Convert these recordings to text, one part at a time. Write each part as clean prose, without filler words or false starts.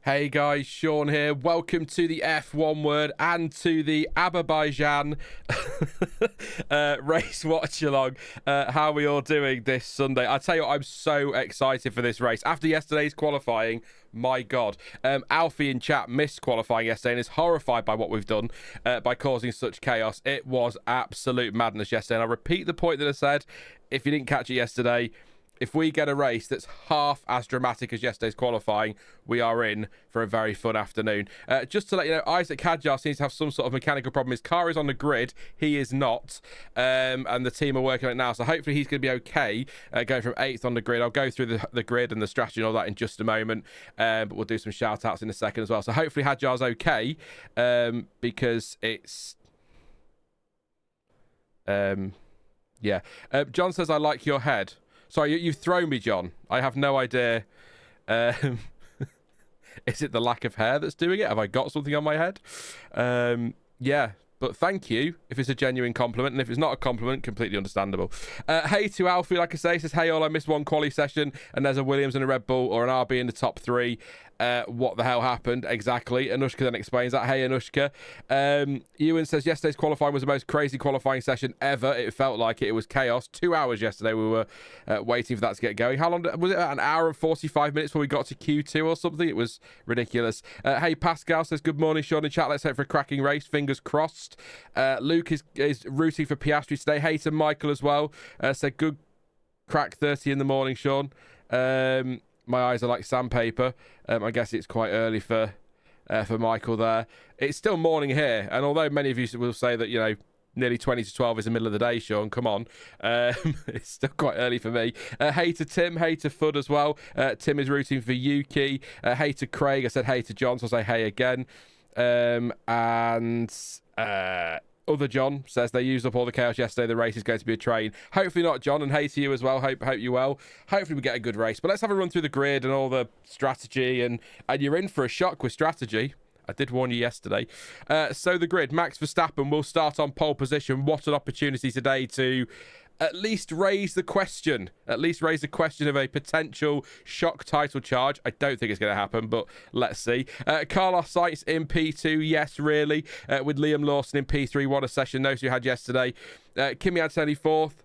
Hey guys, Sean here. Welcome to the F1 word and to the Azerbaijan race watch-along. How are we all doing this Sunday? I tell you what, I'm so excited for this race. After yesterday's qualifying, my God. Alfie in chat missed qualifying yesterday and is horrified by what we've done by causing such chaos. It was absolute madness yesterday. And I'll repeat the point that I said. If you didn't catch it yesterday, if we get a race that's half as dramatic as yesterday's qualifying, we are in for a very fun afternoon. Just to let you know, Isaac Hadjar seems to have some sort of mechanical problem. His car is on the grid. He is not. And the team are working on it now. So hopefully he's going to be okay going from 8th on the grid. I'll go through the grid and the strategy and all that in just a moment. But we'll do some shout outs in a second as well. So hopefully Hadjar's okay because it's... yeah. John says, I like your head. Sorry, you've thrown me, John. I have no idea. Is it the lack of hair that's doing it? Have I got something on my head? Yeah, but thank you if it's a genuine compliment. And if it's not a compliment, completely understandable. Hey to Alfie, like I say, says, hey all, I missed one quali session and there's a Williams and a Red Bull or an RB in the top 3. What the hell happened exactly? Anushka then explains that. Hey Anushka. Ewan says yesterday's qualifying was the most crazy qualifying session ever. It felt like it was chaos. 2 hours yesterday we were waiting for that to get going. How long was it? An hour and 45 minutes before we got to Q2 or something? It was ridiculous. Hey Pascal says good morning Sean in chat. Let's hope for a cracking race. Fingers crossed. Luke is rooting for Piastri today. Hey to Michael as well. Said good crack 30 in the morning Sean. My eyes are like sandpaper. I guess it's quite early for Michael there. It's still morning here, and although many of you will say that, you know, nearly 20 to 12 is the middle of the day, Sean, come on. It's still quite early for me. Hey to Tim, hey to Fudd as well. Tim is rooting for Yuki. Hey to Craig. I said hey to John, so I'll say hey again. Other John says they used up all the chaos yesterday. The race is going to be a train. Hopefully not, John, and hey to you as well. Hope you well. Hopefully we get a good race. But let's have a run through the grid and all the strategy. And you're in for a shock with strategy. I did warn you yesterday. So the grid, Max Verstappen will start on pole position. What an opportunity today to at least raise the question of a potential shock title charge. I don't think it's going to happen, but let's see. Carlos Sainz in P2, yes, really. With Liam Lawson in P3, what a session those who had yesterday. Kimi Antonelli 4th.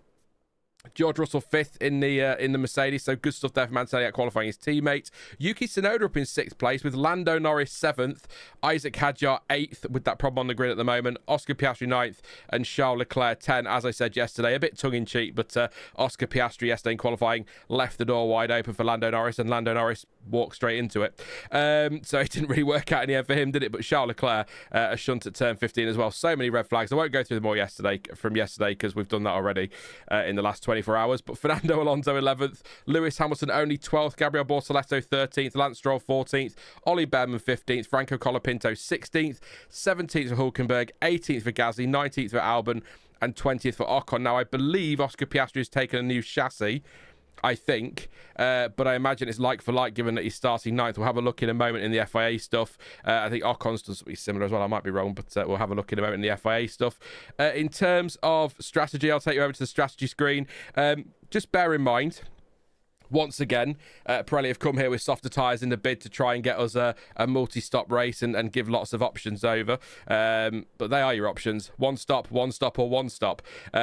George Russell 5th in the Mercedes, so good stuff there from Antonelli qualifying his teammate. Yuki Tsunoda up in 6th place with Lando Norris 7th, Isaac Hadjar 8th with that problem on the grid at the moment, Oscar Piastri 9th, and Charles Leclerc 10. As I said yesterday, a bit tongue-in-cheek, but Oscar Piastri yesterday in qualifying left the door wide open for Lando Norris, and Lando Norris walked straight into it. So it didn't really work out in the end for him, did it? But Charles Leclerc a shunt at turn 15 as well. So many red flags. I won't go through them all from yesterday because we've done that already in the last 24 hours. But Fernando Alonso 11th, Lewis Hamilton only 12th, Gabriel Bortoleto 13th, Lance Stroll 14th, Ollie Bearman 15th, Franco Colapinto 16th, 17th for Hulkenberg, 18th for Gasly, 19th for Albon, and 20th for Ocon. Now, I believe Oscar Piastri has taken a new chassis, I think, but I imagine it's like for like given that he's starting 9th. We'll have a look in a moment in the FIA stuff. I think Ocon's does something similar as well. I might be wrong, but we'll have a look in a moment in the FIA stuff. In terms of strategy, I'll take you over to the strategy screen. Just bear in mind, once again, Pirelli have come here with softer tyres in the bid to try and get us a multi-stop race and give lots of options over. But they are your options. One stop, or one stop.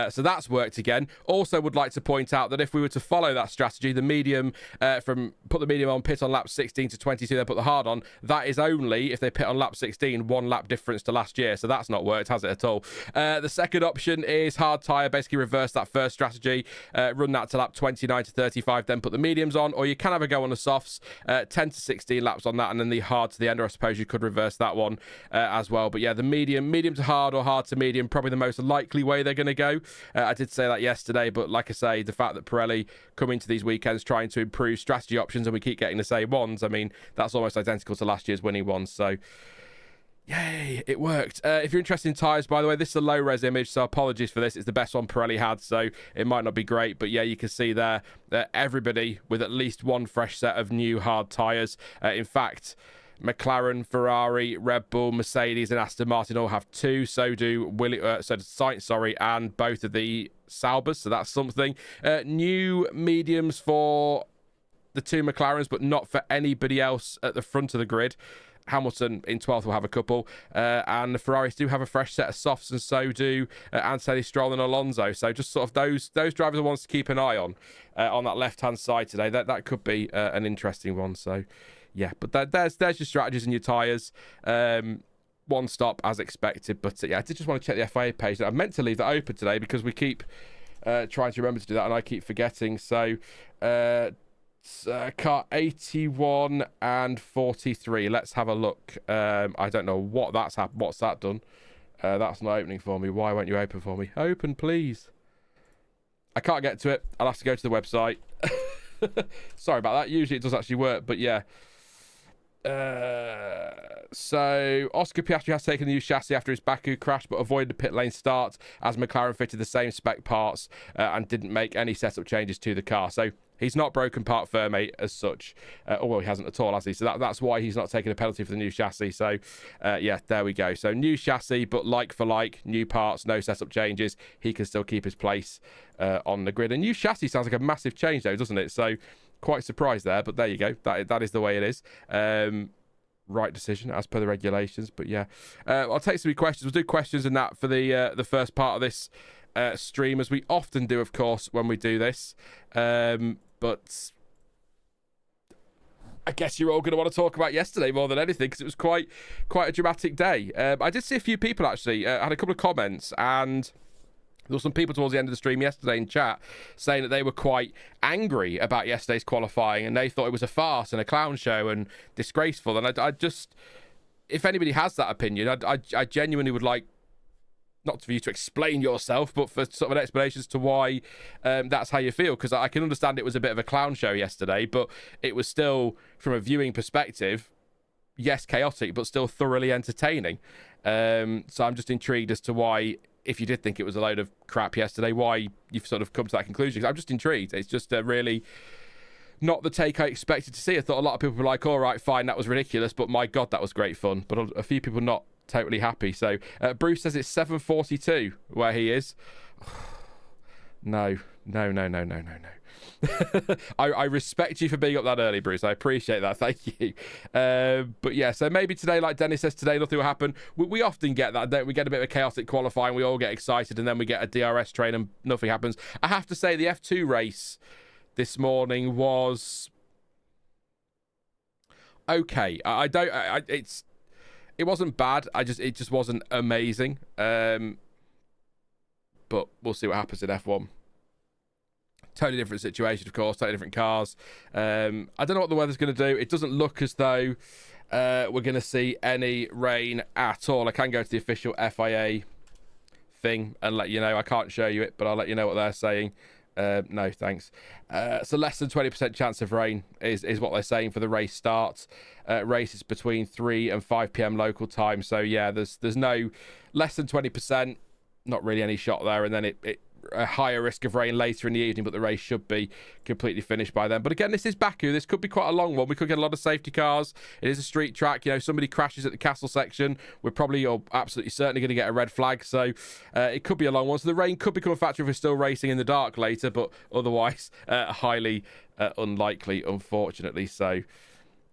So that's worked again. Also would like to point out that if we were to follow that strategy, the medium, put the medium on, pit on lap 16 to 22, then put the hard on, that is only, if they pit on lap 16, 1 lap difference to last year. So that's not worked, has it at all? The second option is hard tyre, basically reverse that first strategy, run that to lap 29 to 35, then put the mediums on, or you can have a go on the softs, 10 to 16 laps on that, and then the hard to the end, or I suppose you could reverse that one as well. But yeah, the medium to hard or hard to medium, probably the most likely way they're going to go. I did say that yesterday, but like I say, the fact that Pirelli come into these weekends trying to improve strategy options and we keep getting the same ones, I mean, that's almost identical to last year's winning ones, so yay, it worked. If you're interested in tyres, by the way, this is a low-res image, so apologies for this. It's the best one Pirelli had, so it might not be great. But yeah, you can see there that everybody with at least one fresh set of new hard tyres. In fact, McLaren, Ferrari, Red Bull, Mercedes, and Aston Martin all have 2. So do Sainz, and both of the Saubers. So that's something. New mediums for the two McLarens, but not for anybody else at the front of the grid. Hamilton in 12th will have a couple, and the Ferraris do have a fresh set of softs, and so do Antonelli, Stroll and Alonso. So just sort of those drivers I want to keep an eye on that left-hand side today. That could be an interesting one. So yeah, but there's your strategies and your tyres. One stop as expected, but yeah, I did just want to check the FIA page. I meant to leave that open today because we keep trying to remember to do that, and I keep forgetting. So car 81 and 43. Let's have a look. I don't know what that's happened. What's that done? That's not opening for me. Why won't you open for me? Open, please. I can't get to it. I'll have to go to the website. Sorry about that. Usually it does actually work, but yeah. So Oscar Piastri has taken the new chassis after his Baku crash, but avoided the pit lane start as McLaren fitted the same spec parts and didn't make any setup changes to the car. So he's not broken part firme as such. Well, he hasn't at all, has he? So that's why he's not taking a penalty for the new chassis. So yeah, there we go. So new chassis, but like for like, new parts, no setup changes. He can still keep his place on the grid. A new chassis sounds like a massive change though, doesn't it? So quite surprised there, but there you go. That is the way it is. Right decision as per the regulations. But yeah, I'll take some questions. We'll do questions and that for the first part of this stream, as we often do, of course, when we do this. But I guess you're all going to want to talk about yesterday more than anything, because it was quite a dramatic day. I did see a few people actually had a couple of comments, and there were some people towards the end of the stream yesterday in chat saying that they were quite angry about yesterday's qualifying, and they thought it was a farce and a clown show and disgraceful. And I just, if anybody has that opinion, I genuinely would like, not for you to explain yourself, but for sort of an explanation as to why that's how you feel. Because I can understand it was a bit of a clown show yesterday, but it was still, from a viewing perspective, yes, chaotic, but still thoroughly entertaining. So I'm just intrigued as to why, if you did think it was a load of crap yesterday, why you've sort of come to that conclusion. I'm just intrigued. It's just really not the take I expected to see. I thought a lot of people were like, all right, fine, that was ridiculous, but my God, that was great fun. But a few people not totally happy. So Bruce says it's 7:42 where he is. No. I respect you for being up that early, Bruce. I appreciate that. Thank you. But yeah, so maybe today, like Dennis says, today nothing will happen. We often get that, don't we? Get a bit of a chaotic qualifying. We all get excited, and then we get a DRS train and nothing happens. I have to say the F2 race this morning was okay. It wasn't bad. It just wasn't amazing. But we'll see what happens in F1. Totally different situation, of course. Totally different cars. I don't know what the weather's going to do. It doesn't look as though we're going to see any rain at all. I can go to the official FIA thing and let you know. I can't show you it, but I'll let you know what they're saying. No, thanks. So less than 20% chance of rain is what they're saying for the race start. Race is between 3 and 5 p.m. local time. So yeah, there's no less than 20%. Not really any shot there, and then it a higher risk of rain later in the evening, but the race should be completely finished by then. But again, this is Baku. This could be quite a long one. We could get a lot of safety cars. It is a street track. You know, somebody crashes at the castle section, we're probably or absolutely certainly going to get a red flag. So it could be a long one. So the rain could become a factor if we're still racing in the dark later, but otherwise highly unlikely, unfortunately. So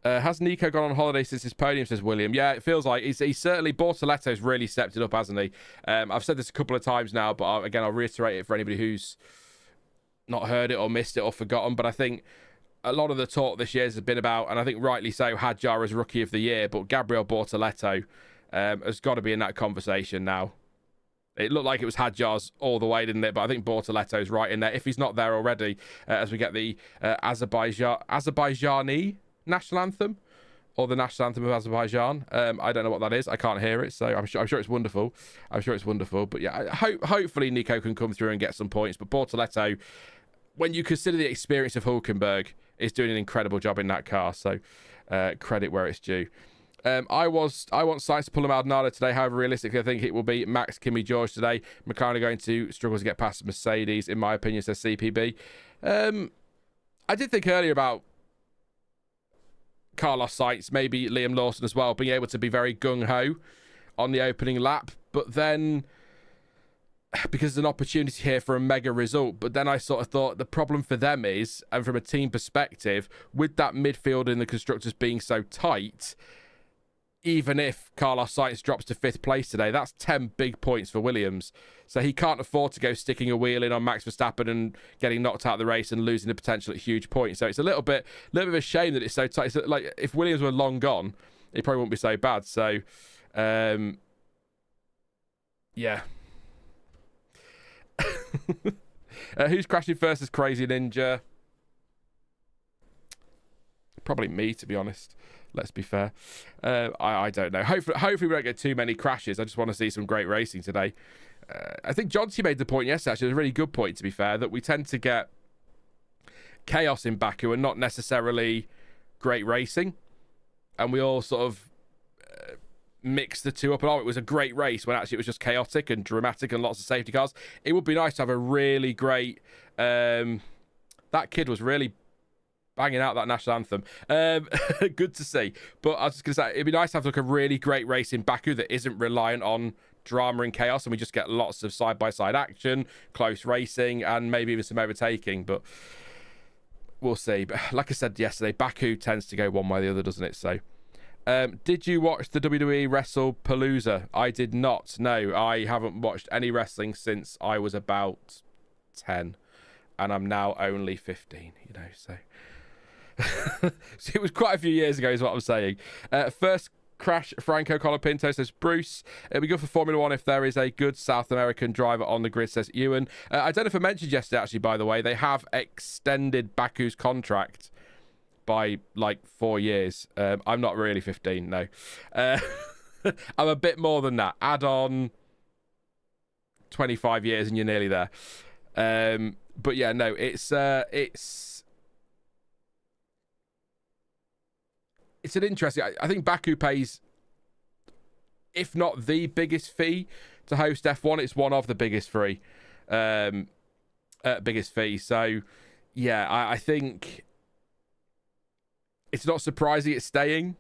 has Nico gone on holiday since his podium, says William? Yeah, it feels like he's certainly, Bortoletto's really stepped it up, hasn't he? I've said this a couple of times now, but again, I'll reiterate it for anybody who's not heard it or missed it or forgotten. But I think a lot of the talk this year has been about, and I think rightly so, Hadjar as Rookie of the Year, but Gabriel Bortoletto has got to be in that conversation now. It looked like it was Hadjar's all the way, didn't it? But I think Bortoletto's right in there, if he's not there already, as we get the Azerbaijani national anthem, or the national anthem of Azerbaijan. I don't know what that is. I can't hear it, so I'm sure it's wonderful. But yeah, hopefully Nico can come through and get some points. But Bortoletto, when you consider the experience of Hulkenberg, is doing an incredible job in that car. So credit where it's due. I want Sainz to pull a Maldonado today. However, realistically, I think it will be Max, Kimi, George today. McLaren are going to struggle to get past Mercedes, in my opinion, says CPB. I did think earlier about Carlos Sainz, maybe Liam Lawson as well, being able to be very gung-ho on the opening lap. But then because there's an opportunity here for a mega result. But then I sort of thought the problem for them is, and from a team perspective, with that midfield and the constructors being so tight, even if Carlos Sainz drops to 5th place today, that's 10 big points for Williams. So he can't afford to go sticking a wheel in on Max Verstappen and getting knocked out of the race and losing the potential at huge points. So it's a little bit of a shame that it's so tight. It's like if Williams were long gone, it probably wouldn't be so bad. So, yeah. Who's crashing first as Crazy Ninja? Probably me, to be honest. Let's be fair. I don't know. Hopefully we don't get too many crashes. I just want to see some great racing today. I think Johnsy made the point yesterday, actually, it was a really good point, to be fair, that we tend to get chaos in Baku and not necessarily great racing. And we all sort of mix the two up. And it was a great race when actually it was just chaotic and dramatic and lots of safety cars. It would be nice to have a really great... that kid was really banging out that national anthem. Good to see. But I was just going to say, it'd be nice to have like a really great race in Baku that isn't reliant on drama and chaos, and we just get lots of side-by-side action, close racing, and maybe even some overtaking. But we'll see. But like I said yesterday, Baku tends to go one way or the other, doesn't it? So, did you watch the WWE WrestlePalooza? I did not. No, I haven't watched any wrestling since I was about 10, and I'm now only 15. You know, so. So it was quite a few years ago is what I'm saying. First crash, Franco Colapinto, says Bruce. It'll be good for Formula One if there is a good South American driver on the grid, says Ewan. I don't know if I mentioned yesterday, actually, by the way, they have extended Baku's contract by like 4 years. I'm not really 15, no. I'm a bit more than that. Add on 25 years and you're nearly there. But yeah, no, it's an interesting... I think Baku pays, if not the biggest fee to host F1, it's one of the biggest biggest fees. So, yeah, I think it's not surprising it's staying.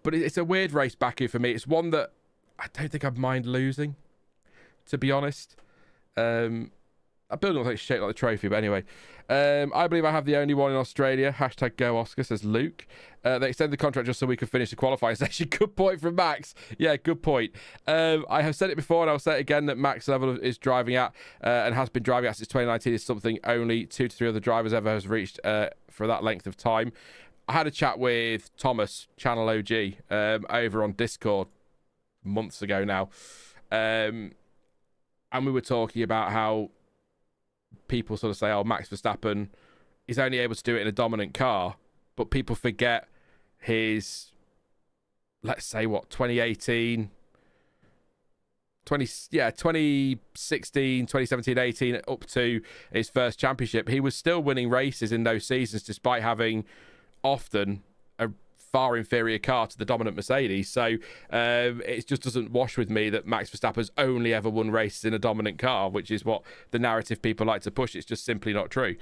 But it's a weird race, Baku, for me. It's one that I don't think I'd mind losing, to be honest. I build it like shit like the trophy, but anyway. I believe I have the only one in Australia. Hashtag go Oscar, says Luke. They extended the contract just so we could finish the qualifying session. Good point from Max. Yeah, good point. I have said it before and I'll say it again that Max level is driving at and has been driving at since 2019 is something only 2 to 3 other drivers ever has reached for that length of time. I had a chat with Thomas, Channel OG, over on Discord months ago now. And we were talking about how people sort of say, oh, Max Verstappen is only able to do it in a dominant car, but people forget his, let's say, 2016, 2017, 18, up to his first championship. He was still winning races in those seasons, despite having often a far inferior car to the dominant Mercedes. So it just doesn't wash with me that Max Verstappen's only ever won races in a dominant car, which is what the narrative people like to push. It's just simply not true.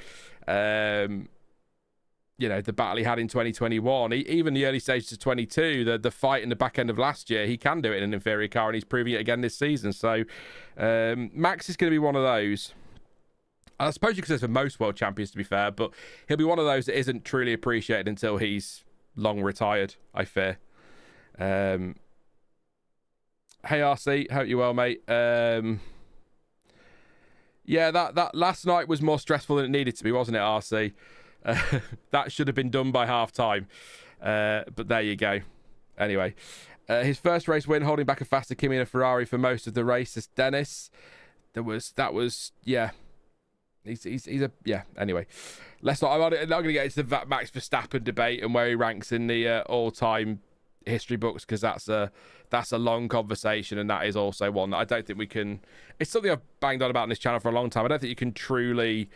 You know, the battle he had in 2021, even the early stages of 22, the fight in the back end of last year, he can do it in an inferior car, and he's proving it again this season. So Max is going to be one of those. I suppose you could say for most world champions, to be fair, but he'll be one of those that isn't truly appreciated until he's long retired, I fear. Hey RC, hope you're well, mate. Yeah, that last night was more stressful than it needed to be, wasn't it, RC? That should have been done by half time, but there you go. Anyway, his first race win, holding back a faster Kimi and a Ferrari for most of the race, is Dennis. That was yeah. He's a yeah. Anyway, I'm not going to get into the Max Verstappen debate and where he ranks in the all-time history books, because that's a long conversation, and that is also one that I don't think we can. It's something I've banged on about on this channel for a long time. I don't think you can truly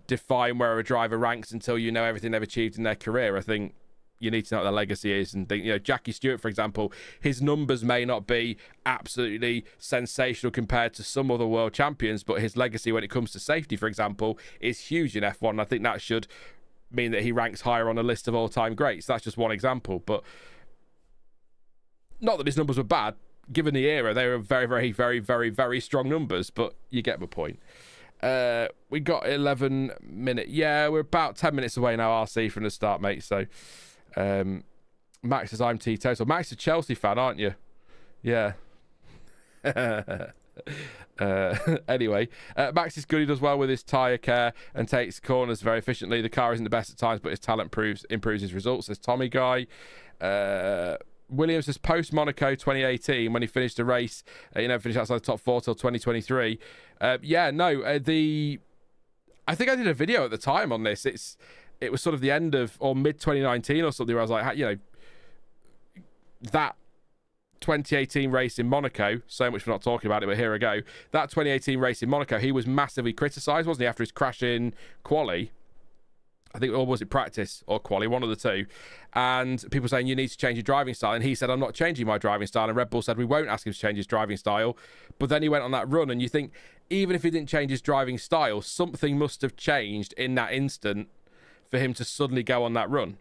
define where a driver ranks until you know everything they've achieved in their career. I think you need to know what their legacy is, and think, you know, Jackie Stewart, for example, his numbers may not be absolutely sensational compared to some other world champions, but his legacy when it comes to safety, for example, is huge in F1. And I think that should mean that he ranks higher on a list of all-time greats. That's just one example, but not that his numbers were bad. given the era, they were very, very, very, very, very strong numbers. But you get my point. We got 11 minutes. Yeah, we're about 10 minutes away now, RC, from the start, mate. So, Max says, I'm T-Total. Max is a Chelsea fan, aren't you? Yeah. Anyway, Max is good. He does well with his tyre care and takes corners very efficiently. The car isn't the best at times, but his talent improves his results, says Tommy Guy. Williams says, post Monaco 2018, when he finished the race, finished outside the top 4 till 2023. I think I did a video at the time on this. It was sort of the end of, or mid 2019 or something, where I was like, that 2018 race in Monaco, so much for not talking about it, but here I go. That 2018 race in Monaco, he was massively criticised, wasn't he, after his crash in quali? I think, or was it practice or quali, one of the two. And people saying, you need to change your driving style. And he said, I'm not changing my driving style. And Red Bull said, we won't ask him to change his driving style. But then he went on that run. And you think, even if he didn't change his driving style, something must have changed in that instant for him to suddenly go on that run.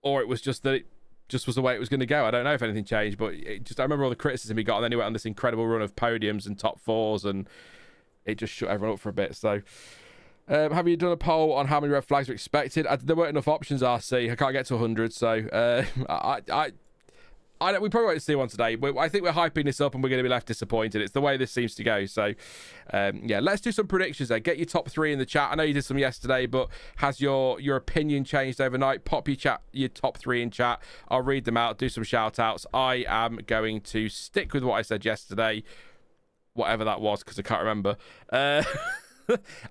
Or it was just that it just was the way it was going to go. I don't know if anything changed, but I remember all the criticism he got. And then he went on this incredible run of podiums and top fours. And it just shut everyone up for a bit. So... have you done a poll on how many red flags were expected? There weren't enough options, RC. I can't get to 100, so we probably won't see one today. I think we're hyping this up and we're going to be left disappointed. It's the way this seems to go. So, let's do some predictions there. Get your top 3 in the chat. I know you did some yesterday, but has your opinion changed overnight? Pop your top 3 in chat. I'll read them out, do some shout-outs. I am going to stick with what I said yesterday, whatever that was, because I can't remember.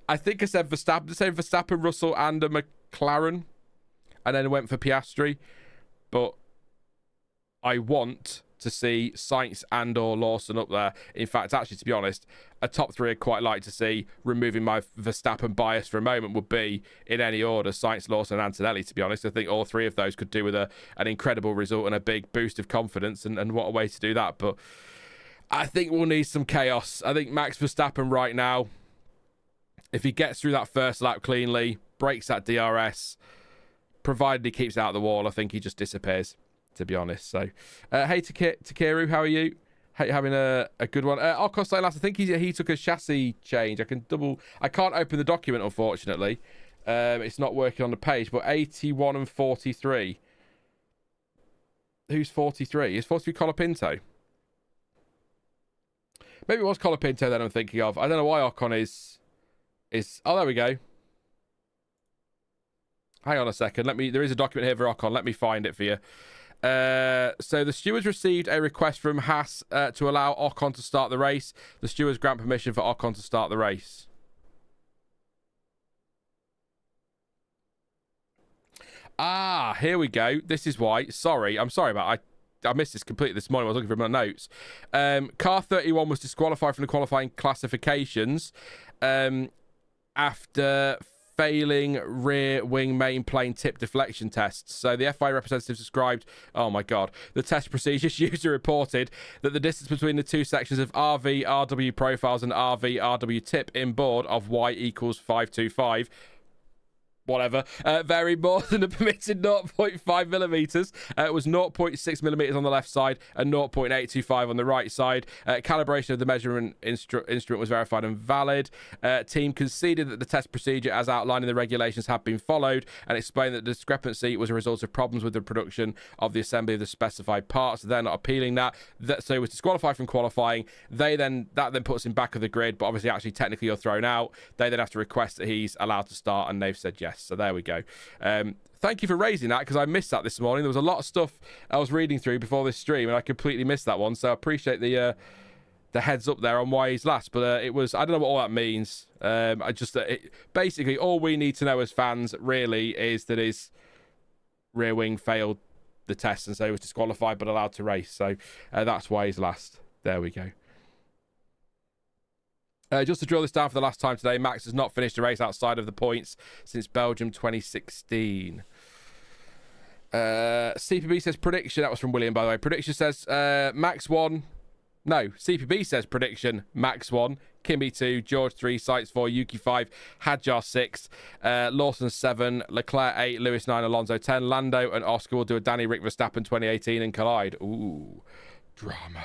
I think I said Verstappen, Russell, and a McLaren, and then went for Piastri. But I want to see Sainz and or Lawson up there. In fact, actually, to be honest, a top 3 I'd quite like to see, removing my Verstappen bias for a moment, would be, in any order, Sainz, Lawson, and Antonelli, to be honest. I think all 3 of those could do with an incredible result and a big boost of confidence, and what a way to do that. But I think we'll need some chaos. I think Max Verstappen right now, if he gets through that first lap cleanly, breaks that DRS, provided he keeps it out of the wall, I think he just disappears, to be honest. So, hey, Takeru, how are you? Hey, having a good one. Ocon saying last, I think he took a chassis change. I can't open the document, unfortunately. It's not working on the page, but 81 and 43. Who's 43? Is 43 Colapinto? Maybe it was Colapinto that I'm thinking of. I don't know why Ocon is... Oh, there we go. Hang on a second. There is a document here for Ocon. Let me find it for you. So the stewards received a request from Haas to allow Ocon to start the race. The stewards grant permission for Ocon to start the race. Ah, here we go. This is why. Sorry. I'm sorry about I missed this completely this morning. I was looking for my notes. Car 31 was disqualified from the qualifying classifications after failing rear wing main plane tip deflection tests. So the FIA representatives described, oh my God, the test procedures user reported that the distance between the two sections of RV RW profiles and RV RW tip inboard of Y equals 525 whatever, vary more than the permitted 0.5 millimeters. It was 0.6 millimeters on the left side and 0.825 on the right side. Calibration of the measurement instrument was verified and valid. Team conceded that the test procedure as outlined in the regulations had been followed and explained that the discrepancy was a result of problems with the production of the assembly of the specified parts. They're not appealing that. So he was disqualified from qualifying. That then puts him back of the grid, but obviously actually technically you're thrown out. They then have to request that he's allowed to start, and they've said yes. So there we go. Thank you for raising that, because I missed that this morning. There was a lot of stuff I was reading through before this stream and I completely missed that one. So I appreciate the heads up there on why he's last. But it was, I don't know what all that means. Basically all we need to know as fans really is that his rear wing failed the test, and so he was disqualified but allowed to race. So that's why he's last. There we go. Just to drill this down for the last time today, Max has not finished a race outside of the points since Belgium 2016. CPB says prediction. That was from William, by the way. Prediction says Max 1, No, CPB says prediction, Max 1, Kimi 2, George 3, Sainz 4, Yuki 5, Hadjar 6, Lawson 7, Leclerc 8, Lewis 9, Alonso 10, Lando and Oscar will do a Danny Rick Verstappen 2018 and collide. Ooh, drama.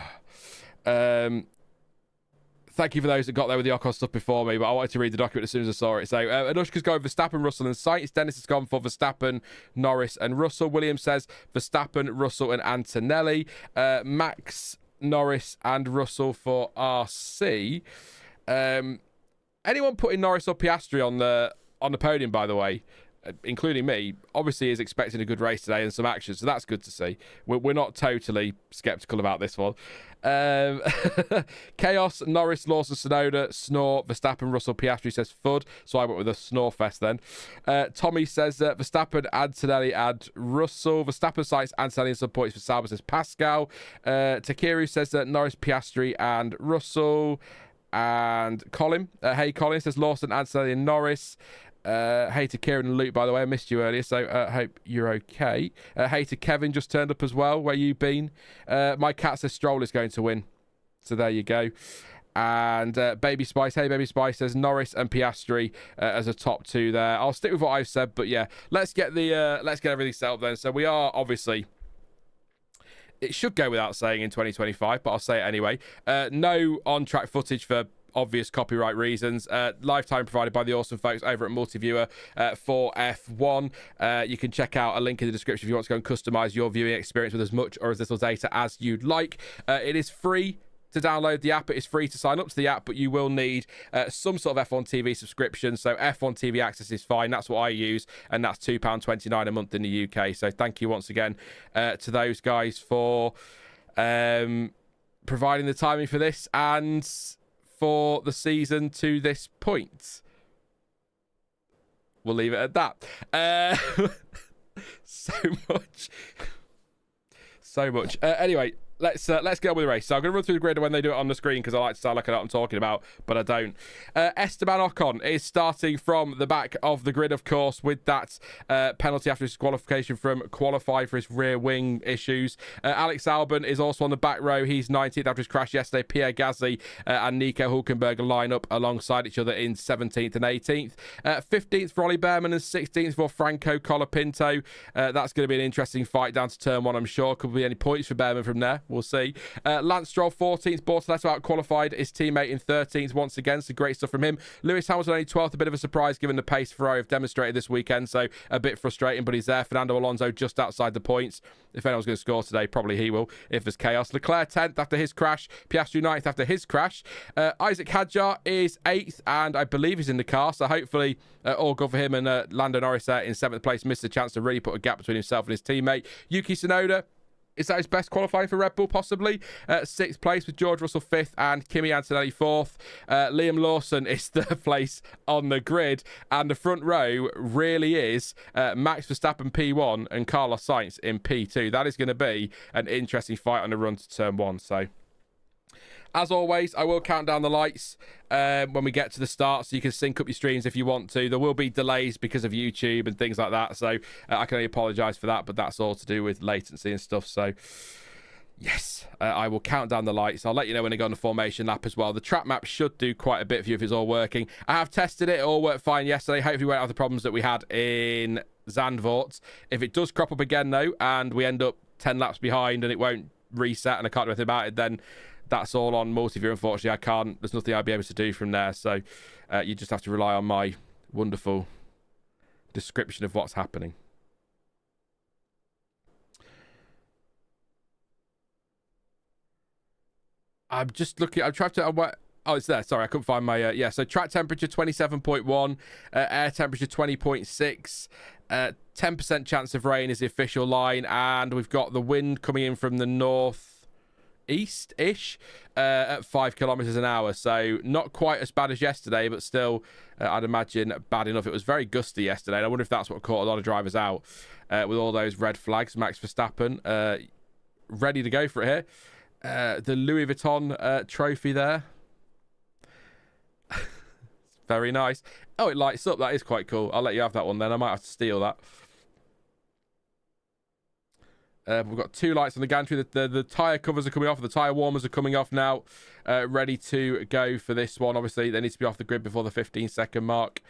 Thank you for those that got there with the Ocon stuff before me, but I wanted to read the document as soon as I saw it. So, Anushka's going Verstappen, Russell and Sainz. Dennis has gone for Verstappen, Norris and Russell. William says Verstappen, Russell and Antonelli. Max, Norris and Russell for RC. Anyone putting Norris or Piastri on the podium, by the way, including me, obviously is expecting a good race today and some action, so that's good to see. We're not totally skeptical about this one. Chaos, Norris, Lawson, Tsunoda, Snore, Verstappen, Russell, Piastri says Fud, so I went with a Snore fest then. Tommy says Verstappen, Antonelli and Russell. Verstappen cites Antonelli and some points for Sauber says Pascal. Takiru says Norris, Piastri and Russell. And Colin, hey Colin says Lawson, Antonelli and Norris. Hey to Kieran and Luke, by the way, I missed you earlier, so hope you're okay. Hey to Kevin, just turned up as well. Where you been? My cat says Stroll is going to win, so there you go. And Baby Spice, hey Baby Spice says Norris and Piastri as a top 2 there. I'll stick with what I've said, but yeah, let's get everything set up then. So we are obviously. It should go without saying in 2025, but I'll say it anyway. No on-track footage for obvious copyright reasons. Lifetime provided by the awesome folks over at Multiviewer for F1. You can check out a link in the description if you want to go and customize your viewing experience with as much or as little data as you'd like. It is free to download the app. It is free to sign up to the app, but you will need some sort of F1 TV subscription. So F1 TV access is fine. That's what I use, and that's £2.29 a month in the UK. So thank you once again to those guys for providing the timing for this and for the season to this point. We'll leave it at that. So much. Anyway, let's get on with the race. So I'm going to run through the grid when they do it on the screen because I like to sound like I know what I'm talking about, but I don't. Esteban Ocon is starting from the back of the grid, of course, with that penalty after his disqualification from qualify for his rear wing issues. Alex Albon is also on the back row. He's 19th after his crash yesterday. Pierre Gasly and Nico Hulkenberg line up alongside each other in 17th and 18th. 15th for Ollie Bearman and 16th for Franco Colapinto. That's going to be an interesting fight down to turn 1, I'm sure. Could be any points for Bearman from there. We'll see. Lance Stroll 14th. Bortoletto out qualified his teammate in 13th once again, so great stuff from him. Lewis Hamilton only 12th, a bit of a surprise given the pace Ferrari have demonstrated this weekend, so a bit frustrating, but he's there. Fernando Alonso just outside the points. If anyone's going to score today, probably he will, if there's chaos. Leclerc 10th after his crash. Piastri 9th after his crash. Isaac Hadjar is 8th, and I believe he's in the car, so hopefully all good for him. And Lando Norris there in 7th place missed a chance to really put a gap between himself and his teammate. Yuki Tsunoda, is that his best qualifying for Red Bull, possibly? 6th place with George Russell 5th and Kimi Antonelli 4th. Liam Lawson is 3rd place on the grid. And the front row really is Max Verstappen P1 and Carlos Sainz in P2. That is going to be an interesting fight on the run to turn 1. So, as always, I will count down the lights when we get to the start, so you can sync up your streams if you want to. There will be delays because of YouTube and things like that, so I can only apologise for that, but that's all to do with latency and stuff. So, yes, I will count down the lights. I'll let you know when I go on the formation lap as well. The track map should do quite a bit for you if it's all working. I have tested it. It all worked fine yesterday. Hopefully we won't have the problems that we had in Zandvoort. If it does crop up again, though, and we end up 10 laps behind and it won't reset and I can't do anything about it, then that's all on Multiview. Unfortunately, there's nothing I'll be able to do from there. So you just have to rely on my wonderful description of what's happening. I'm just looking. I'm trying to. Oh, it's there. Sorry, I couldn't find my. Yeah, so track temperature 27.1, air temperature 20.6, 10% chance of rain is the official line, and we've got the wind coming in from the north east-ish at 5 kilometers an hour, so not quite as bad as yesterday, but still I'd imagine bad enough. It was very gusty yesterday, and I wonder if that's what caught a lot of drivers out with all those red flags. Max Verstappen ready to go for it here. The Louis Vuitton trophy there. Very nice. Oh, it lights up. That is quite cool. I'll let you have that one then. I might have to steal that. We've got 2 lights on the gantry. The tyre covers are coming off. The tyre warmers are coming off now. Ready to go for this one. Obviously, they need to be off the grid before the 15-second mark.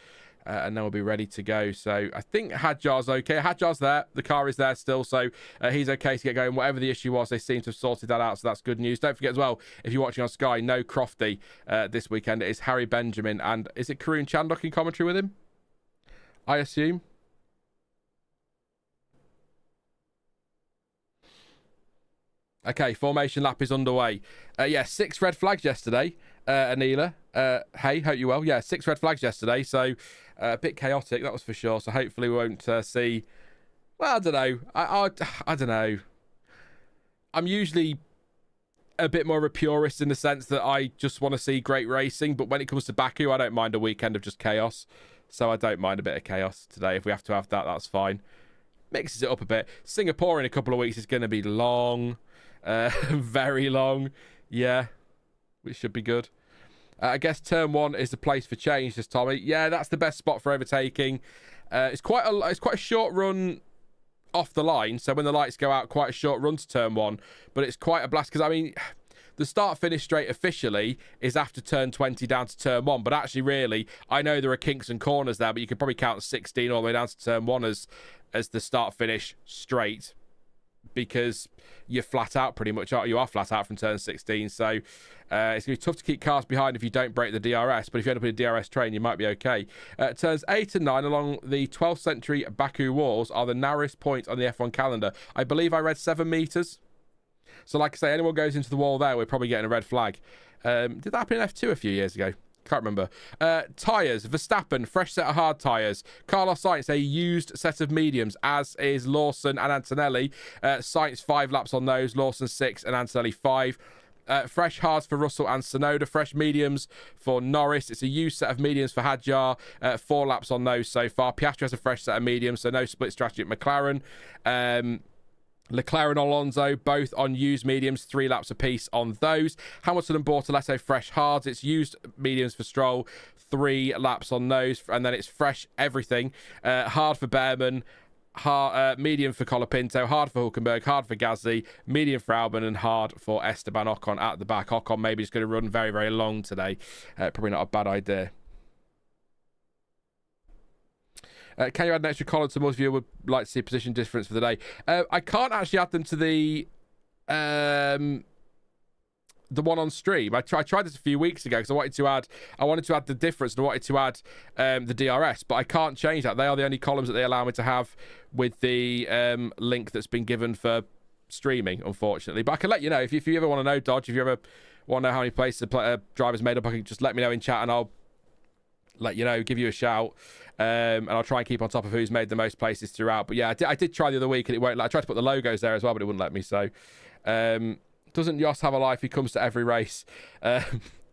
And then we'll be ready to go. So I think Hadjar's okay. Hadjar's there. The car is there still. So he's okay to get going. Whatever the issue was, they seem to have sorted that out. So that's good news. Don't forget as well, if you're watching on Sky, no Crofty this weekend. It is Harry Benjamin. And is it Karun Chandok in commentary with him? I assume. Okay, formation lap is underway. 6 red flags yesterday, Anila. Hey, hope you well. Yeah, 6 red flags yesterday, so a bit chaotic, that was for sure. So hopefully we won't see... Well, I don't know. I don't know. I'm usually a bit more of a purist in the sense that I just want to see great racing, but when it comes to Baku, I don't mind a weekend of just chaos. So I don't mind a bit of chaos today. If we have to have that, that's fine. Mixes it up a bit. Singapore in a couple of weeks is going to be long. Very long. Yeah, which should be good. I guess turn 1 is the place for change, says Tommy. Yeah, that's the best spot for overtaking. It's quite a short run off the line, so when the lights go out, quite a short run to turn 1, but it's quite a blast because I mean the start finish straight officially is after turn 20 down to turn 1, but actually really I know there are kinks and corners there, but you can probably count 16 all the way down to turn 1 as the start finish straight, because you're flat out pretty much. You are flat out from turn 16, so it's going to be tough to keep cars behind if you don't break the DRS, but if you end up in a DRS train, you might be okay. Turns 8 and 9 along the 12th century Baku walls are the narrowest point on the F1 calendar. I believe I read 7 metres. So like I say, anyone goes into the wall there, we're probably getting a red flag. Did that happen in F2 a few years ago? Can't remember. Tyres. Verstappen, fresh set of hard tyres. Carlos Sainz, a used set of mediums, as is Lawson and Antonelli. Sainz 5 laps on those. Lawson 6 and Antonelli 5. Fresh hards for Russell and Tsunoda. Fresh mediums for Norris. It's a used set of mediums for Hadjar. 4 laps on those so far. Piastri has a fresh set of mediums, so no split strategy at McLaren. Leclerc and Alonso, both on used mediums, 3 laps apiece on those. Hamilton and Bortoletto, fresh hards. It's used mediums for Stroll, 3 laps on those. And then it's fresh everything. Hard for Bearman, medium for Colapinto, hard for Hulkenberg, hard for Gasly, medium for Albon, and hard for Esteban Ocon at the back. Ocon maybe is going to run very, very long today. Probably not a bad idea. Can you add an extra column to most of you would like to see position difference for the day? I can't actually add them to the one on stream. I tried this a few weeks ago because I wanted to add the difference and I wanted to add the DRS, but I can't change that. They are the only columns that they allow me to have with the link that's been given for streaming, unfortunately. But I can let you know if you ever want to know, Dodge. If you ever want to know how many places the drivers made up, I can just let me know in chat and I'll let you know, give you a shout. And I'll try and keep on top of who's made the most places throughout. But yeah, I did try the other week and it won't. I tried to put the logos there as well, but it wouldn't let me. So doesn't Yoss have a life? He comes to every race.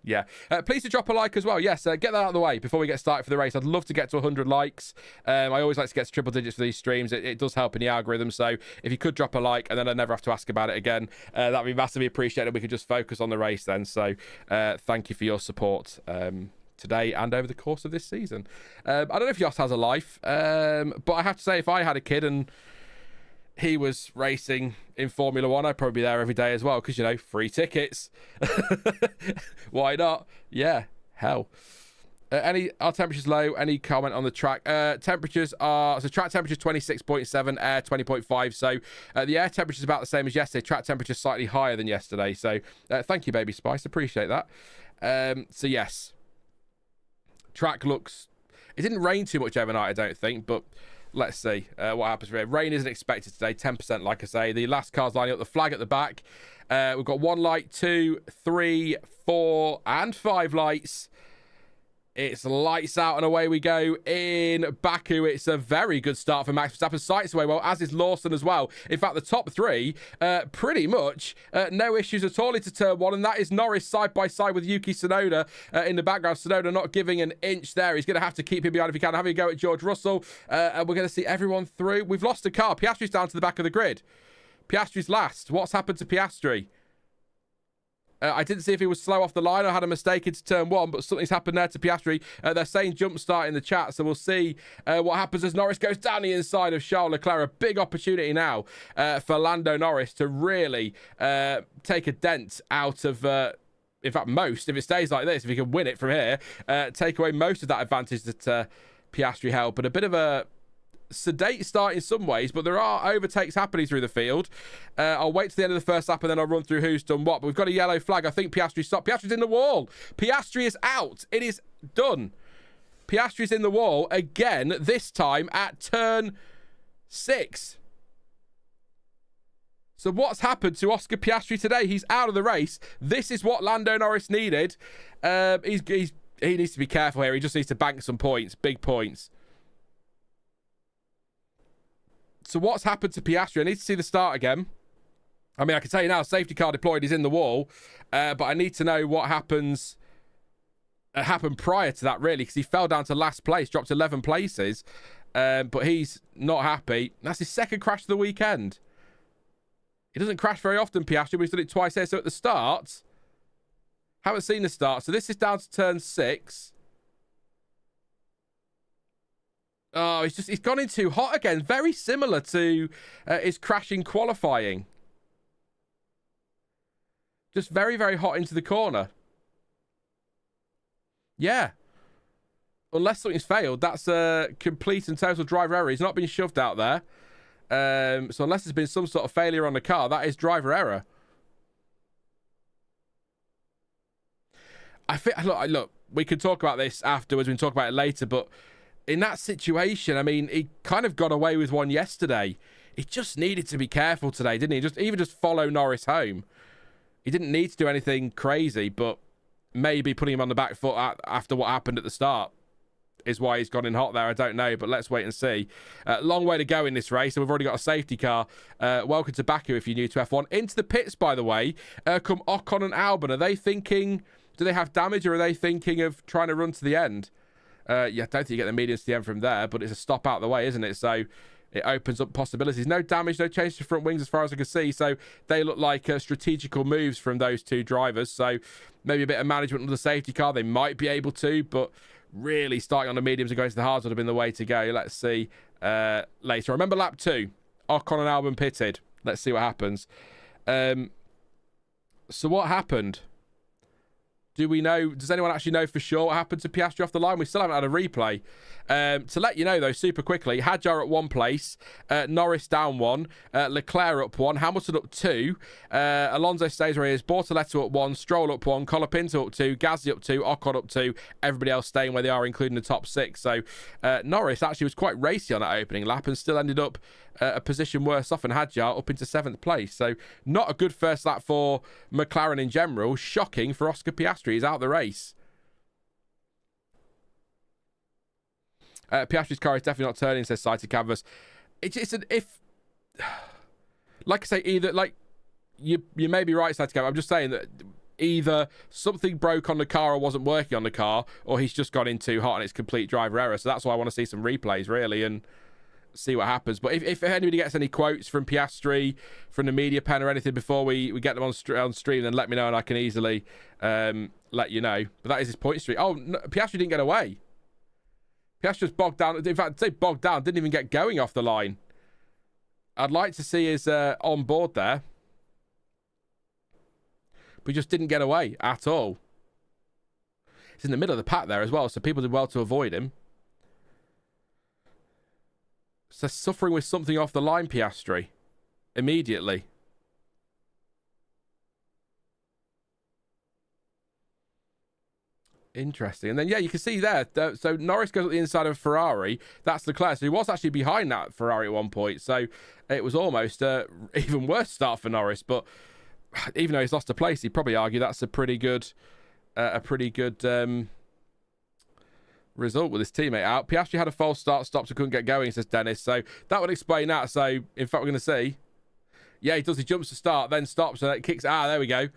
Yeah. Please to drop a like as well. Yes, get that out of the way before we get started for the race. I'd love to get to 100 likes. I always like to get to triple digits for these streams. It does help in the algorithm. So if you could drop a like and then I never have to ask about it again, that'd be massively appreciated. We could just focus on the race then. So thank you for your support. Today and over the course of this season. I don't know if Yoss has a life, but I have to say, if I had a kid and he was racing in Formula One, I'd probably be there every day as well, because, you know, free tickets. Why not? Yeah, hell. Our temperature's low. Any comment on the track? Temperatures are... So track temperature 26.7, air 20.5. So the air temperature is about the same as yesterday. Track temperature slightly higher than yesterday. So thank you, Baby Spice. Appreciate that. So yes. Track looks... It didn't rain too much overnight, I don't think, but let's see what happens here. Rain isn't expected today, 10%, like I say. The last car's lining up, the flag at the back. We've got 1 light, 2, 3, 4, and 5 lights. It's lights out and away we go in Baku. It's a very good start for Max Verstappen. Sights away well, as is Lawson as well. In fact, the top 3, pretty much no issues at all into turn 1, and that is Norris side by side with Yuki Tsunoda in the background. Tsunoda not giving an inch there. He's going to have to keep him behind if he can. Having a go at George Russell, and we're going to see everyone through. We've lost a car. Piastri's down to the back of the grid. Piastri's last. What's happened to Piastri? I didn't see if he was slow off the line or had a mistake into turn 1, but something's happened there to Piastri. They're saying jump start in the chat, so we'll see what happens as Norris goes down the inside of Charles Leclerc. A big opportunity now for Lando Norris to really take a dent out of... in fact, most, if it stays like this, if he can win it from here, take away most of that advantage that Piastri held. But a bit of a sedate start in some ways, but there are overtakes happening through the field. I'll wait to the end of the first lap and then I'll run through who's done what. But we've got a yellow flag. I think Piastri stopped. Piastri's in the wall. Piastri is out. It is done. Piastri's in the wall again, this time at turn 6. So what's happened to Oscar Piastri today? He's out of the race. This is what Lando Norris needed. He needs to be careful here. He just needs to bank some points, big points. So what's happened to Piastri? I need to see the start again. I mean, I can tell you now, safety car deployed, he's in the wall. But I need to know what happened prior to that, really, because he fell down to last place, dropped 11 places. But he's not happy. That's his second crash of the weekend. He doesn't crash very often, Piastri, but he's done it twice here. So at the start, haven't seen the start. So this is down to turn 6. Oh, he's gone in too hot again. Very similar to his crash in qualifying. Just very, very hot into the corner. Yeah. Unless something's failed, that's a complete and total driver error. He's not been shoved out there. So unless there's been some sort of failure on the car, that is driver error. I think, look, we can talk about this afterwards. We can talk about it later, but in that situation, I mean, he kind of got away with one yesterday. He just needed to be careful today, didn't he? Even just follow Norris home. He didn't need to do anything crazy, but maybe putting him on the back foot after what happened at the start is why he's gone in hot there. I don't know, but let's wait and see. Long way to go in this race, and we've already got a safety car. Welcome to Baku if you're new to F1. Into the pits, by the way, come Ocon and Albon. Are they thinking, do they have damage, or are they thinking of trying to run to the end? Yeah, I don't think you get the medians to the end from there, but it's a stop out of the way, isn't it? So it opens up possibilities. No damage, no change to front wings as far as I can see. So they look like strategical moves from those two drivers. So maybe a bit of management of the safety car. They might be able to, but really starting on the mediums and going to the hards would have been the way to go. Let's see later. Remember lap 2. Ocon and Albon pitted. Let's see what happens. So what happened? Do we know? Does anyone actually know for sure what happened to Piastri off the line? We still haven't had a replay. To let you know, though, super quickly, Hadjar at 1 place, Norris down 1, Leclerc up 1, Hamilton up 2, Alonso stays where he is, Bortoletto up 1, Stroll up 1, Colapinto up 2, Gasly up 2, Ocon up 2, everybody else staying where they are, including the top 6. So Norris actually was quite racy on that opening lap and still ended up a position worse off, and Hadjar up into 7th place. So not a good first lap for McLaren in general. Shocking for Oscar Piastri. He's out of the race. Piastri's car is definitely not turning, says Sighted Canvas. It's an if... Like I say, either... Like, you may be right, Sighted Canvas. I'm just saying that either something broke on the car or wasn't working on the car, or he's just gone in too hot and it's complete driver error. So that's why I want to see some replays, really, and see what happens. But if anybody gets any quotes from Piastri, from the media pen or anything before we get them on stream, then let me know and I can easily let you know. But that is his point streak. Oh, no, Piastri didn't get away. Piastri just bogged down. In fact, I'd say bogged down. Didn't even get going off the line. I'd like to see his on board there. But he just didn't get away at all. He's in the middle of the pack there as well, so people did well to avoid him. So suffering with something off the line, Piastri. Immediately. Interesting. And then, yeah, you can see there. So Norris goes at the inside of a Ferrari. That's Leclerc. So he was actually behind that Ferrari at one point. So it was almost even worse start for Norris. But even though he's lost a place, he'd probably argue that's a pretty good result with his teammate out. Piastri had a false start, stopped and couldn't get going, says Dennis. So that would explain that. So, in fact, we're going to see. Yeah, he does. He jumps to start, then stops, and it kicks. There we go.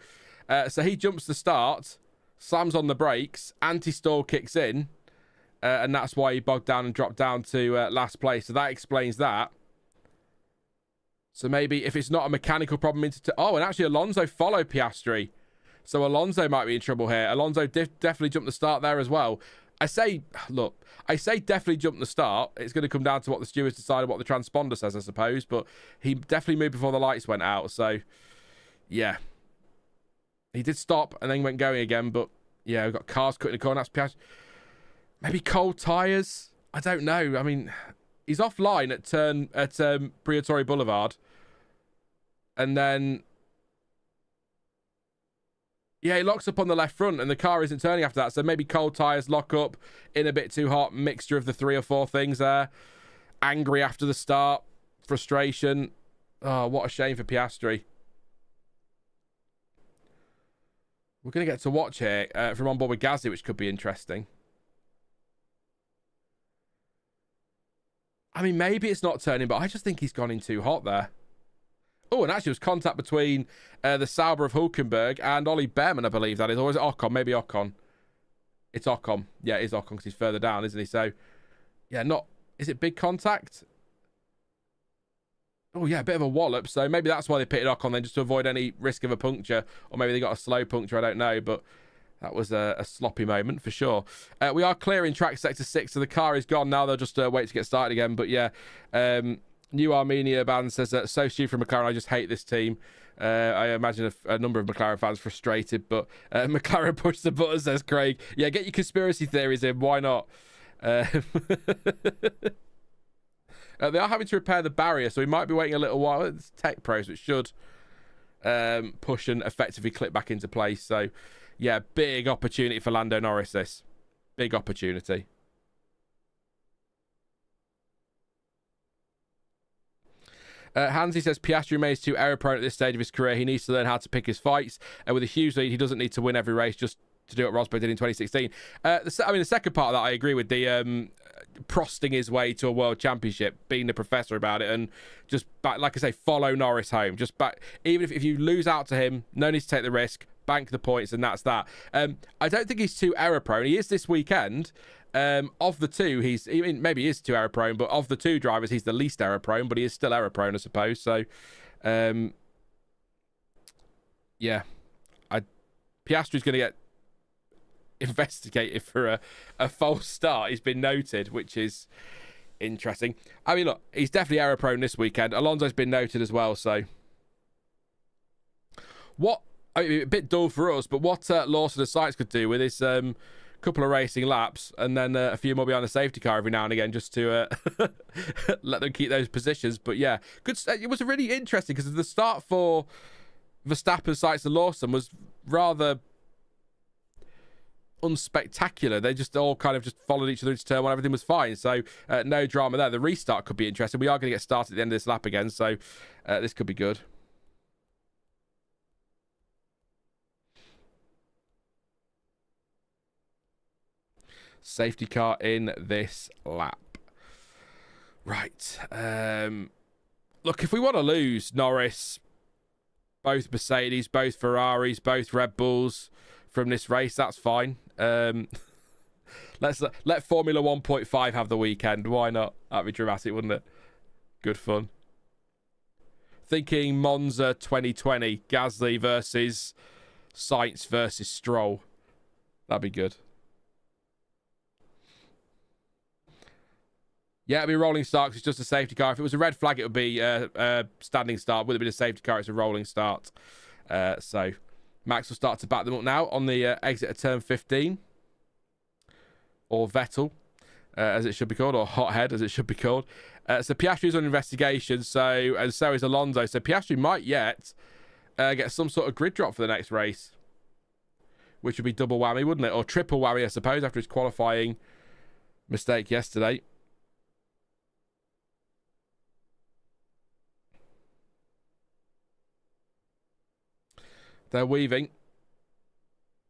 So he jumps to start, slams on the brakes, anti-stall kicks in, and that's why he bogged down and dropped down to last place. So that explains that. So maybe if it's not a mechanical problem into... Oh, and actually Alonso followed Piastri. So Alonso might be in trouble here. Alonso definitely jumped the start there as well. I say definitely jump the start. It's going to come down to what the stewards decide, what the transponder says, I suppose. But he definitely moved before the lights went out. So, yeah. He did stop and then went going again. But, yeah, we've got cars cutting the corner. That's maybe cold tyres? I don't know. I mean, he's offline at Briatore Boulevard. And then... yeah, he locks up on the left front and the car isn't turning after that. So maybe cold tyres, lock up, in a bit too hot, mixture of the 3 or 4 things there. Angry after the start, frustration. Oh, what a shame for Piastri. We're going to get to watch here from on board with Gasly, which could be interesting. I mean, maybe it's not turning, but I just think he's gone in too hot there. Oh, and actually, it was contact between the Sauber of Hulkenberg and Ollie Bearman, I believe that is. Or is it Ocon? Maybe Ocon. It's Ocon. Yeah, it is Ocon because he's further down, isn't he? So, yeah, not... is it big contact? Oh, yeah, a bit of a wallop. So maybe that's why they pitted Ocon then, just to avoid any risk of a puncture. Or maybe they got a slow puncture, I don't know. But that was a sloppy moment for sure. We are clearing track sector 6, so the car is gone now. They'll just wait to get started again. But, yeah... New Armenia band says that so stupid from McLaren. I just hate this team. I imagine a number of McLaren fans frustrated, but McLaren pushed the button, says Craig. Yeah, get your conspiracy theories in. Why not? They are having to repair the barrier, so we might be waiting a little while. It's Tech Pros, which should push and effectively clip back into place. So, yeah, big opportunity for Lando Norris, this. Big opportunity. Hansi says Piastri remains too error prone at this stage of his career. He needs to learn how to pick his fights. With a huge lead, he doesn't need to win every race just to do what Rosberg did in 2016. The second part of that, I agree with the prosting his way to a world championship, being the professor about it, and just back, like I say, follow Norris home. Just back, even if you lose out to him, no need to take the risk. Bank the points, and that's that. I don't think he's too error prone. He is this weekend. Of the two, maybe he is too error prone, but of the two drivers, he's the least error prone, but he is still error prone, I suppose. So, yeah, Piastri's going to get investigated for a false start. He's been noted, which is interesting. I mean, look, he's definitely error prone this weekend. Alonso's been noted as well. So, a bit dull for us, but what Lawson and Sainz could do with his couple of racing laps and then a few more behind the safety car every now and again just to let them keep those positions. But yeah, good. It was really interesting because the start for Verstappen, Sainz and Lawson was rather unspectacular. They just all kind of just followed each other into turn one. Everything was fine. So no drama there. The restart could be interesting. We are going to get started at the end of this lap again. So this could be good. Safety car in this lap. Right. Look, if we want to lose Norris, both Mercedes, both Ferraris, both Red Bulls from this race, that's fine. Let Formula 1.5 have the weekend. Why not? That'd be dramatic, wouldn't it? Good fun. Thinking Monza 2020, Gasly versus Sainz versus Stroll. That'd be good. Yeah, it'd be a rolling start because it's just a safety car. If it was a red flag, it would be a standing start. Would it be a safety car? It's a rolling start. So Max will start to back them up now on the exit of turn 15. Or Vettel, as it should be called, or Hothead, as it should be called. So Piastri is on investigation, and so is Alonso. So Piastri might yet get some sort of grid drop for the next race, which would be double whammy, wouldn't it? Or triple whammy, I suppose, after his qualifying mistake yesterday. They're weaving.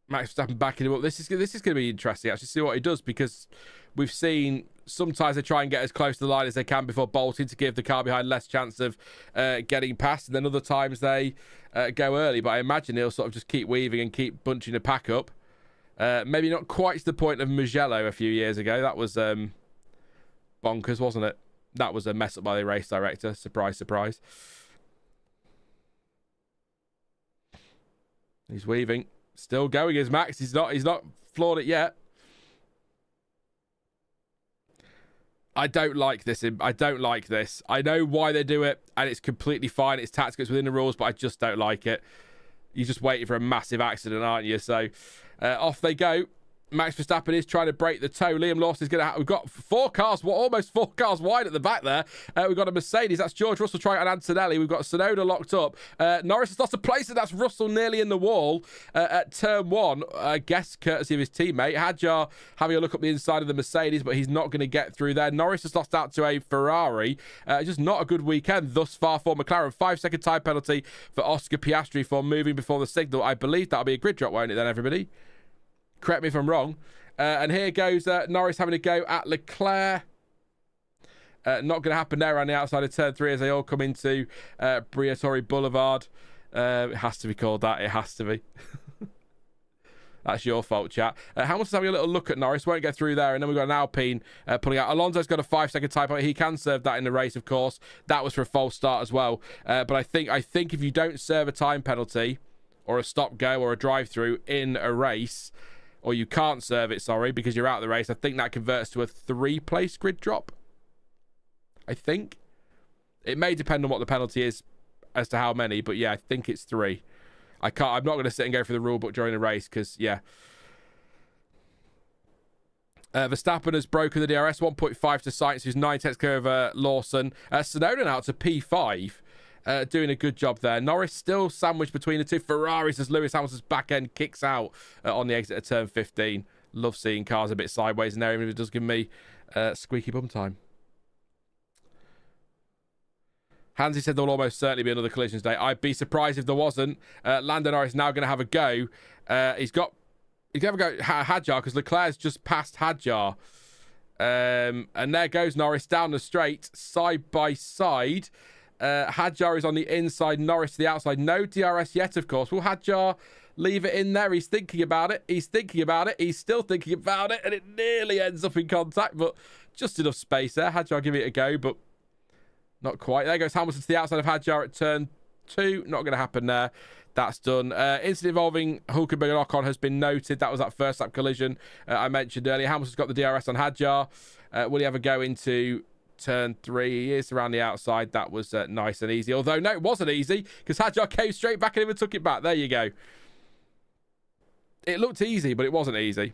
Max Verstappen backing him up. This is going to be interesting, actually, see what he does, because we've seen sometimes they try and get as close to the line as they can before bolting to give the car behind less chance of getting past, and then other times they go early. But I imagine he'll sort of just keep weaving and keep bunching the pack up. Maybe not quite to the point of Mugello a few years ago. That was bonkers, wasn't it? That was a mess up by the race director. Surprise, surprise. He's weaving. Still going as Max. He's not floored it yet. I don't like this. I don't like this. I know why they do it, and it's completely fine. It's tactical. It's within the rules, but I just don't like it. You're just waiting for a massive accident, aren't you? So off they go. Max Verstappen is trying to break the toe. Liam Lawson is going to we've got 4 cars, almost 4 cars wide at the back there. We've got a Mercedes. That's George Russell trying on Antonelli. We've got Tsunoda locked up. Norris has lost a place, and that's Russell nearly in the wall at turn 1. I guess courtesy of his teammate. Hadjar having a look up the inside of the Mercedes, but he's not going to get through there. Norris has lost out to a Ferrari. Just not a good weekend thus far for McLaren. 5-second time penalty for Oscar Piastri for moving before the signal. I believe that'll be a grid drop, won't it then, everybody? Correct me if I'm wrong. And here goes Norris having a go at Leclerc. Not going to happen there on the outside of turn 3 as they all come into Briatore Boulevard. It has to be called that. It has to be. That's your fault, chat. Hamilton's having a little look at Norris. Won't get through there. And then we've got an Alpine pulling out. Alonso's got a 5-second time penalty. He can serve that in the race, of course. That was for a false start as well. But I think if you don't serve a time penalty or a stop-go or a drive-through in a race, or you can't serve it, sorry, because you're out of the race, I think that converts to a 3-place grid drop. I think. It may depend on what the penalty is as to how many, but yeah, I think it's 3. I'm not going to sit and go through the rule book during the race, because, yeah. Verstappen has broken the DRS, 1.5 to Sainz, who's 9 tenths clear of Lawson. Tsunoda now to P5. Doing a good job there. Norris still sandwiched between the 2 Ferraris as Lewis Hamilton's back end kicks out on the exit of turn 15. Love seeing cars a bit sideways in there, even if it does give me squeaky bum time. Hansi said there will almost certainly be another collision today. I'd be surprised if there wasn't. Lando Norris now going to have a go. He's going to have a go at Hadjar because Leclerc's just passed Hadjar. And there goes Norris down the straight, side by side. Hadjar is on the inside, Norris to the outside. No DRS yet, of course. Will Hadjar leave it in there? He's thinking about it. He's thinking about it. He's still thinking about it. And it nearly ends up in contact, but just enough space there. Hadjar give it a go, but not quite. There goes Hamilton to the outside of Hadjar at turn 2. Not going to happen there. That's done. Incident involving Hulkenberg and Ocon has been noted. That was that first lap collision I mentioned earlier. Hamilton's got the DRS on Hadjar. Will he ever go into turn 3? He is around the outside. That was nice and easy. Although, no, it wasn't easy because Hadjar came straight back and even took it back. There you go. It looked easy, but it wasn't easy.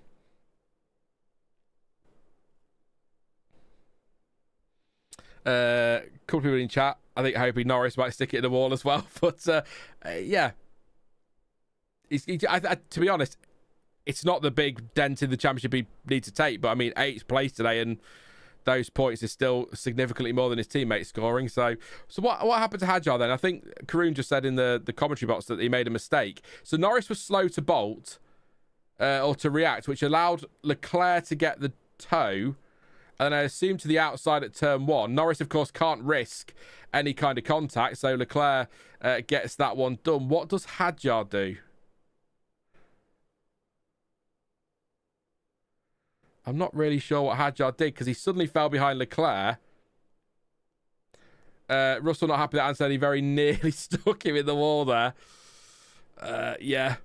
Couple people in chat. I think hoping Norris might stick it in the wall as well. But, yeah. To be honest, it's not the big dent in the championship he needs to take. But, I mean, 8th place today and those points is still significantly more than his teammates scoring. So what happened to Hadjar then? I think Karun just said in the commentary box that he made a mistake. So Norris was slow to bolt or to react, which allowed Leclerc to get the toe. And I assume to the outside at turn 1. Norris, of course, can't risk any kind of contact. So Leclerc gets that one done. What does Hadjar do? I'm not really sure what Hadjar did because he suddenly fell behind Leclerc. Russell not happy that Antonelli very nearly stuck him in the wall there. Yeah.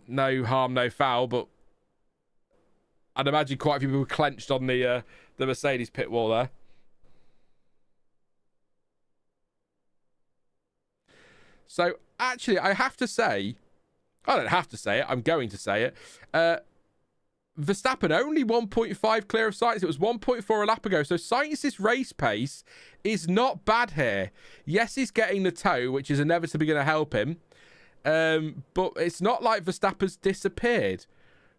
No harm, no foul, but I'd imagine quite a few people were clenched on the Mercedes pit wall there. So, actually, I have to say... I don't have to say it. I'm going to say it. Verstappen only 1.5 clear of Sainz. It was 1.4 a lap ago. So Sainz's race pace is not bad here. Yes, he's getting the toe, which is inevitably going to help him. But it's not like Verstappen's disappeared,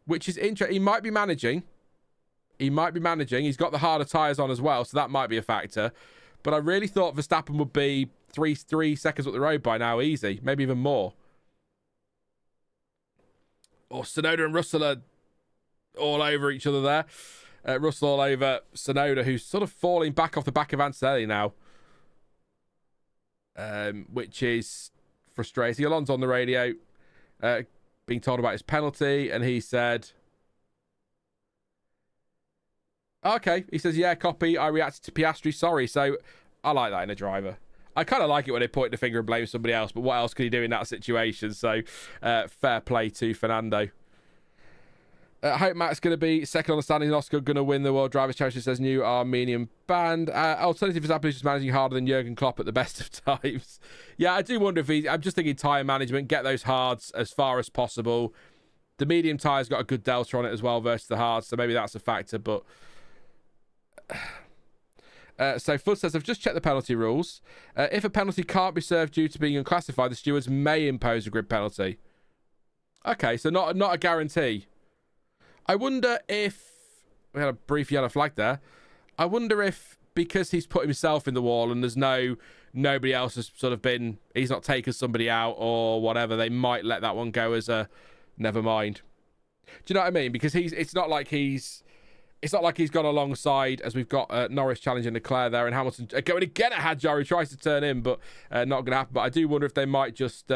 which is interesting. He might be managing. He's got the harder tyres on as well, so that might be a factor. But I really thought Verstappen would be three seconds up the road by now, easy. Maybe even more. Oh, Tsunoda and Russell are all over each other there. Russell all over Tsunoda, who's sort of falling back off the back of Antonelli now. Which is frustrating. Alonso on the radio being told about his penalty, and he said... Okay, he says, yeah, copy. I reacted to Piastri, sorry. So I like that in a driver. I kind of like it when they point the finger and blame somebody else, but what else can you do in that situation? So, fair play to Fernando. I hope Matt's going to be second on the standings. Oscar going to win the World Drivers' Championship, says new Armenian band. Alternative Verstappen is just managing harder than Jurgen Klopp at the best of times. Yeah, I do wonder if I'm just thinking tyre management, get those hards as far as possible. The medium tyre's got a good delta on it as well versus the hards, so maybe that's a factor, but... So Fudd says, I've just checked the penalty rules. If a penalty can't be served due to being unclassified, the stewards may impose a grid penalty. Okay, so not a guarantee. I wonder if... We had a brief yellow flag there. I wonder if, because he's put himself in the wall and there's nobody else has sort of been... He's not taken somebody out or whatever, they might let that one go as a... Never mind. Do you know what I mean? Because it's not like he's gone alongside, as we've got Norris challenging Leclerc there, and Hamilton going again at Hadjar, who tries to turn in, but not going to happen. But I do wonder if they might just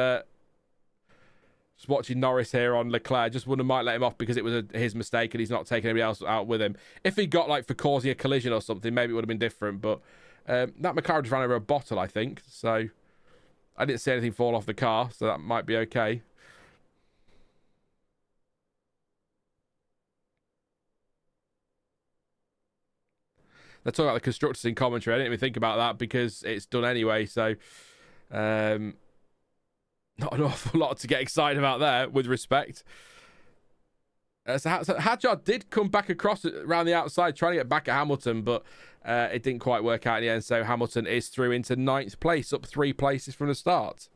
watching Norris here on Leclerc, just might let him off because it was his mistake and he's not taking anybody else out with him. If he got for causing a collision or something, maybe it would have been different. But that McLaren just ran over a bottle, I think. So I didn't see anything fall off the car, so that might be okay. They're talking about the constructors in commentary. I didn't even think about that because it's done anyway. So, not an awful lot to get excited about there, with respect. So Hadjar did come back across around the outside, trying to get back at Hamilton, but it didn't quite work out in the end. So Hamilton is through into 9th place, up 3 places from the start.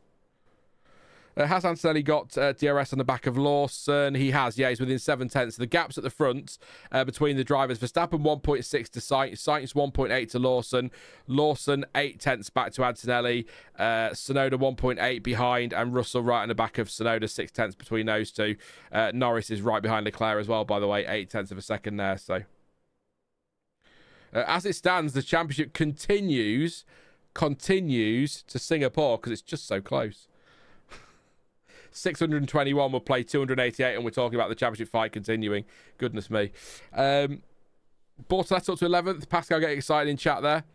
Has Antonelli got DRS on the back of Lawson? He has, yeah. He's within 7 tenths. The gaps at the front between the drivers. Verstappen 1.6 to Sainz. Sainz 1.8 to Lawson. Lawson 8 tenths back to Antonelli. Tsunoda 1.8 behind. And Russell right on the back of Tsunoda, 6 tenths between those two. Norris is right behind Leclerc as well, by the way. 8 tenths of a second there. So as it stands, the championship continues to Singapore because it's just so close. 621 will play 288, and we're talking about the championship fight continuing. Goodness me. Bortoletti up to 11th. Pascal getting excited in chat there.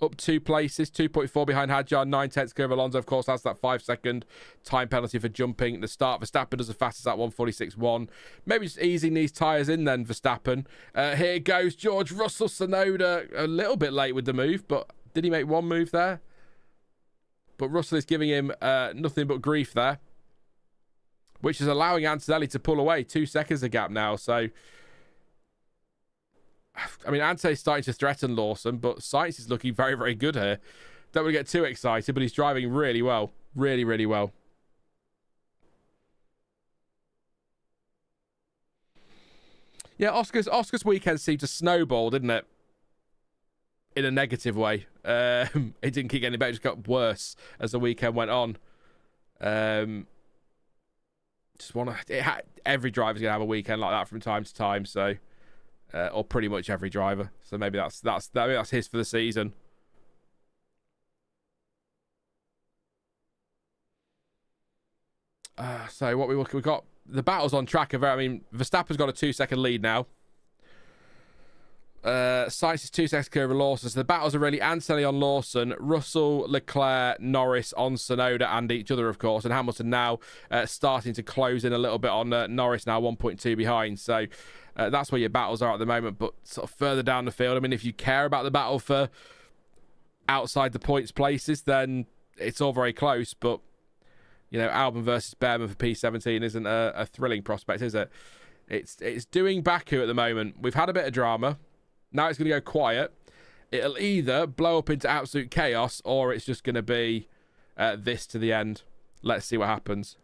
Up 2 places, 2.4 behind Hadjar, 9 tenths clear of Alonso. Of course, that's that 5-second time penalty for jumping at the start. Verstappen does the fastest at 1:46.1. Maybe just easing these tyres in then, Verstappen. Here goes George Russell. Tsunoda a little bit late with the move, but did he make one move there? But Russell is giving him nothing but grief there, which is allowing Antonelli to pull away. 2 seconds a gap now. So, I mean, Ante's starting to threaten Lawson, but Sainz is looking very, very good here. Don't want to get too excited, but he's driving really well. Really, really well. Yeah, Oscar's weekend seemed to snowball, didn't it? In a negative way. It didn't keep getting better, it just got worse as the weekend went on. Every driver's gonna have a weekend like that from time to time, so or pretty much every driver. So maybe that's his for the season. So what we got, the battles on track are very. I mean, Verstappen's got a 2-second lead now. Sainz is 2 seconds clear of Lawson. So the battles are really Antonelli on Lawson, Russell, Leclerc, Norris on Tsunoda and each other, of course. And Hamilton now starting to close in a little bit on Norris, now 1.2 behind. So that's where your battles are at the moment. But sort of further down the field, I mean, if you care about the battle for outside the points places, then it's all very close. But, you know, Albon versus Bearman for P17 isn't a thrilling prospect, is it? It's doing Baku at the moment. We've had a bit of drama. Now it's going to go quiet. It'll either blow up into absolute chaos or it's just going to be this to the end. Let's see what happens.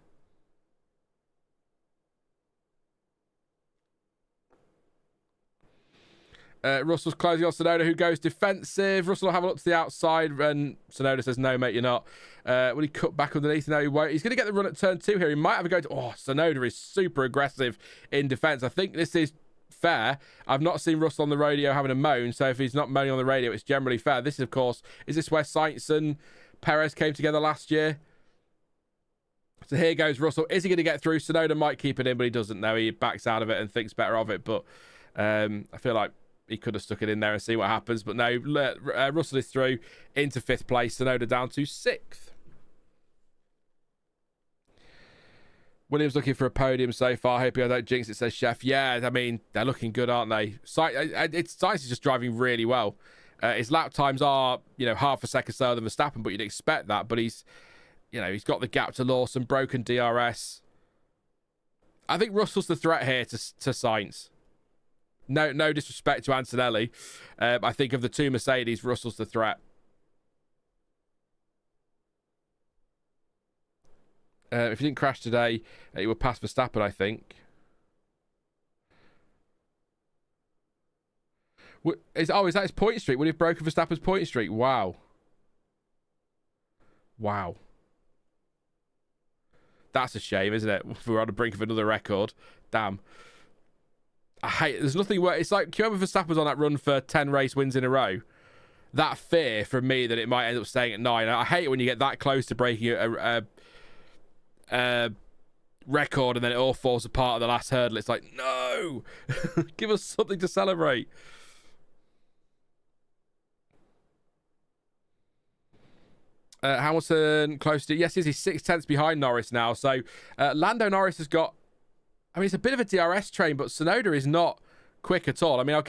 Russell's closing on Tsunoda, who goes defensive. Russell will have a look to the outside, and Tsunoda says, no, mate, you're not. Will he cut back underneath? No, he won't. He's going to get the run at turn 2 here. He might have a go to... Oh, Tsunoda is super aggressive in defence. I think this is fair. I've not seen Russell on the radio having a moan, so if he's not moaning on the radio, it's generally fair. This, of course, is this where Sainz and Perez came together last year? So here goes Russell. Is he going to get through? Tsunoda might keep it in, but he doesn't know. He backs out of it and thinks better of it. But I feel like he could have stuck it in there and see what happens. But no, Russell is through into 5th place. Tsunoda down to 6th. Williams looking for a podium so far. Hope I don't jinx it, says Chef. Yeah, I mean, they're looking good, aren't they? Sainz is just driving really well. His lap times are, half a second slower than Verstappen, but you'd expect that. But he's got the gap to Lawson, broken DRS. I think Russell's the threat here to Sainz. No disrespect to Antonelli. I think of the two Mercedes, Russell's the threat. If he didn't crash today, he would pass Verstappen, I think. Is that his point streak? Would he have broken Verstappen's point streak? Wow. That's a shame, isn't it? We're on the brink of another record. Damn. There's nothing worse. It's like, whoever Verstappen was on that run for 10 race wins in a row. That fear from me that it might end up staying at 9. I hate it when you get that close to breaking a record and then it all falls apart at the last hurdle. It's like, no! Give us something to celebrate. Hamilton close to... Yes, he's 6 tenths behind Norris now. So, Lando Norris has got... I mean, it's a bit of a DRS train, but Tsunoda is not quick at all. I mean,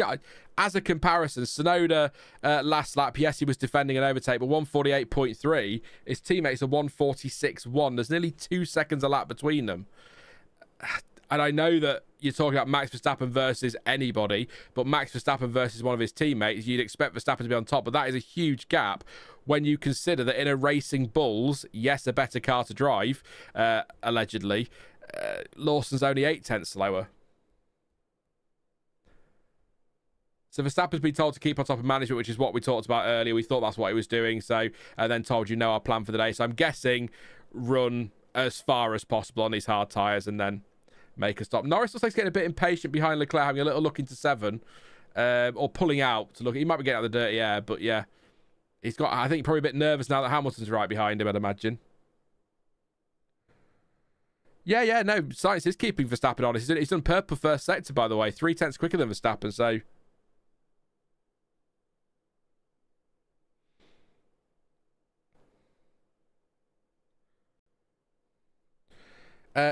as a comparison, Tsunoda last lap, yes, he was defending an overtake, but 148.3. His teammates are 146.1. There's nearly 2 seconds a lap between them. And I know that you're talking about Max Verstappen versus anybody, but Max Verstappen versus one of his teammates, you'd expect Verstappen to be on top, but that is a huge gap when you consider that in a Racing Bulls, yes, a better car to drive, allegedly, Lawson's only 8 tenths slower. So Verstappen's been told to keep on top of management, which is what we talked about earlier. We thought that's what he was doing, so then told you our plan for the day. So I'm guessing run as far as possible on these hard tyres and then make a stop. Norris looks like he's getting a bit impatient behind Leclerc, having a little look into 7, or pulling out to look. He might be getting out of the dirty air, but yeah, he's got. I think probably a bit nervous now that Hamilton's right behind him, I'd imagine. Yeah, no, Sainz is keeping Verstappen on. He's done purple first sector, by the way, 3 tenths quicker than Verstappen. So.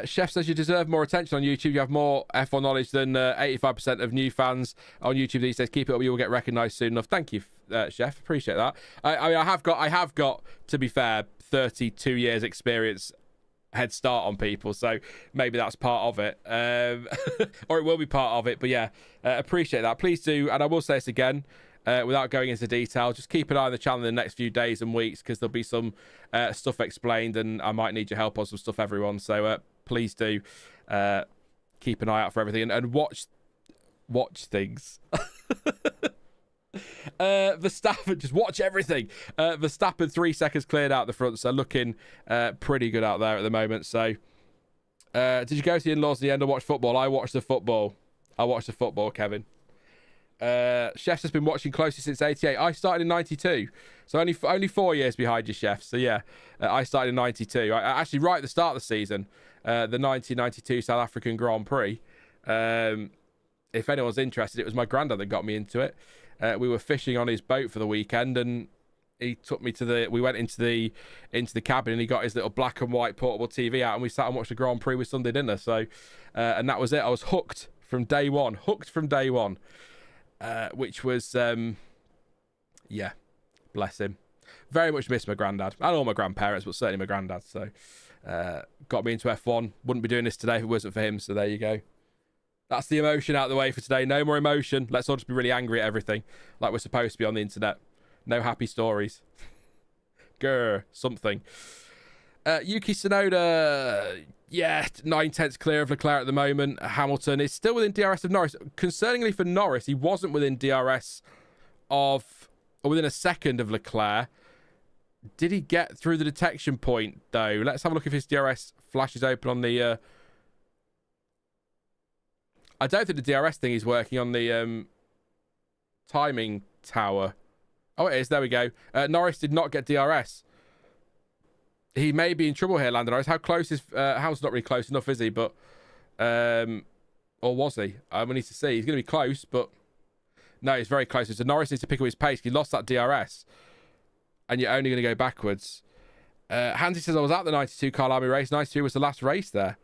Chef says you deserve more attention on YouTube. You have more F1 knowledge than 85% of new fans on YouTube these days. Keep it up, you will get recognised soon enough. Thank you, Chef. Appreciate that. I have got, to be fair, 32 years experience head start on people, so maybe that's part of it, or it will be part of it. But yeah, appreciate that. Please do, and I will say this again. Without going into detail, just keep an eye on the channel in the next few days and weeks, because there'll be some stuff explained and I might need your help on some stuff, everyone. So please do keep an eye out for everything and watch things. Verstappen, just watch everything. Verstappen 3 seconds cleared out the front, so looking pretty good out there at the moment. So did you go to the in-laws at the end and watch football? I watched the football, Kevin. Chef's has been watching closely since 88. I started in 92, so only 4 years behind you, Chef. So yeah, I started in 92. I actually right at the start of the season, the 1992 South African Grand Prix. If anyone's interested, it was my granddad that got me into it. We were fishing on his boat for the weekend, and he took me we went into the cabin, and he got his little black and white portable TV out, and we sat and watched the Grand Prix with Sunday dinner. So and that was it. I was hooked from day one. Which was, yeah, bless him. Very much miss my granddad and all my grandparents, but certainly my granddad. So, got me into F1. Wouldn't be doing this today if it wasn't for him. So there you go. That's the emotion out of the way for today. No more emotion. Let's all just be really angry at everything, like we're supposed to be on the internet. No happy stories. Grr, something. Yuki Tsunoda, yeah, 9 tenths clear of Leclerc at the moment. Hamilton is still within DRS of Norris. Concerningly for Norris, he wasn't within DRS or within a second of Leclerc. Did he get through the detection point, though? Let's have a look if his DRS flashes open on the... I don't think the DRS thing is working on the timing tower. Oh, it is. There we go. Norris did not get DRS. He may be in trouble here, Lando Norris. How close is... How's not really close enough, is he? But... or was he? We need to see. He's going to be close, but... No, it's very close. So Norris needs to pick up his pace. He lost that DRS. And you're only going to go backwards. Hansi says, I was at the 92 Carl Army race. 92 was the last race there.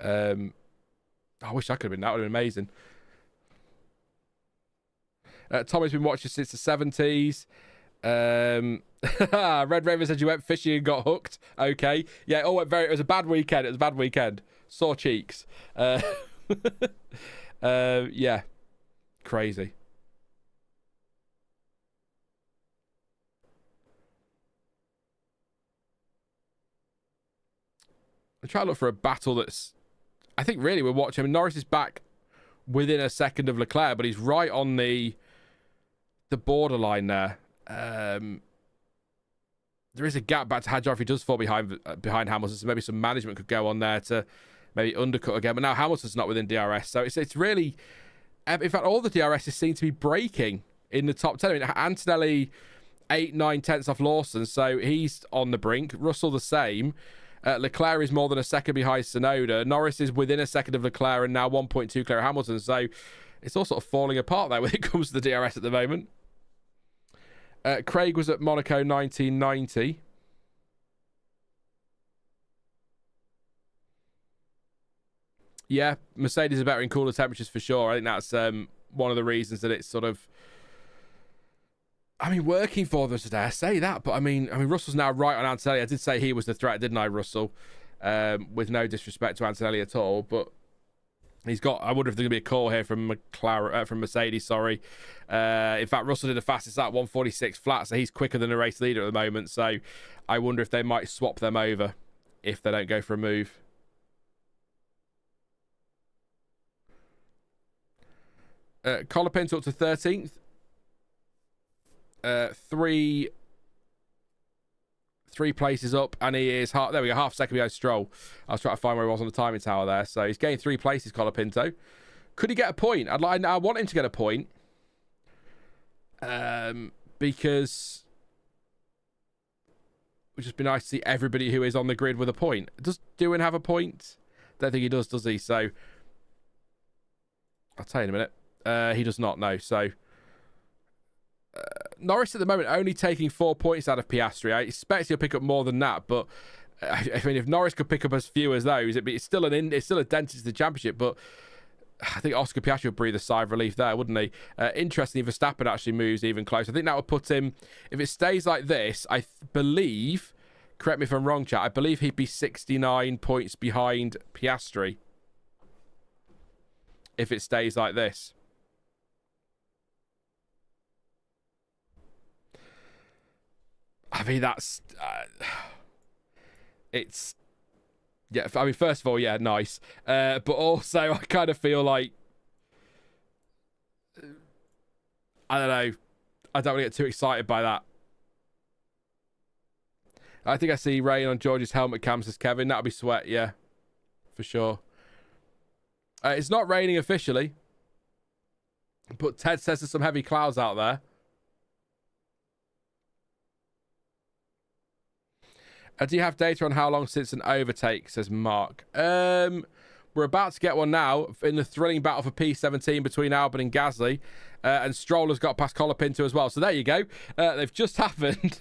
I wish I could have been. That would have been amazing. Tommy's been watching since the 70s. Red Raven said you went fishing and got hooked. Okay. Yeah, it was a bad weekend. It was a bad weekend. Sore cheeks. Yeah. Crazy. I'm trying to look for a battle that's... I think really we're watching... I mean, Norris is back within a second of Leclerc, but he's right on the borderline there. There is a gap back to Hadjar if he does fall behind Hamilton, so maybe some management could go on there to maybe undercut again. But now Hamilton's not within DRS, so it's really... In fact, all the DRSs seem to be breaking in the top 10. I mean, Antonelli 8-9 tenths off Lawson, so he's on the brink. Russell the same. Leclerc is more than a second behind Tsunoda. Norris is within a second of Leclerc and now 1.2 clear of Hamilton. So it's all sort of falling apart there when it comes to the DRS at the moment. Craig was at Monaco 1990. Yeah, Mercedes are better in cooler temperatures for sure. I think that's one of the reasons that it's sort of... I mean, working for them today, I say that, but I mean, Russell's now right on Antonelli. I did say he was the threat, didn't I, Russell? With no disrespect to Antonelli at all, but he's got... I wonder if there's going to be a call here from from Mercedes, sorry. In fact, Russell did the fastest lap, 146 flat, so he's quicker than the race leader at the moment, so I wonder if they might swap them over if they don't go for a move. Colapinto up to 13th. Three places up, and he is there we go, half second behind Stroll. I was trying to find where he was on the timing tower there, so he's getting 3 places. Colapinto, could he get a point? I want him to get a point, because it would just be nice to see everybody who is on the grid with a point. Does Doohan have a point? Don't think he does he? So I'll tell you in a minute. He does not know. So Norris at the moment only taking 4 points out of Piastri. I expect he'll pick up more than that, but I mean, if Norris could pick up as few as those, it's still a dent into the championship. But I think Oscar Piastri would breathe a sigh of relief there, wouldn't he? Interestingly, Verstappen actually moves even closer. I think that would put him, if it stays like this, I believe, correct me if I'm wrong, chat, I believe he'd be 69 points behind Piastri if it stays like this. I mean, that's... it's... Yeah, I mean, first of all, yeah, nice. But also, I kind of feel like... I don't know. I don't want to get too excited by that. I think I see rain on George's helmet cam, says Kevin. That'll be sweat, yeah. For sure. It's not raining officially. But Ted says there's some heavy clouds out there. Do you have data on how long since an overtake, says Mark? We're about to get one now in the thrilling battle for P17 between Albon and Gasly. And Stroll has got past Colapinto as well. So there you go. They've just happened.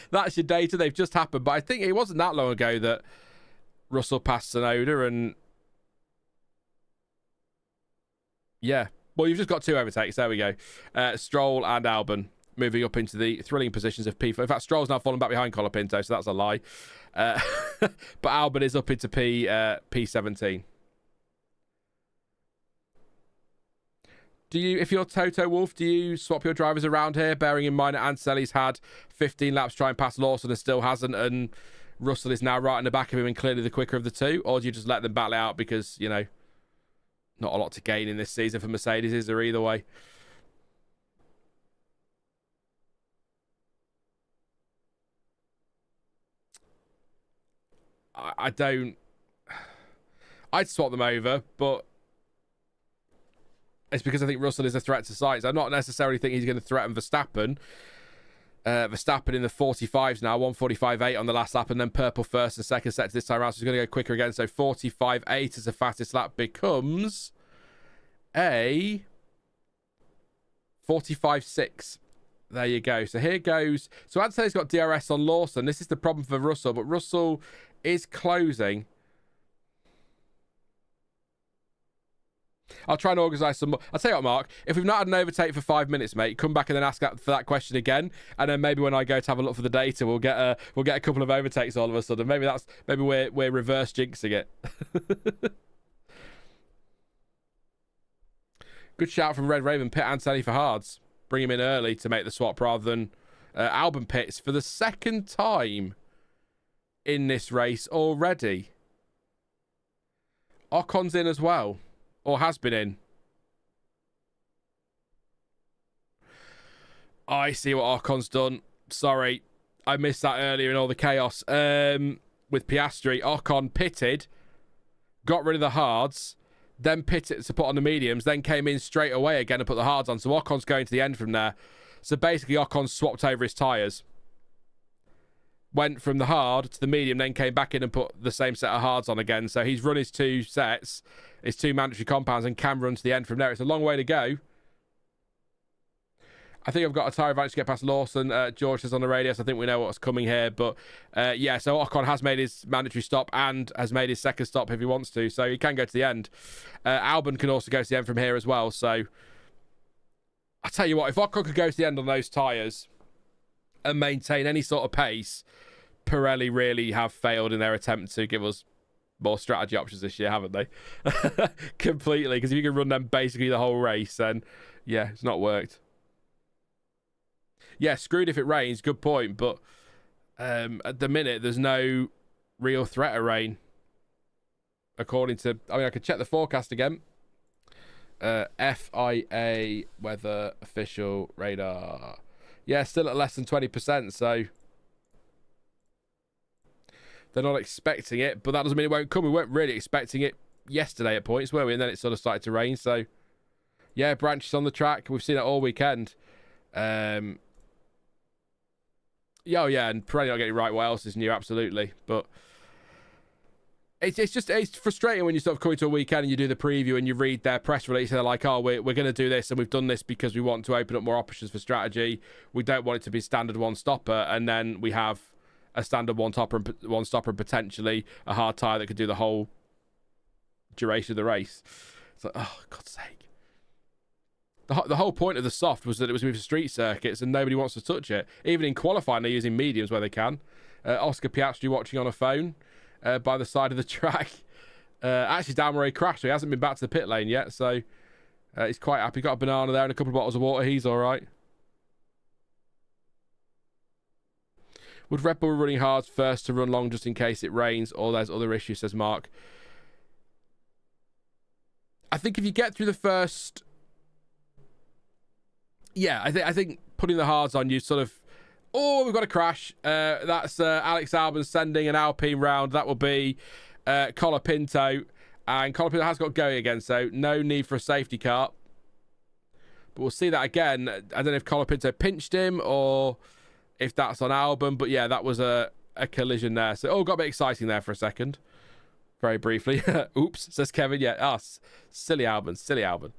That's your data. They've just happened. But I think it wasn't that long ago that Russell passed Tsunoda. And yeah. Well, you've just got 2 overtakes. There we go. Stroll and Albon moving up into the thrilling positions of P4. In fact, Stroll's now fallen back behind Colapinto, so that's a lie. But Albon is up into P17. If you're Toto Wolff, do you swap your drivers around here, bearing in mind that Antonelli's had 15 laps trying past Lawson and still hasn't, and Russell is now right in the back of him and clearly the quicker of the two? Or do you just let them battle it out because, you know, not a lot to gain in this season for Mercedes, is there, either way? I don't... I'd swap them over, but it's because I think Russell is a threat to Sainz. I not necessarily think he's going to threaten Verstappen. Verstappen in the 45s now, 145.8 on the last lap, and then purple first and second set this time around, so he's going to go quicker again. So 45.8 as the fastest lap becomes a 45.6. There you go. So here goes. So Antonelli's got DRS on Lawson. This is the problem for Russell, but Russell is closing. I'll try and organise some more. I'll tell you what, Mark, if we've not had an overtake for 5 minutes, mate, come back and then ask for that question again, and then maybe when I go to have a look for the data, we'll get a couple of overtakes all of a sudden. Maybe we're reverse jinxing it. Good shout from Red Raven. Pit Antonelli for hards. Bring him in early to make the swap rather than Albon pits for the second time in this race already. Ocon's in as well. Or has been in. I see what Ocon's done. Sorry. I missed that earlier in all the chaos. With Piastri, Ocon pitted, got rid of the hards, then pitted to put on the mediums, then came in straight away again and put the hards on. So Ocon's going to the end from there. So basically Ocon swapped over his tyres. Went from the hard to the medium, then came back in and put the same set of hards on again. So he's run his 2 sets, his 2 mandatory compounds, and can run to the end from there. It's a long way to go. I think I've got a tyre advantage to get past Lawson. George says on the radio, so I think we know what's coming here. But yeah, so Ocon has made his mandatory stop and has made his second stop if he wants to. So he can go to the end. Albon can also go to the end from here as well. So I tell you what, if Ocon could go to the end on those tyres and maintain any sort of pace, Pirelli really have failed in their attempt to give us more strategy options this year, haven't they? Completely, because if you can run them basically the whole race, then yeah, it's not worked. Yeah, screwed if it rains, good point, but at the minute there's no real threat of rain. According to, I mean, I could check the forecast again. FIA weather official radar. Yeah, still at less than 20%, so they're not expecting it, but that doesn't mean it won't come. We weren't really expecting it yesterday at points, were we? And then it sort of started to rain, so yeah, branches on the track. We've seen it all weekend. Yeah, oh yeah, and Pirelli not getting right. What else is new? Absolutely, but it's frustrating when you sort of come into a weekend and you do the preview and you read their press release and they're like, oh, we're going to do this and we've done this because we want to open up more options for strategy. We don't want it to be standard one stopper, and then we have a standard one stopper and potentially a hard tyre that could do the whole duration of the race. It's like, oh, God's sake. The whole point of the soft was that it was moved to street circuits and nobody wants to touch it. Even in qualifying, they're using mediums where they can. Oscar Piastri watching on a phone by the side of the track. Actually down where he crashed, so he hasn't been back to the pit lane yet, so he's quite happy. Got a banana there and a couple of bottles of water. He's all right. Would Red Bull running hard first to run long just in case it rains or there's other issues, says Mark. I think if you get through the first... Yeah, I think putting the hards on, you sort of... Oh, we've got a crash. That's Alex Albon sending an Alpine round. That will be Colapinto. And Colapinto has got going again, so no need for a safety car. But we'll see that again. I don't know if Colapinto pinched him or if that's on Albon. But yeah, that was a collision there. So, got a bit exciting there for a second. Very briefly. Oops, says Kevin. Yeah, silly Albon, silly Albon.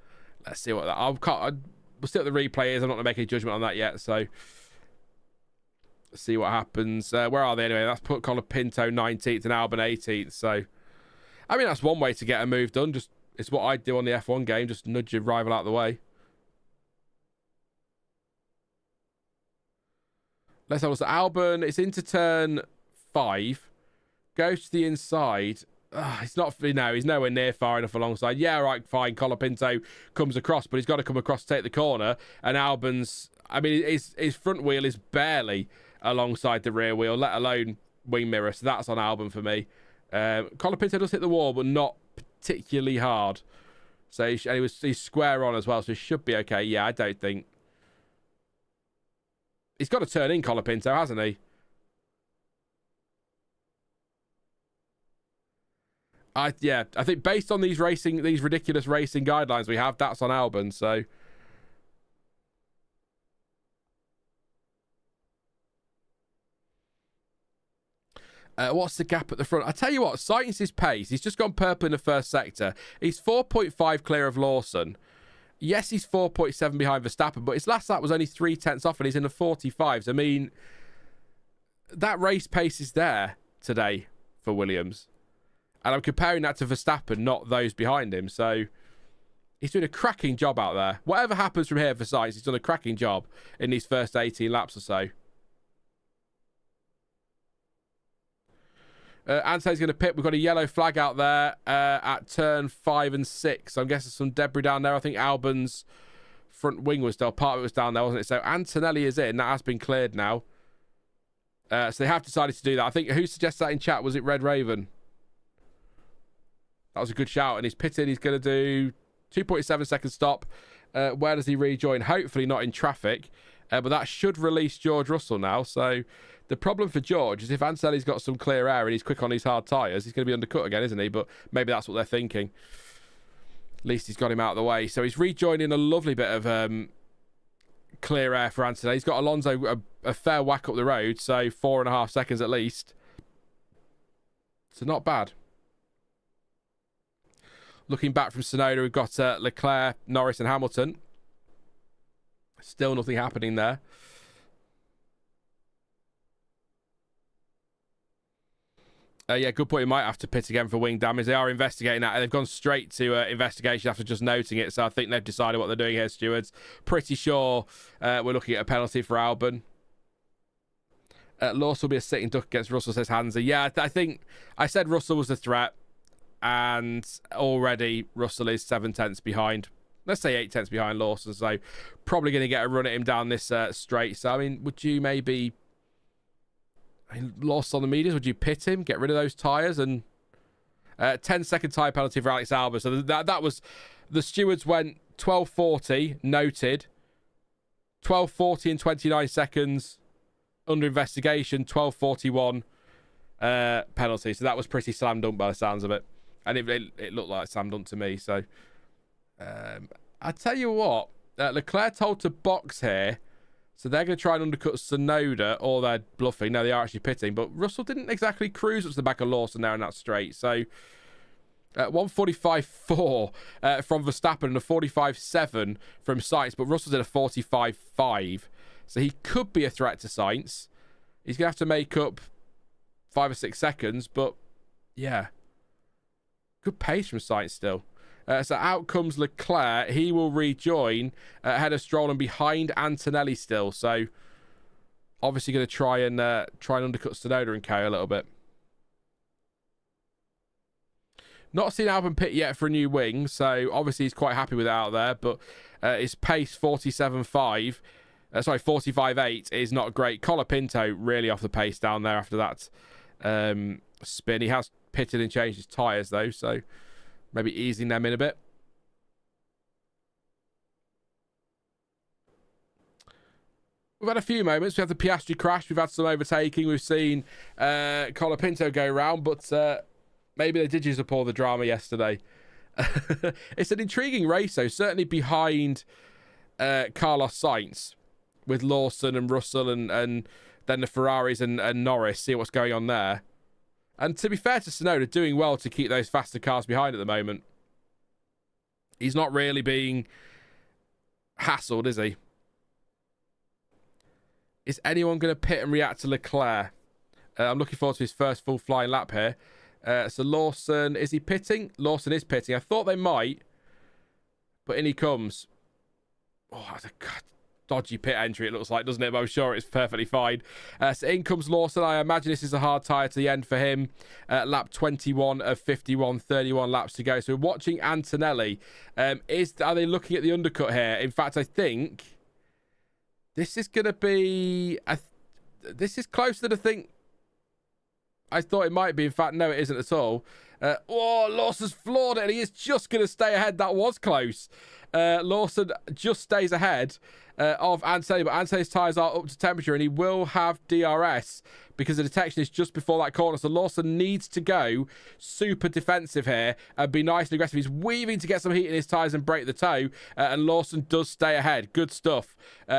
Let's see what that... We'll see what the replay is. I'm not going to make any judgment on that yet, so let's see what happens. Where are they anyway? That's put Colapinto 19th and Albon 18th. So, I mean, that's one way to get a move done. It's what I do on the F1 game. Just nudge your rival out of the way. Let's have a look. Albon, it's into turn 5. Goes to the inside. He's nowhere near far enough alongside. Yeah, right, fine. Colapinto comes across, but he's got to come across to take the corner. And Albon's, I mean, his front wheel is barely alongside the rear wheel, let alone wing mirror. So that's on Albon for me. Colapinto does hit the wall, but not particularly hard. So he's square on as well, so he should be okay. Yeah, I don't think. He's got to turn in Colapinto, hasn't he? I think based on these ridiculous racing guidelines we have, that's on Albon. So what's the gap at the front? I tell you what, Sainz's pace. He's just gone purple in the first sector. He's 4.5 clear of Lawson. Yes, he's 4.7 behind Verstappen, but his last lap was only 3/10 off, and he's in the 45s. I mean, that race pace is there today for Williams. And I'm comparing that to Verstappen, not those behind him. So he's doing a cracking job out there. Whatever happens from here for Sainz, he's done a cracking job in these first 18 laps or so. Antonelli's going to pit. We've got a yellow flag out there at turn 5 and 6. So I'm guessing some debris down there. I think Albon's front wing was down. Part of it was down there, wasn't it? So Antonelli is in. That has been cleared now. So they have decided to do that. I think who suggested that in chat? Was it Red Raven? That was a good shout. And he's pitted. He's going to do 2.7 second stop. Where does he rejoin? Hopefully not in traffic. But that should release George Russell now. So the problem for George is if Antonelli's got some clear air and he's quick on his hard tyres, he's going to be undercut again, isn't he? But maybe that's what they're thinking. At least he's got him out of the way. So he's rejoining a lovely bit of clear air for Antonelli. He's got Alonso a fair whack up the road, so 4.5 seconds at least. So not bad. Looking back from Tsunoda, we've got Leclerc, Norris and Hamilton. Still nothing happening there. Yeah, good point. You might have to pit again for wing damage. They are investigating that. They've gone straight to investigation after just noting it. So I think they've decided what they're doing here, stewards. Pretty sure we're looking at a penalty for Albon. Lawson will be a sitting duck against Russell, says Hansa. Yeah, I think I said Russell was the threat. And already Russell is 7/10 behind. Let's say 8/10 behind Lawson. So probably going to get a run at him down this straight. So, I mean, would you maybe... lost on the medias, would you pit him, get rid of those tyres? And 10-second tyre penalty for Alex Albon. So that was... The stewards went 12:40, noted. 12:40 and 29 seconds under investigation. 12:41 penalty. So that was pretty slam dunk by the sounds of it. And it looked like slam dunk to me. So I tell you what, Leclerc told to box here. So they're going to try and undercut Tsunoda, or they're bluffing. No, they are actually pitting. But Russell didn't exactly cruise up to the back of Lawson there in that straight. So 1:45.4 from Verstappen and a 45.7 from Sainz. But Russell's in a 45.5. So he could be a threat to Sainz. He's going to have to make up 5 or 6 seconds. But yeah, good pace from Sainz still. So out comes Leclerc. He will rejoin ahead of Stroll and behind Antonelli still. So obviously going to try and undercut Tsunoda and carry a little bit. Not seen Albon pit yet for a new wing, so obviously he's quite happy with it out there. But his pace 47.5, 45.8 is not great. Colapinto really off the pace down there after that spin. He has pitted and changed his tyres though, so maybe easing them in a bit. We've had a few moments. We have the Piastri crash. We've had some overtaking. We've seen Colapinto go round, but maybe they did use up all the drama yesterday. It's an intriguing race, though. Certainly behind Carlos Sainz with Lawson and Russell and then the Ferraris and Norris. See what's going on there. And to be fair to Tsunoda, doing well to keep those faster cars behind at the moment. He's not really being hassled, is he? Is anyone going to pit and react to Leclerc? I'm looking forward to his first full flying lap here. So Lawson, is he pitting? Lawson is pitting. I thought they might, but in he comes. Oh, that's a dodgy pit entry, it looks like, doesn't it? But I'm sure it's perfectly fine. So in comes Lawson. I imagine this is a hard tyre to the end for him. Lap 21 of 51, 31 laps to go. So we're watching Antonelli. Are they looking at the undercut here? In fact, I think this is going to be... this is closer than I think I thought it might be. In fact, no, it isn't at all. Lawson's floored it, and he is just going to stay ahead. That was close. Lawson just stays ahead of Antonelli, but Antonelli's tyres are up to temperature, and he will have DRS because the detection is just before that corner. So Lawson needs to go super defensive here and be nice and aggressive. He's weaving to get some heat in his tyres and break the toe, and Lawson does stay ahead. Good stuff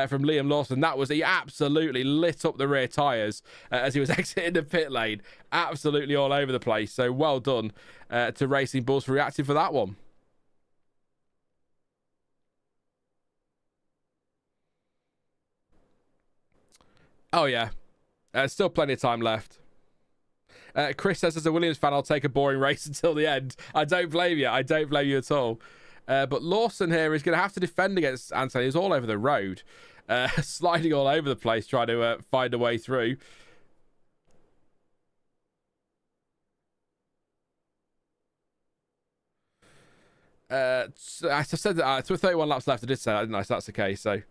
from Liam Lawson. He absolutely lit up the rear tyres as he was exiting the pit lane. Absolutely all over the place. So well done to Racing Bulls for reacting for that one. Oh, yeah. Still plenty of time left. Chris says, as a Williams fan, I'll take a boring race until the end. I don't blame you. I don't blame you at all. But Lawson here is going to have to defend against Antonelli. He's all over the road. Sliding all over the place, trying to find a way through. I said that with 31 laps left. I did say that, didn't I? So that's okay. So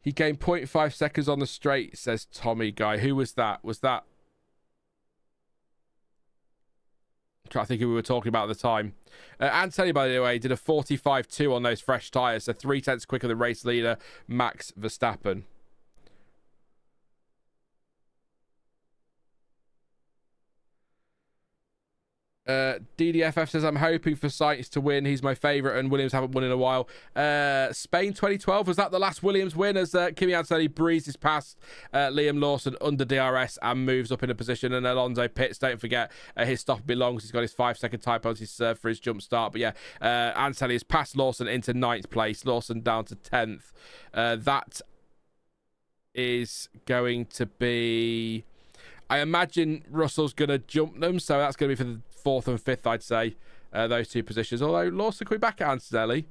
he gained 0.5 seconds on the straight, says Tommy Guy. Who was that? Was that? I'm trying to think who we were talking about at the time. Antonelli, by the way, did a 45.2 on those fresh tyres, so 0.3 quicker than race leader Max Verstappen. DDFF says, I'm hoping for Sainz to win. He's my favourite, and Williams haven't won in a while. Spain 2012, was that the last Williams win as Kimi Antonelli breezes past Liam Lawson under DRS and moves up in a position, and Alonso pits. Don't forget, his stop belongs. He's got his 5-second type penalty served for his jump start. But yeah, Antonelli has passed Lawson into 9th place. Lawson down to 10th. That is going to be... I imagine Russell's going to jump them, so that's going to be for the 4th and 5th, I'd say, those two positions. Although Lawson could be back at Antonelli.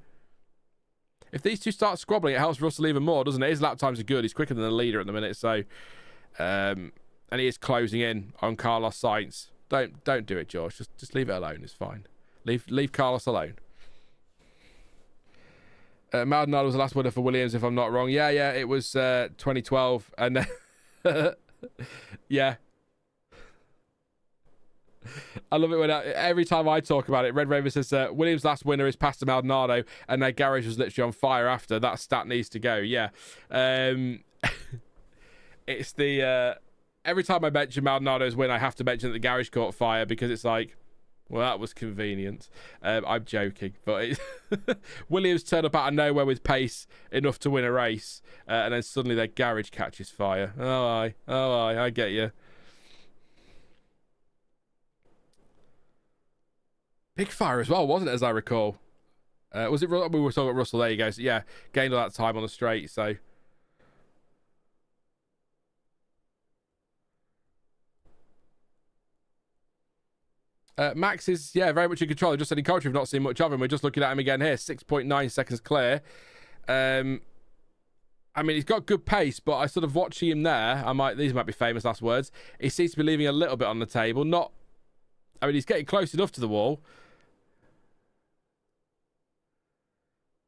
If these two start squabbling, it helps Russell even more, doesn't it? His lap times are good. He's quicker than the leader at the minute, so... and he is closing in on Carlos Sainz. Don't do it, George. Just leave it alone. It's fine. Leave Carlos alone. Maldonado was the last winner for Williams, if I'm not wrong. Yeah, it was 2012, and yeah. I love it when every time I talk about it, Red Raven says Williams' last winner is Pastor Maldonado, and their garage was literally on fire after. That stat needs to go. Yeah, it's the every time I mention Maldonado's win, I have to mention that the garage caught fire, because it's like, well, that was convenient. I'm joking, but Williams turned up out of nowhere with pace enough to win a race, and then suddenly their garage catches fire. I get you. Big fire as well, wasn't it, as I recall? Was it? We were talking about Russell. There you go. So, yeah, gained all that time on the straight. So Max is, very much in control. Just said in commentary, we've not seen much of him. We're just looking at him again here. 6.9 seconds clear. I mean, he's got good pace, but I sort of watching him there. These might be famous last words. He seems to be leaving a little bit on the table. He's getting close enough to the wall.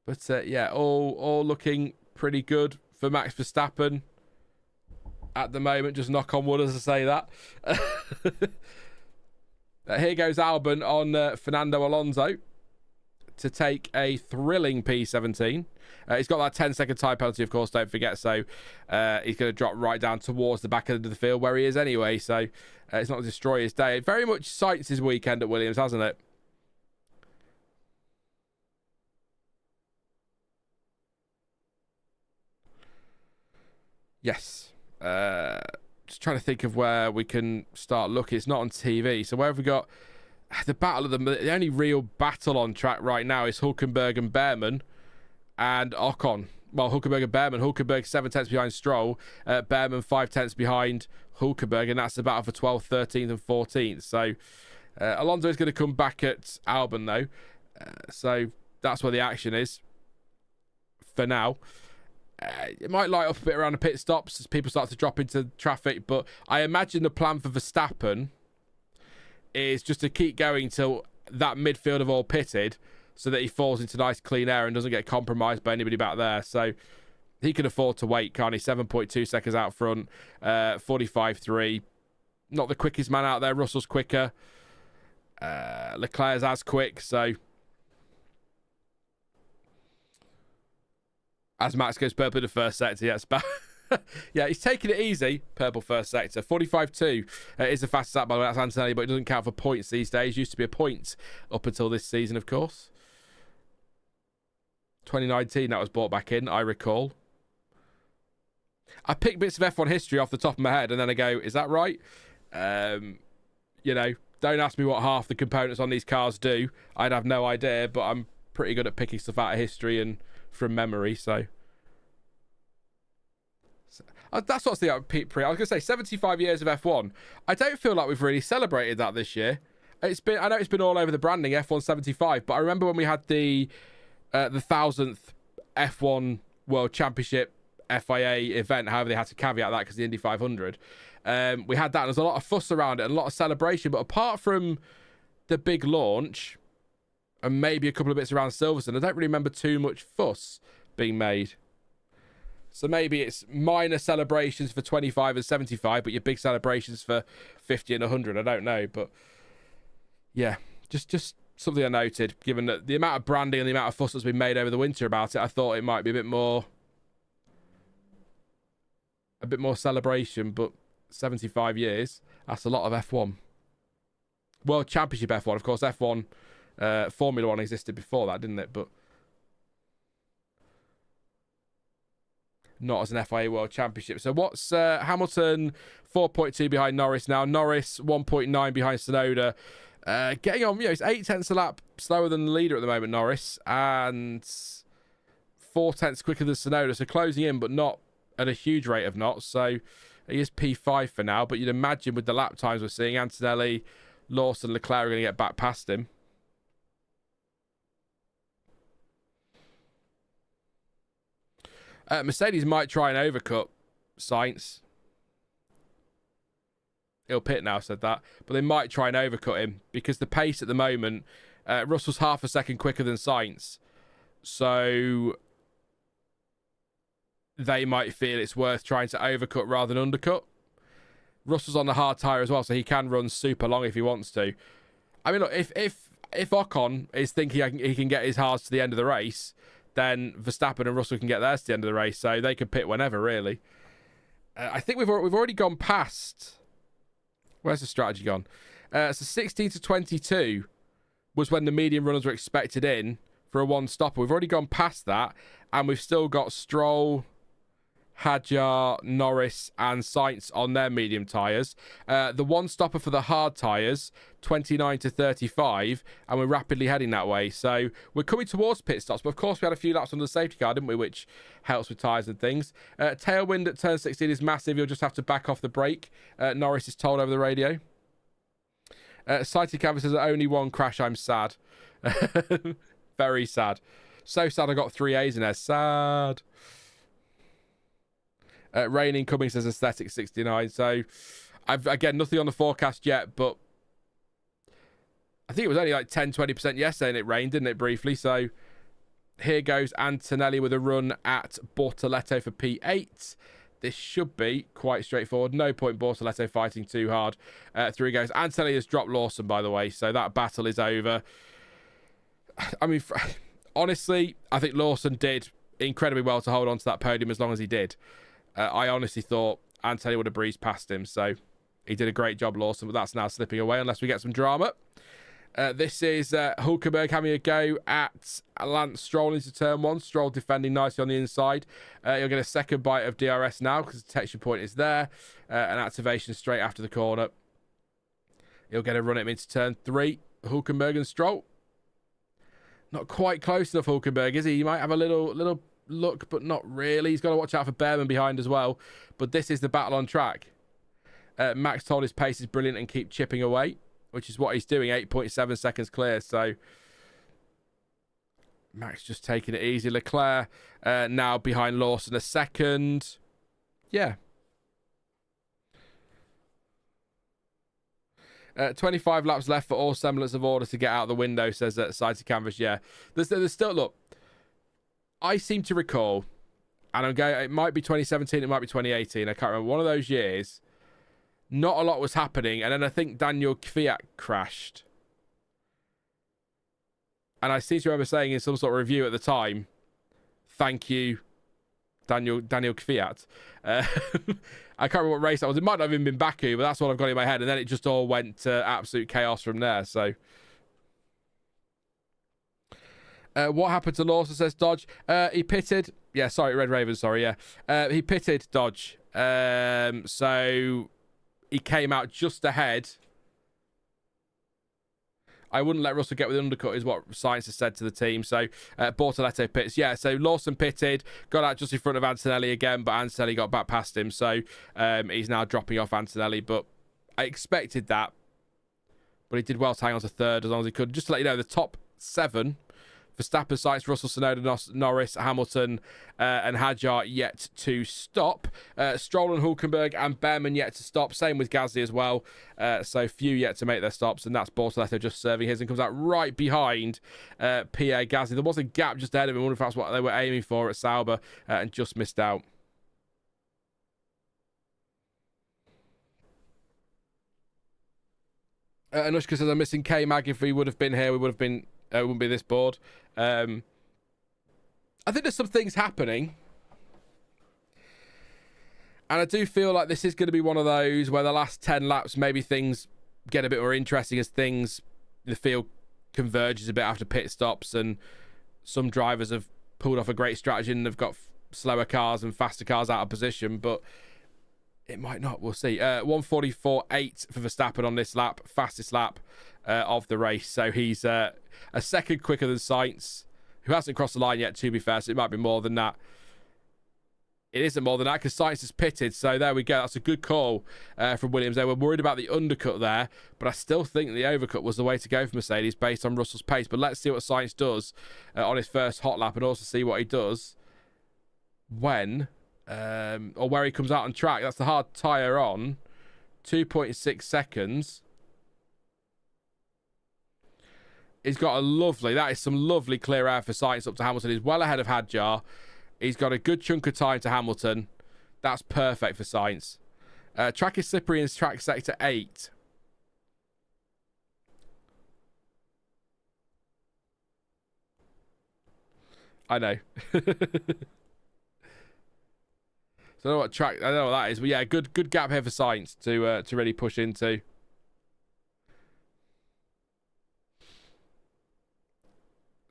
But all looking pretty good for Max Verstappen at the moment. Just knock on wood as I say that. Here goes Albon on Fernando Alonso to take a thrilling P17. He's got that 10-second time penalty, of course, don't forget. So he's going to drop right down towards the back end of the field where he is anyway. So it's not to destroy his day. Very much Sainz's weekend at Williams, hasn't it? Yes. Just trying to think of where we can start looking. It's not on TV. So where have we got the battle of the only real battle on track right now is Hulkenberg and Bearman and Ocon. Well, Hulkenberg and Bearman. Hulkenberg 7 tenths behind Stroll. Bearman 5 tenths behind Hulkenberg, and that's the battle for 12th, 13th, and 14th. So Alonso is going to come back at Albon though. So that's where the action is for now. It might light up a bit around the pit stops as people start to drop into traffic, but I imagine the plan for Verstappen is just to keep going till that midfield have all pitted so that he falls into nice clean air and doesn't get compromised by anybody back there. So he can afford to wait, can't he? 7.2 seconds out front, 45.3. Not the quickest man out there. Russell's quicker. Leclerc's as quick, so... As Max goes purple in the first sector, yeah, he's taking it easy. Purple first sector. 45.2 is the fastest lap, by the way. That's Antonelli, but it doesn't count for points these days. Used to be a point up until this season, of course. 2019, that was brought back in, I recall. I pick bits of F1 history off the top of my head, and then I go, is that right? Don't ask me what half the components on these cars do. I'd have no idea, but I'm pretty good at picking stuff out of history and from memory, so That's what's the pre. I was going to say 75 years of F1. I don't feel like we've really celebrated that this year. I know it's been all over the branding, F1 75, but I remember when we had the 1000th F1 World Championship FIA event, however they had to caveat that because the Indy 500. We had that, and there's a lot of fuss around it and a lot of celebration, but apart from the big launch and maybe a couple of bits around Silverstone, I don't really remember too much fuss being made. So maybe it's minor celebrations for 25 and 75, but your big celebrations for 50 and 100. I don't know, but yeah, just something I noted. Given that the amount of branding and the amount of fuss that's been made over the winter about it, I thought it might be a bit more celebration. But 75 years, that's a lot of F1. World Championship F1, of course. F1 Formula One existed before that, didn't it? But not as an FIA World Championship. So what's Hamilton 4.2 behind Norris now. Norris 1.9 behind Tsunoda. Getting on, it's 8/10 a lap slower than the leader at the moment, Norris, and 4/10 quicker than Tsunoda. So closing in, but not at a huge rate of knots. So he is P5 for now. But you'd imagine with the lap times we're seeing, Antonelli, Lawson, Leclerc are going to get back past him. Mercedes might try and overcut Sainz. He'll pit now, said that. But they might try and overcut him because the pace at the moment, Russell's half a second quicker than Sainz. So they might feel it's worth trying to overcut rather than undercut. Russell's on the hard tyre as well, so he can run super long if he wants to. I mean, look, if Ocon is thinking he can get his hards to the end of the race, then Verstappen and Russell can get theirs to the end of the race, so they can pit whenever, really. I think we've already gone past... Where's the strategy gone? So 16 to 22 was when the medium runners were expected in for a one-stopper. We've already gone past that, and we've still got Stroll, Hadjar, Norris, and Sainz on their medium tyres. The one-stopper for the hard tyres, 29 to 35, and we're rapidly heading that way. So we're coming towards pit stops, but of course we had a few laps under the safety car, didn't we, which helps with tyres and things. Tailwind at turn 16 is massive. You'll just have to back off the brake. Norris is told over the radio. Sighted Canvas says, only one crash, I'm sad. Very sad. So sad I got 3 A's in there. Sad. Raining Cummings says aesthetic 69. So I've again nothing on the forecast yet, but I think it was only like 10-20% yesterday and it rained, didn't it, briefly? So here goes Antonelli with a run at Bortoleto for P8. This should be quite straightforward. No point Bortoleto fighting too hard. Through he goes. Antonelli has dropped Lawson, by the way, so that battle is over. I mean, honestly, I think Lawson did incredibly well to hold on to that podium as long as he did. I honestly thought Antonelli would have breezed past him, so he did a great job, Lawson, but that's now slipping away unless we get some drama. This is Hulkenberg having a go at Lance Stroll into turn 1. Stroll defending nicely on the inside. He'll get a second bite of DRS now because the detection point is there. An activation straight after the corner. He'll get a run at him into turn 3. Hulkenberg and Stroll. Not quite close enough, Hulkenberg, is he? He might have a little look, but not really. He's got to watch out for Bearman behind as well. But this is the battle on track. Max told his pace is brilliant and keep chipping away, which is what he's doing. 8.7 seconds clear. So Max just taking it easy. Leclerc now behind Lawson a second. Yeah. 25 laps left for all semblance of order to get out the window, says Sighted Canvas. Yeah. There's still, look, I seem to recall, and I'm going, it might be 2017, it might be 2018, I can't remember, one of those years, not a lot was happening, and then I think Daniel Kvyat crashed. And I seem to remember saying in some sort of review at the time, thank you, Daniel Kvyat. I can't remember what race that was. It might not have even been Baku, but that's what I've got in my head, and then it just all went to absolute chaos from there, so... what happened to Lawson, says Dodge? He pitted. Yeah, sorry, Red Raven, sorry, yeah. He pitted, Dodge. So he came out just ahead I wouldn't let Russell get with an undercut, is what Sainz has said to the team. So Bortoleto pits. Yeah, so Lawson pitted, got out just in front of Antonelli again, but Antonelli got back past him. So he's now dropping off Antonelli. But I expected that. But he did well to hang on to third as long as he could. Just to let you know, the top 7... Verstappen, Sainz, Russell, Tsunoda, Norris, Hamilton, and Hadjar yet to stop. Stroll and Hulkenberg and Bearman yet to stop. Same with Gasly as well. So few yet to make their stops, and that's Bortoleto just serving his and comes out right behind Pierre Gasly. There was a gap just ahead of him. I wonder if that's what they were aiming for at Sauber and just missed out. Anushka says, I'm missing K-Mag. If we would have been here, we would have been... it wouldn't be this board. I think there's some things happening. And I do feel like this is going to be one of those where the last 10 laps, maybe things get a bit more interesting as the field converges a bit after pit stops, and some drivers have pulled off a great strategy and have got slower cars and faster cars out of position, but it might not. We'll see. 1:44.8 for Verstappen on this lap, fastest lap of the race. So he's a second quicker than Sainz, who hasn't crossed the line yet, to be fair, so it might be more than that. It isn't more than that because Sainz has pitted, so there we go. That's a good call from Williams. They were worried about the undercut there, but I still think the overcut was the way to go for Mercedes based on Russell's pace. But let's see what Sainz does on his first hot lap, and also see what he does when or where he comes out on track. That's the hard tyre on. 2.6 seconds. He's got a lovely... That is some lovely clear air for Sainz up to Hamilton. He's well ahead of Hadjar. He's got a good chunk of time to Hamilton. That's perfect for Sainz. Track is slippery in track sector 8. I know. So I know what track... I know what that is. But yeah, good gap here for Sainz to really push into.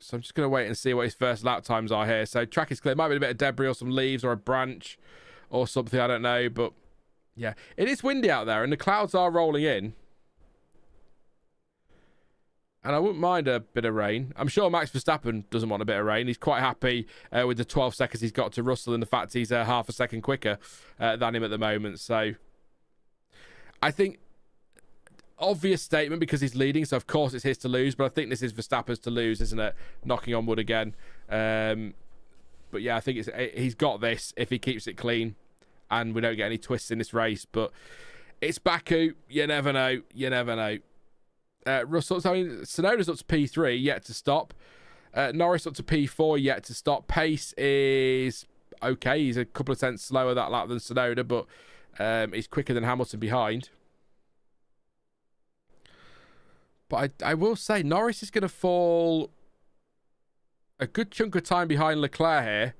So I'm just going to wait and see what his first lap times are here. So track is clear. Might be a bit of debris or some leaves or a branch or something. I don't know. But yeah, it is windy out there and the clouds are rolling in. And I wouldn't mind a bit of rain. I'm sure Max Verstappen doesn't want a bit of rain. He's quite happy with the 12 seconds he's got to Russell and the fact he's half a second quicker than him at the moment. So I think... obvious statement because he's leading, so of course it's his to lose, but I think this is Verstappen's to lose, isn't it? Knocking on wood again. But yeah, I think he's got this if he keeps it clean and we don't get any twists in this race. But it's Baku. You never know. You never know. Russell, I mean, Tsunoda's up to P3, yet to stop. Norris up to P4, yet to stop. Pace is okay. He's a couple of cents slower that lap than Tsunoda, but he's quicker than Hamilton behind. But I will say, Norris is going to fall a good chunk of time behind Leclerc here.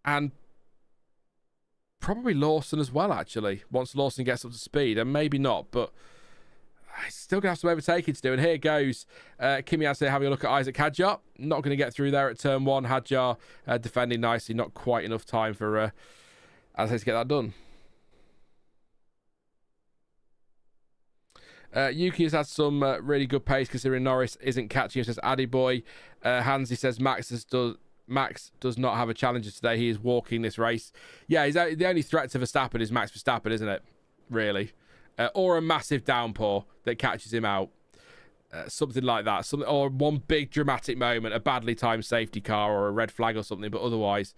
And probably Lawson as well, actually, once Lawson gets up to speed. And maybe not, but he's still going to have some overtaking to do. And here goes Kimi Antonelli having a look at Isaac Hadjar. Not going to get through there at turn 1. Hadjar defending nicely. Not quite enough time for Antonelli to get that done. Yuki has had some really good pace considering Norris isn't catching him, says Addy Boy. Hansi says Max does not have a challenger today. He is walking this race. Yeah, the only threat to Verstappen is Max Verstappen, isn't it? Really. Or a massive downpour that catches him out. Something like that. Or one big dramatic moment, a badly timed safety car or a red flag or something. But otherwise,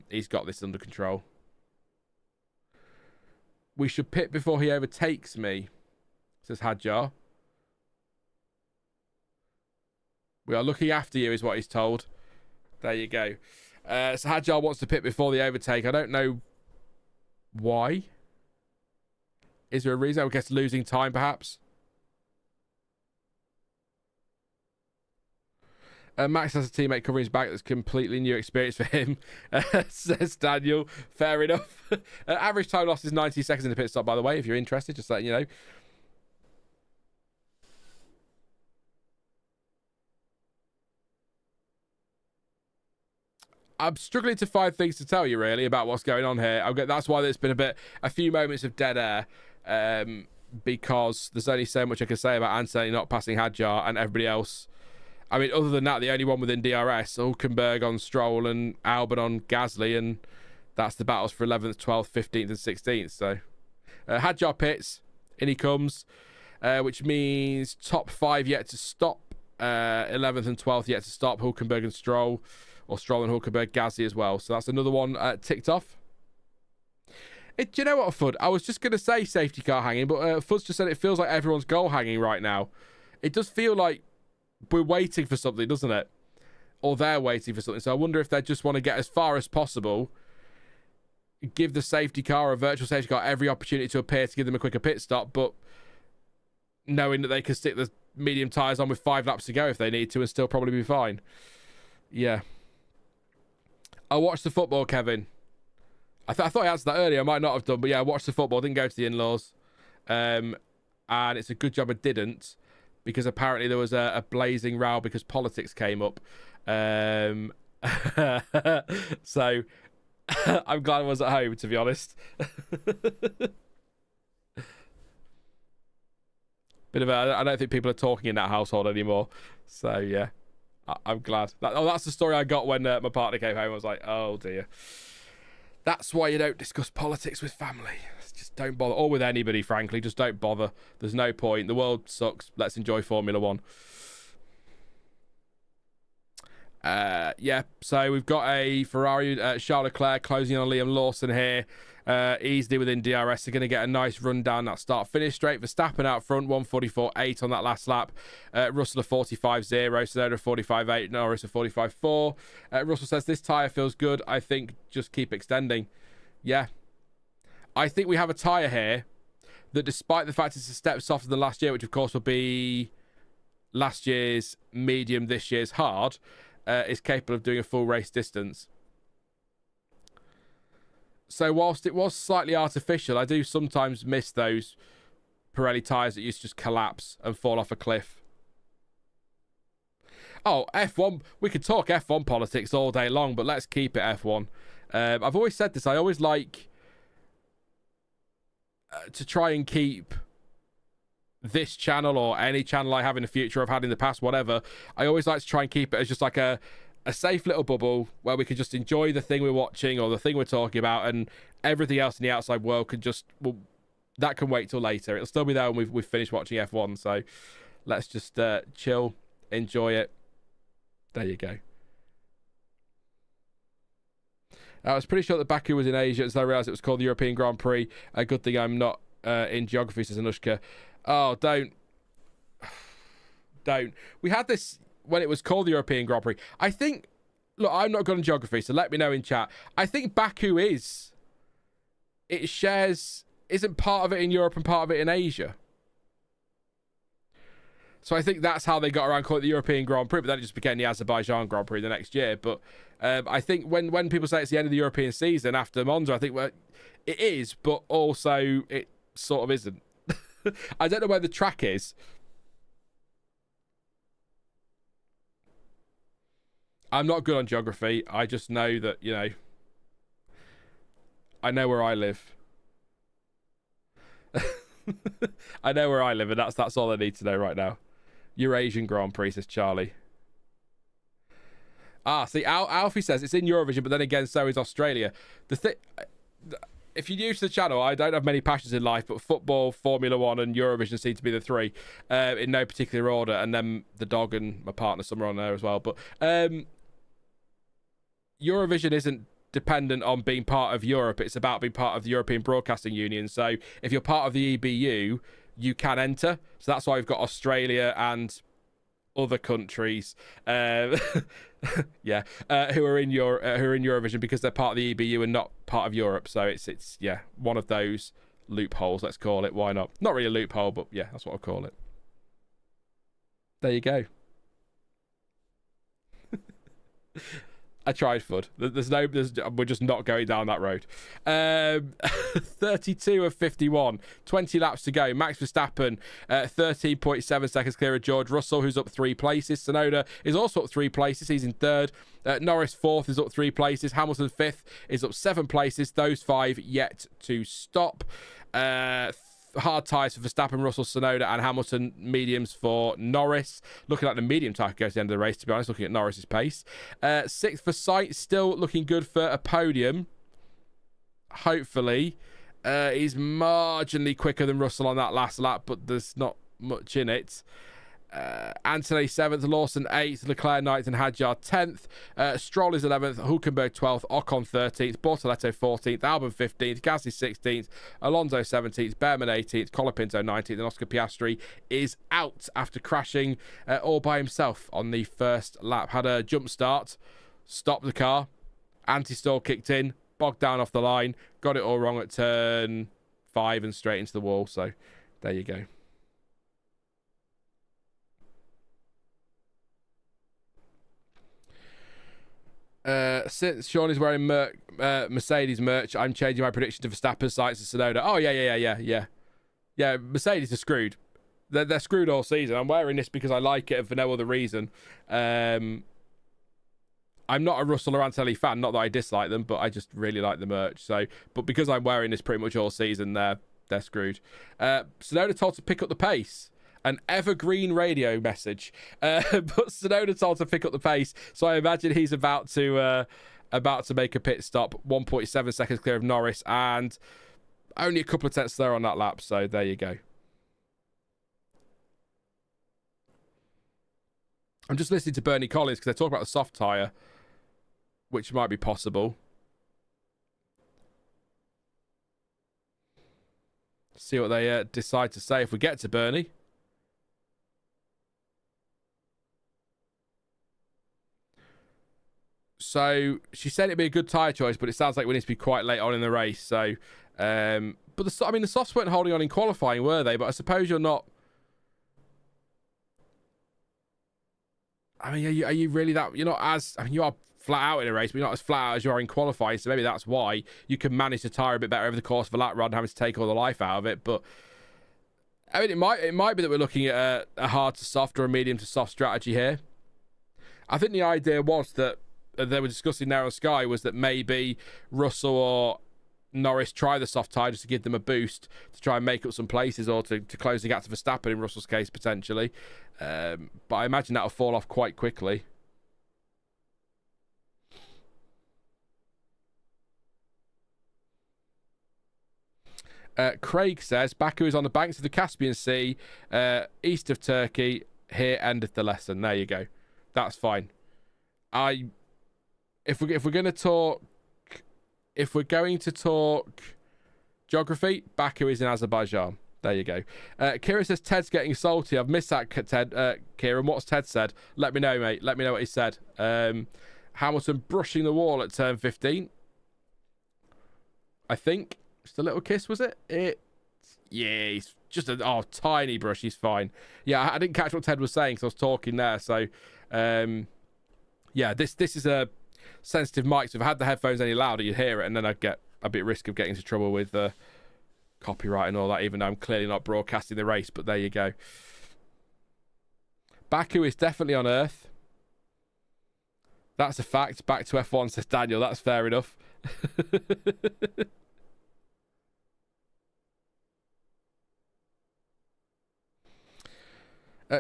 he's got this under control. We should pit before he overtakes me, says Hadjar. We are looking after you, is what he's told. There you go. So Hadjar wants to pit before the overtake. I don't know why. Is there a reason? I guess losing time, perhaps. Max has a teammate covering his back that's completely new experience for him, says Daniel. Fair enough. Average time lost is 90 seconds in the pit stop, by the way, if you're interested, just letting you know. I'm struggling to find things to tell you, really, about what's going on here. That's why there's been a few moments of dead air. because there's only so much I can say about Antonelli not passing Hadjar and everybody else. I mean, other than that, the only one within DRS, Hulkenberg on Stroll and Albon on Gasly, and that's the battles for 11th, 12th, 15th, and 16th. So, Hadjar pits, in he comes, which means top 5 yet to stop, 11th and 12th yet to stop, Hulkenberg and Stroll, or Stroll and Hulkenberg, Gasly as well. So that's another one ticked off. Do you know what, Fudd? I was just going to say safety car hanging, but Fudd's just said it feels like everyone's goal hanging right now. It does feel like we're waiting for something, doesn't it? Or they're waiting for something. So I wonder if they just want to get as far as possible, give the safety car, or virtual safety car, every opportunity to appear to give them a quicker pit stop, but knowing that they can stick the medium tyres on with 5 laps to go if they need to and still probably be fine. Yeah. I watched the football, Kevin. I thought I answered that earlier. I might not have done, but yeah, I watched the football. Didn't go to the in-laws. And it's a good job I didn't, because apparently there was a blazing row because politics came up. So I'm glad I was at home, to be honest. I don't think people are talking in that household anymore. So yeah, I'm glad. That's the story I got when my partner came home. I was like, oh dear. That's why you don't discuss politics with family. Just don't bother. Or with anybody, frankly. Just don't bother. There's no point. The world sucks. Let's enjoy Formula One. Yeah, so we've got a Ferrari, Charles Leclerc closing on Liam Lawson here. Easily within DRS. They're going to get a nice run down that start-finish straight. Verstappen out front, 1:44.8 on that last lap. Russell a 45.0, Tsunoda a 45.8, Norris a 45.4. Russell says, this tyre feels good. I think just keep extending. Yeah. I think we have a tyre here that, despite the fact it's a step softer than last year, which of course will be last year's medium, this year's hard, is capable of doing a full race distance. So whilst it was slightly artificial, I do sometimes miss those Pirelli tyres that used to just collapse and fall off a cliff. Oh, F1. We could talk F1 politics all day long, but let's keep it F1. I've always said this. I always like to try and keep this channel, or any channel I have in the future, I've had in the past, whatever. I always like to try and keep it as just like a safe little bubble where we could just enjoy the thing we're watching or the thing we're talking about, and everything else in the outside world could just, well, that can wait till later. It'll still be there when we've finished watching F1. So let's just chill, enjoy it. There you go. I was pretty sure that Baku was in Asia, as I realised it was called the European Grand Prix. A good thing I'm not in geography, says Anushka. Oh, don't. We had this when it was called the European Grand Prix. I think, look, I'm not good in geography, so let me know in chat. I think Baku isn't part of it in Europe and part of it in Asia. So I think that's how they got around calling it the European Grand Prix, but then it just became the Azerbaijan Grand Prix the next year. But I think when people say it's the end of the European season after Monza, I think, well, it is, but also it sort of isn't. I don't know where the track is. I'm not good on geography. I just know that, you know, I know where I live. I know where I live, and that's all I need to know right now. Eurasian Grand Prix, says Charlie. See, Alfie says it's in Eurovision, but then again, so is Australia. If you're new to the channel, I don't have many passions in life, but football, Formula One, and Eurovision seem to be the three, in no particular order, and then the dog and my partner somewhere on there as well. But Eurovision isn't dependent on being part of Europe. It's about being part of the European Broadcasting Union. So if you're part of the EBU, you can enter. So that's why we've got Australia and other countries, who are in Eurovision, because they're part of the EBU and not part of Europe. So it's one of those loopholes, let's call it. Why not? Not really a loophole, but yeah, that's what I'll call it. There you go. I tried, Fud. We're just not going down that road. 32 of 51, 20 laps to go. Max Verstappen, 13.7 seconds clear of George Russell, who's up 3 places. Tsunoda is also up 3 places. He's in 3rd. Norris 4th, is up 3 places. Hamilton 5th, is up 7 places. Those 5 yet to stop. hard tyres for Verstappen, Russell, Tsunoda, and Hamilton. Mediums for Norris. Looking like the medium tyre goes to the end of the race, to be honest, looking at Norris's pace. 6th for Sainz, still looking good for a podium. Hopefully. He's marginally quicker than Russell on that last lap, but there's not much in it. Antonelli 7th, Lawson 8th, Leclerc 9th, and Hadjar 10th. Stroll is 11th, Hulkenberg 12th, Ocon 13th, Bortoleto 14th, Albon 15th, Gasly 16th, Alonso 17th, Bearman 18th, Colapinto 19th, and Oscar Piastri is out after crashing all by himself on the first lap. Had a jump start, stopped the car, anti-stall kicked in, bogged down off the line, got it all wrong at turn 5 and straight into the wall. So there you go. Since Sean is wearing Mercedes merch, I'm changing my prediction to Verstappen, Sainz, and Tsunoda. Oh, yeah. Mercedes are screwed. They're screwed all season. I'm wearing this because I like it and for no other reason. I'm not a Russell or Antonelli fan. Not that I dislike them, but I just really like the merch. So, but because I'm wearing this pretty much all season, they're screwed. Tsunoda told to pick up the pace. An evergreen radio message, but Tsunoda told to pick up the pace, so I imagine he's about to make a pit stop. 1.7 seconds clear of Norris, and only a couple of tenths there on that lap. So there you go. I'm just listening to Bernie Collins because they talk about the soft tyre, which might be possible. See what they decide to say if we get to Bernie. So she said it'd be a good tyre choice, but it sounds like we need to be quite late on in the race. So, but the softs weren't holding on in qualifying, were they? But I suppose you're not. I mean, are you really that? You're not as. I mean, you are flat out in a race, but you're not as flat out as you are in qualifying. So maybe that's why you can manage the tyre a bit better over the course of a lap rather than having to take all the life out of it. But I mean, it might be that we're looking at a hard to soft or a medium to soft strategy here. I think the idea was that. They were discussing now on Sky was that maybe Russell or Norris try the soft tyre just to give them a boost to try and make up some places or to close the gap to Verstappen in Russell's case potentially. But I imagine that'll fall off quite quickly. Craig says Baku is on the banks of the Caspian Sea, east of Turkey. Here endeth the lesson. There you go. That's fine. If we're going to talk geography, Baku is in Azerbaijan. There you go. Kira says Ted's getting salty. I've missed that, Ted. Kieran, what's Ted said? Let me know, mate. Let me know what he said. Hamilton brushing the wall at turn 15. I think just a little kiss, was it? Yeah, he's just a tiny brush. He's fine. Yeah, I didn't catch what Ted was saying because I was talking there. So, yeah, this is a sensitive mic, so if I had the headphones any louder you'd hear it, and then I'd get a bit risk of getting into trouble with copyright and all that, even though I'm clearly not broadcasting the race. But there you go. Baku is definitely on Earth. That's a fact. Back to F1, says Daniel. That's fair enough.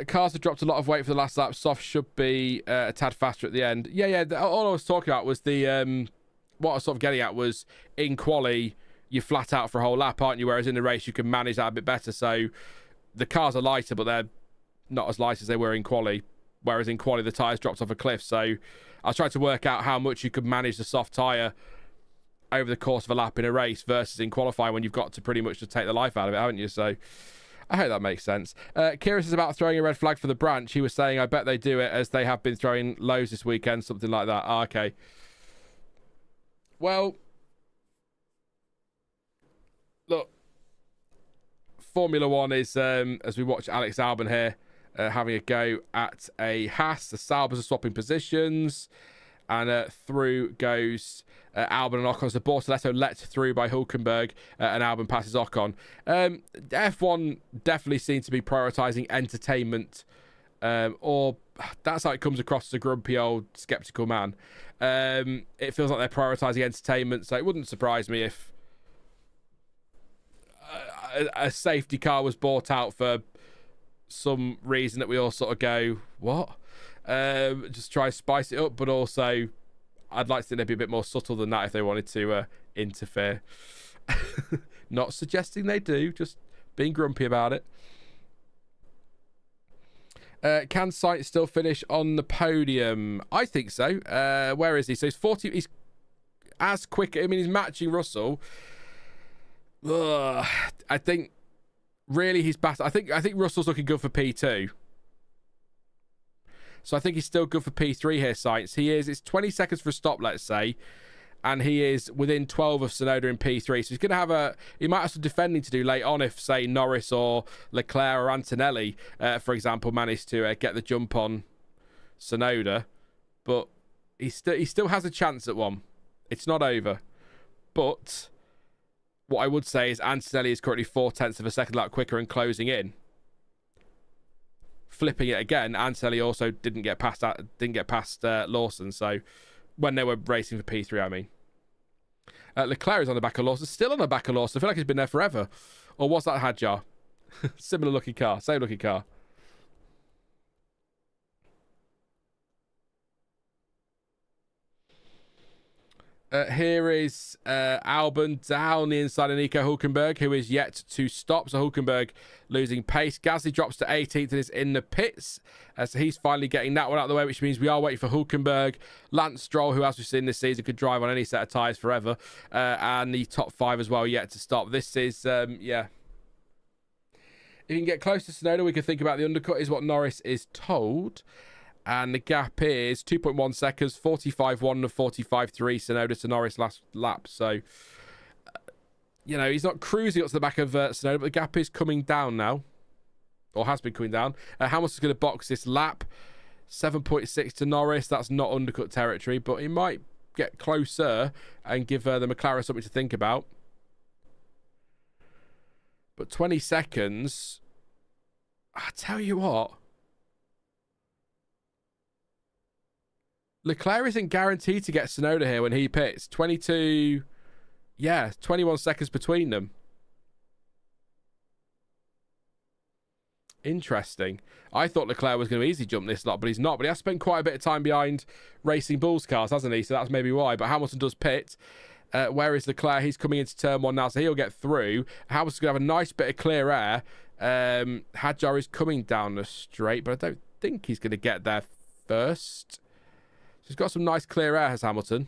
Cars have dropped a lot of weight for the last lap. Soft should be a tad faster at the end. Yeah. All I was talking about was the... what I was sort of getting at was in quali, you're flat out for a whole lap, aren't you? Whereas in the race, you can manage that a bit better. So the cars are lighter, but they're not as light as they were in quali. Whereas in quali, the tyres dropped off a cliff. So I was trying to work out how much you could manage the soft tyre over the course of a lap in a race versus in qualifying when you've got to pretty much just take the life out of it, haven't you? So... I hope that makes sense. Kira is about throwing a red flag for the branch. He was saying, I bet they do it as they have been throwing lows this weekend, something like that. Okay. Well, look, Formula One is, as we watch Alex Albon here, having a go at a Haas. The Saubers are swapping positions. And through goes Albon and Ocon. So Bortoleto let through by Hulkenberg, and Albon passes Ocon. F1 definitely seems to be prioritising entertainment, or that's how it comes across as a grumpy old sceptical man. It feels like they're prioritising entertainment, so it wouldn't surprise me if a safety car was bought out for some reason that we all sort of go, what? Just try and spice it up, but also I'd like to think they'd be a bit more subtle than that if they wanted to interfere. Not suggesting they do, just being grumpy about it. Can Sainz still finish on the podium? I think so. Where is he? So he's 40. He's as quick. I mean, he's matching Russell. Ugh, I think really he's past. I think Russell's looking good for P2. So I think he's still good for P3 here, Sainz. He is. It's 20 seconds for a stop, let's say. And he is within 12 of Tsunoda in P3. So he's going to have he might have some defending to do late on if, say, Norris or Leclerc or Antonelli, for example, manage to get the jump on Tsunoda. But he still has a chance at one. It's not over. But what I would say is Antonelli is currently 0.4 of a second lap quicker and closing in. Flipping it again, Antonelli also didn't get past Lawson. So when they were racing for P3, I mean. Leclerc is on the back of Lawson. Still on the back of Lawson. I feel like he's been there forever. Or was that Hadjar? Similar looking car. Same looking car. Here is Albon down the inside of Nico Hulkenberg, who is yet to stop. So Hulkenberg losing pace. Gasly drops to 18th and is in the pits. So he's finally getting that one out of the way, which means we are waiting for Hulkenberg. Lance Stroll, who, as we've seen this season, could drive on any set of tyres forever. And the top 5 as well yet to stop. This is, yeah. If you can get close to Tsunoda, we can think about the undercut, is what Norris is told. And the gap is 2.1 seconds, 45.1 and 45.3 Tsunoda to Norris last lap. So, you know, he's not cruising up to the back of Tsunoda, but the gap is coming down now. Or has been coming down. Hamilton's going to box this lap. 7.6 to Norris. That's not undercut territory, but he might get closer and give the McLaren something to think about. But 20 seconds, I tell you what. Leclerc isn't guaranteed to get Tsunoda here when he pits. 21 seconds between them. Interesting. I thought Leclerc was going to easily jump this lot, but he's not. But he has spent quite a bit of time behind Racing Bulls cars, hasn't he? So that's maybe why. But Hamilton does pit. Where is Leclerc? He's coming into turn 1 now, so he'll get through. Hamilton's going to have a nice bit of clear air. Hadjar is coming down the straight, but I don't think he's going to get there first. So he's got some nice clear air, has Hamilton.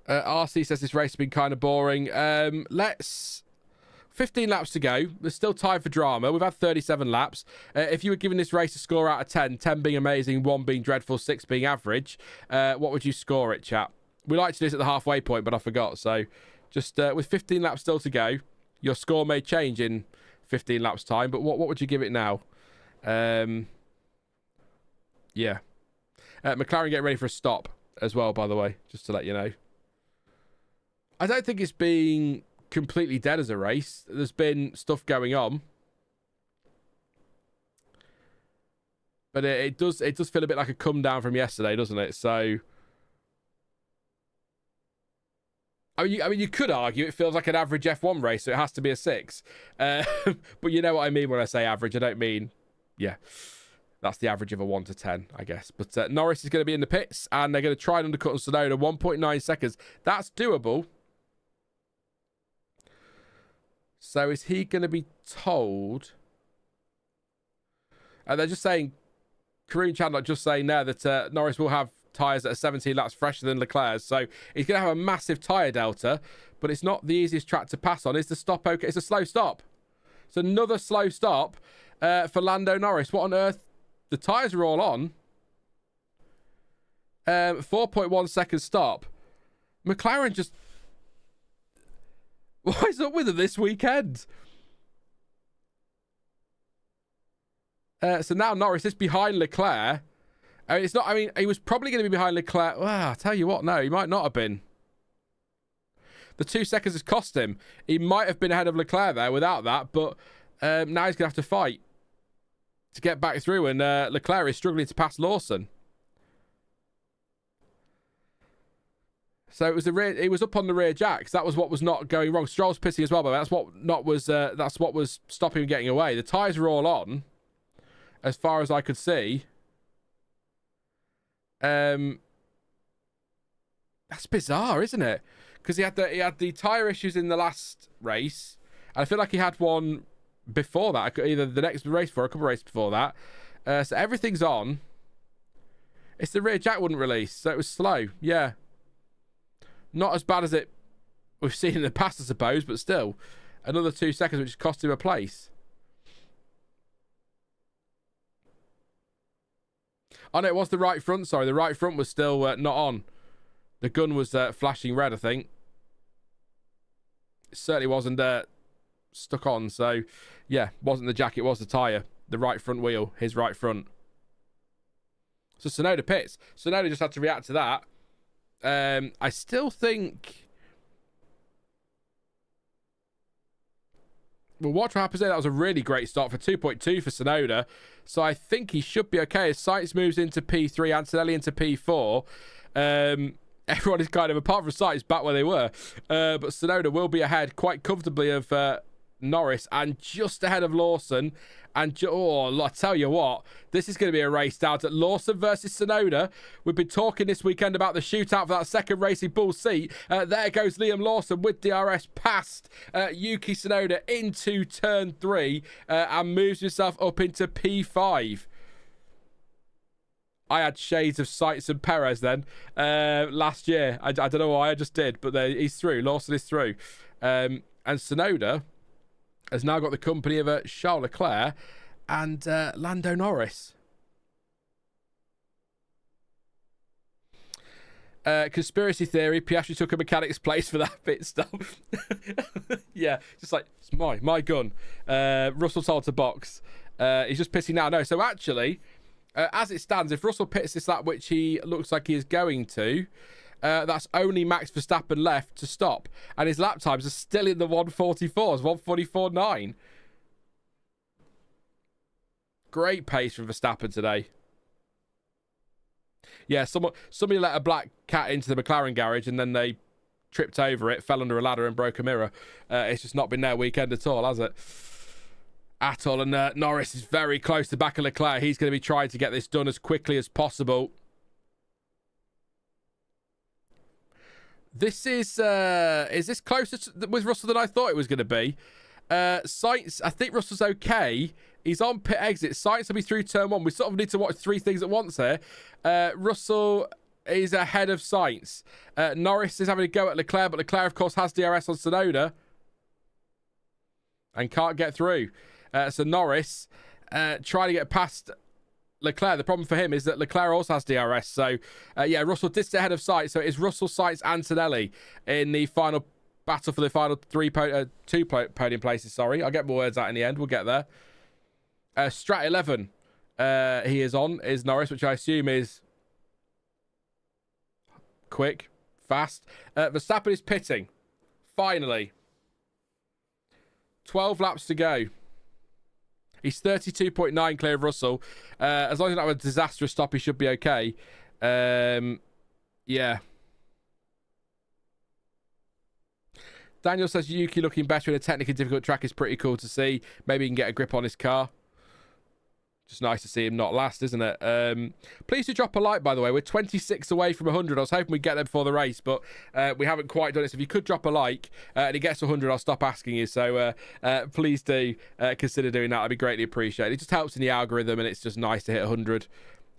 RC says this race has been kind of boring. 15 laps to go. There's still time for drama. We've had 37 laps. If you were giving this race a score out of 10, 10 being amazing, 1 being dreadful, 6 being average, what would you score it, chat? We like to do this at the halfway point, but I forgot. So just with 15 laps still to go, your score may change in 15 laps time, but what would you give it now? Yeah. McLaren getting ready for a stop as well, by the way, just to let you know. I don't think it's been completely dead as a race. There's been stuff going on. But it does feel a bit like a come down from yesterday, doesn't it? So I mean, you could argue it feels like an average F1 race, so it has to be a 6. But you know what I mean when I say average. I don't mean, yeah. That's the average of a 1 to 10, I guess. But Norris is going to be in the pits, and they're going to try and undercut on Tsunoda. 1.9 seconds. That's doable. So is he going to be told? They're just saying, Karun Chandler just saying there that Norris will have tyres that are 17 laps fresher than Leclerc's. So he's going to have a massive tyre delta, but it's not the easiest track to pass on. Is the stop okay? It's a slow stop. It's another slow stop for Lando Norris. What on earth? The tyres are all on. 4.1 second stop. McLaren just... What is up with them this weekend? So now Norris is behind Leclerc. I mean, it's not... I mean, he was probably going to be behind Leclerc. Well, I'll tell you what, no, he might not have been. The 2 seconds has cost him. He might have been ahead of Leclerc there without that, but now he's going to have to fight to get back through, and Leclerc is struggling to pass Lawson. So it was it was up on the rear jacks. That was what was not going wrong. Stroll's pissing as well, but that's what was stopping him getting away. The tyres were all on, as far as I could see. That's bizarre, isn't it? Because he had the tyre issues in the last race, and I feel like he had one before that, either the next race or a couple of races before that. So everything's on. It's the rear jack wouldn't release, so it was slow. Yeah. Not as bad as we've seen in the past, I suppose, but still. Another 2 seconds, which cost him a place. Oh, no, it was the right front. Sorry, the right front was still not on. The gun was flashing red, I think. It certainly wasn't stuck on. So, yeah, wasn't the jack, it was the tyre. The right front wheel, his right front. So Tsunoda pits. Tsunoda just had to react to that. I still think... Well, watch what happens there. That was a really great start for 2.2 for Tsunoda. So I think he should be okay. As Sainz moves into P3, Antonelli into P4. Everyone is kind of, apart from Sainz, back where they were. But Tsunoda will be ahead quite comfortably of Norris and just ahead of Lawson. And I tell you what, this is going to be a race down to Lawson versus Tsunoda. We've been talking this weekend about the shootout for that second Racing Bull seat. There goes Liam Lawson with DRS past Yuki Tsunoda into turn 3 and moves himself up into P5. I had shades of Sainz and Perez then last year. I don't know why, I just did, but he's through. Lawson is through. And Tsunoda has now got the company of Charles Leclerc and Lando Norris. Conspiracy theory, Piastri took a mechanic's place for that pit stop. Yeah, just like, it's my gun. Russell told to box. He's just pissing now. No, so actually, as it stands, if Russell pits this lap, which he looks like he is going to, that's only Max Verstappen left to stop. And his lap times are still in the 144s, 144.9. Great pace from Verstappen today. Yeah, somebody let a black cat into the McLaren garage and then they tripped over it, fell under a ladder and broke a mirror. It's just not been their weekend at all, has it? At all. And Norris is very close to the back of Leclerc. He's going to be trying to get this done as quickly as possible. This is this closer with Russell than I thought it was going to be? Sainz, I think Russell's okay. He's on pit exit. Sainz will be through turn 1. We sort of need to watch 3 things at once here. Russell is ahead of Sainz. Norris is having a go at Leclerc, but Leclerc, of course, has DRS on Tsunoda and can't get through. So Norris trying to get past Leclerc. The problem for him is that Leclerc also has DRS. So, yeah, Russell did stay ahead of Sainz. So it's Russell, Sainz, and Antonelli in the final battle for the final 2 podium places. Sorry, I'll get more words out in the end. We'll get there. Strat 11 he is on, is Norris, which I assume is quick, fast. Verstappen is pitting. Finally. 12 laps to go. He's 32.9 clear of Russell. As long as it's not a disastrous stop, he should be okay. Yeah. Daniel says Yuki looking better in a technically difficult track is pretty cool to see. Maybe he can get a grip on his car. Just nice to see him not last, isn't it? Please do drop a like, by the way. We're 26 away from 100. I was hoping we'd get there before the race, but we haven't quite done it. So if you could drop a like and it gets to 100, I'll stop asking you. So please do consider doing that. That'd be greatly appreciated. It just helps in the algorithm, and it's just nice to hit 100.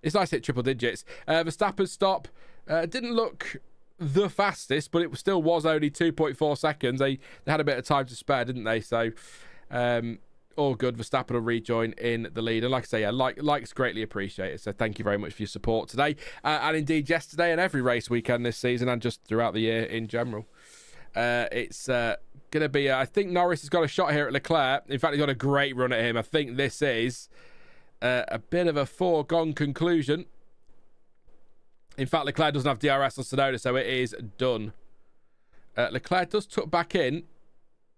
It's nice to hit triple digits. Verstappen's stop didn't look the fastest, but it still was only 2.4 seconds. They had a bit of time to spare, didn't they? So all good. Verstappen will rejoin in the lead. And like I say, yeah, likes greatly appreciated. So thank you very much for your support today. And indeed yesterday and every race weekend this season and just throughout the year in general. It's going to be, I think Norris has got a shot here at Leclerc. In fact, he's got a great run at him. I think this is a bit of a foregone conclusion. In fact, Leclerc doesn't have DRS on Tsunoda, so it is done. Leclerc does tuck back in.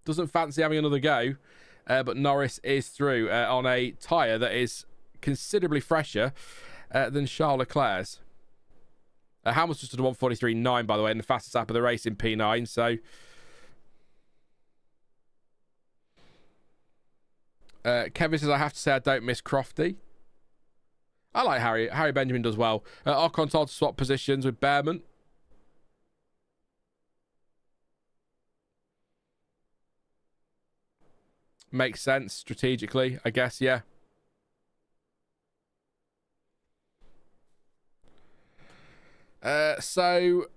Doesn't fancy having another go. But Norris is through on a tyre that is considerably fresher than Charles Leclerc's. Hamilton's just done 1:43.9, by the way, in the fastest lap of the race in P9. So, Kevin says, I have to say I don't miss Crofty. I like Harry. Harry Benjamin does well. Ocon told to swap positions with Bearman. Makes sense strategically, I guess, yeah. So,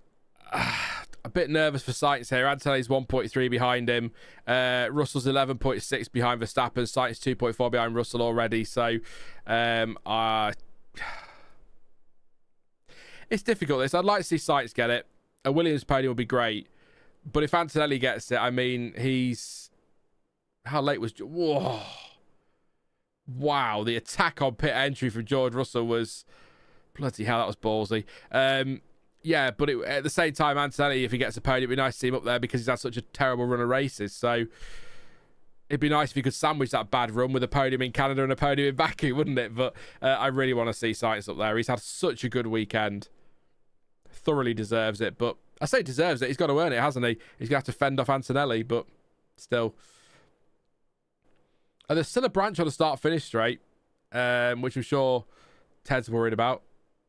a bit nervous for Sainz here. Antonelli's 1.3 behind him. Russell's 11.6 behind Verstappen. Sainz 2.4 behind Russell already. So, it's difficult, this. I'd like to see Sainz get it. A Williams podium would be great. But if Antonelli gets it, I mean, he's... How late was... Whoa. Wow, the attack on pit entry from George Russell was... Bloody hell, that was ballsy. Yeah, but at the same time, Antonelli, if he gets a podium, it'd be nice to see him up there because he's had such a terrible run of races. So it'd be nice if he could sandwich that bad run with a podium in Canada and a podium in Baku, wouldn't it? But I really want to see Sainz up there. He's had such a good weekend. Thoroughly deserves it. But I say deserves it. He's got to earn it, hasn't he? He's going to have to fend off Antonelli, but still... there's still a branch on the start-finish straight, which I'm sure Ted's worried about.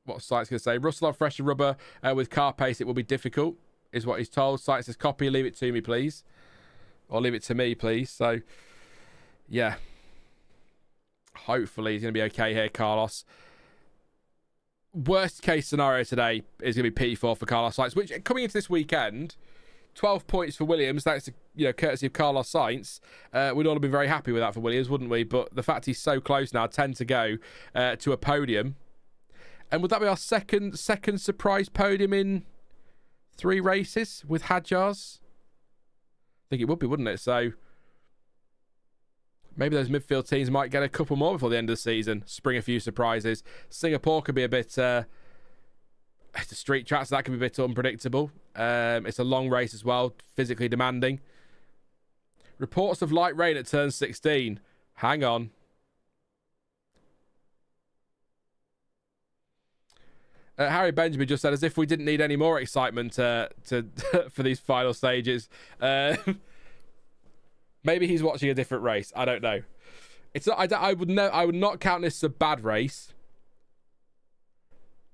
What Sainz going to say? Russell on fresher rubber with car pace, it will be difficult, is what he's told. Sainz says, copy, leave it to me, please. Or leave it to me, please. So, yeah. Hopefully he's going to be okay here, Carlos. Worst case scenario today is going to be P4 for Carlos Sainz, which coming into this weekend... 12 points for Williams, thanks to, courtesy of Carlos Sainz. We'd all have been very happy with that for Williams, wouldn't we? But the fact he's so close now, 10 to go, to a podium. And would that be our second surprise podium in 3 races with Hadjars? I think it would be, wouldn't it? So maybe those midfield teams might get a couple more before the end of the season. Spring a few surprises. Singapore could be a bit... it's a street track, so that can be a bit unpredictable. It's a long race as well, physically demanding. Reports of light rain at turn 16. Hang on. Harry Benjamin just said, as if we didn't need any more excitement to for these final stages. Maybe he's watching a different race. I don't know. It's not, I would not count this as a bad race.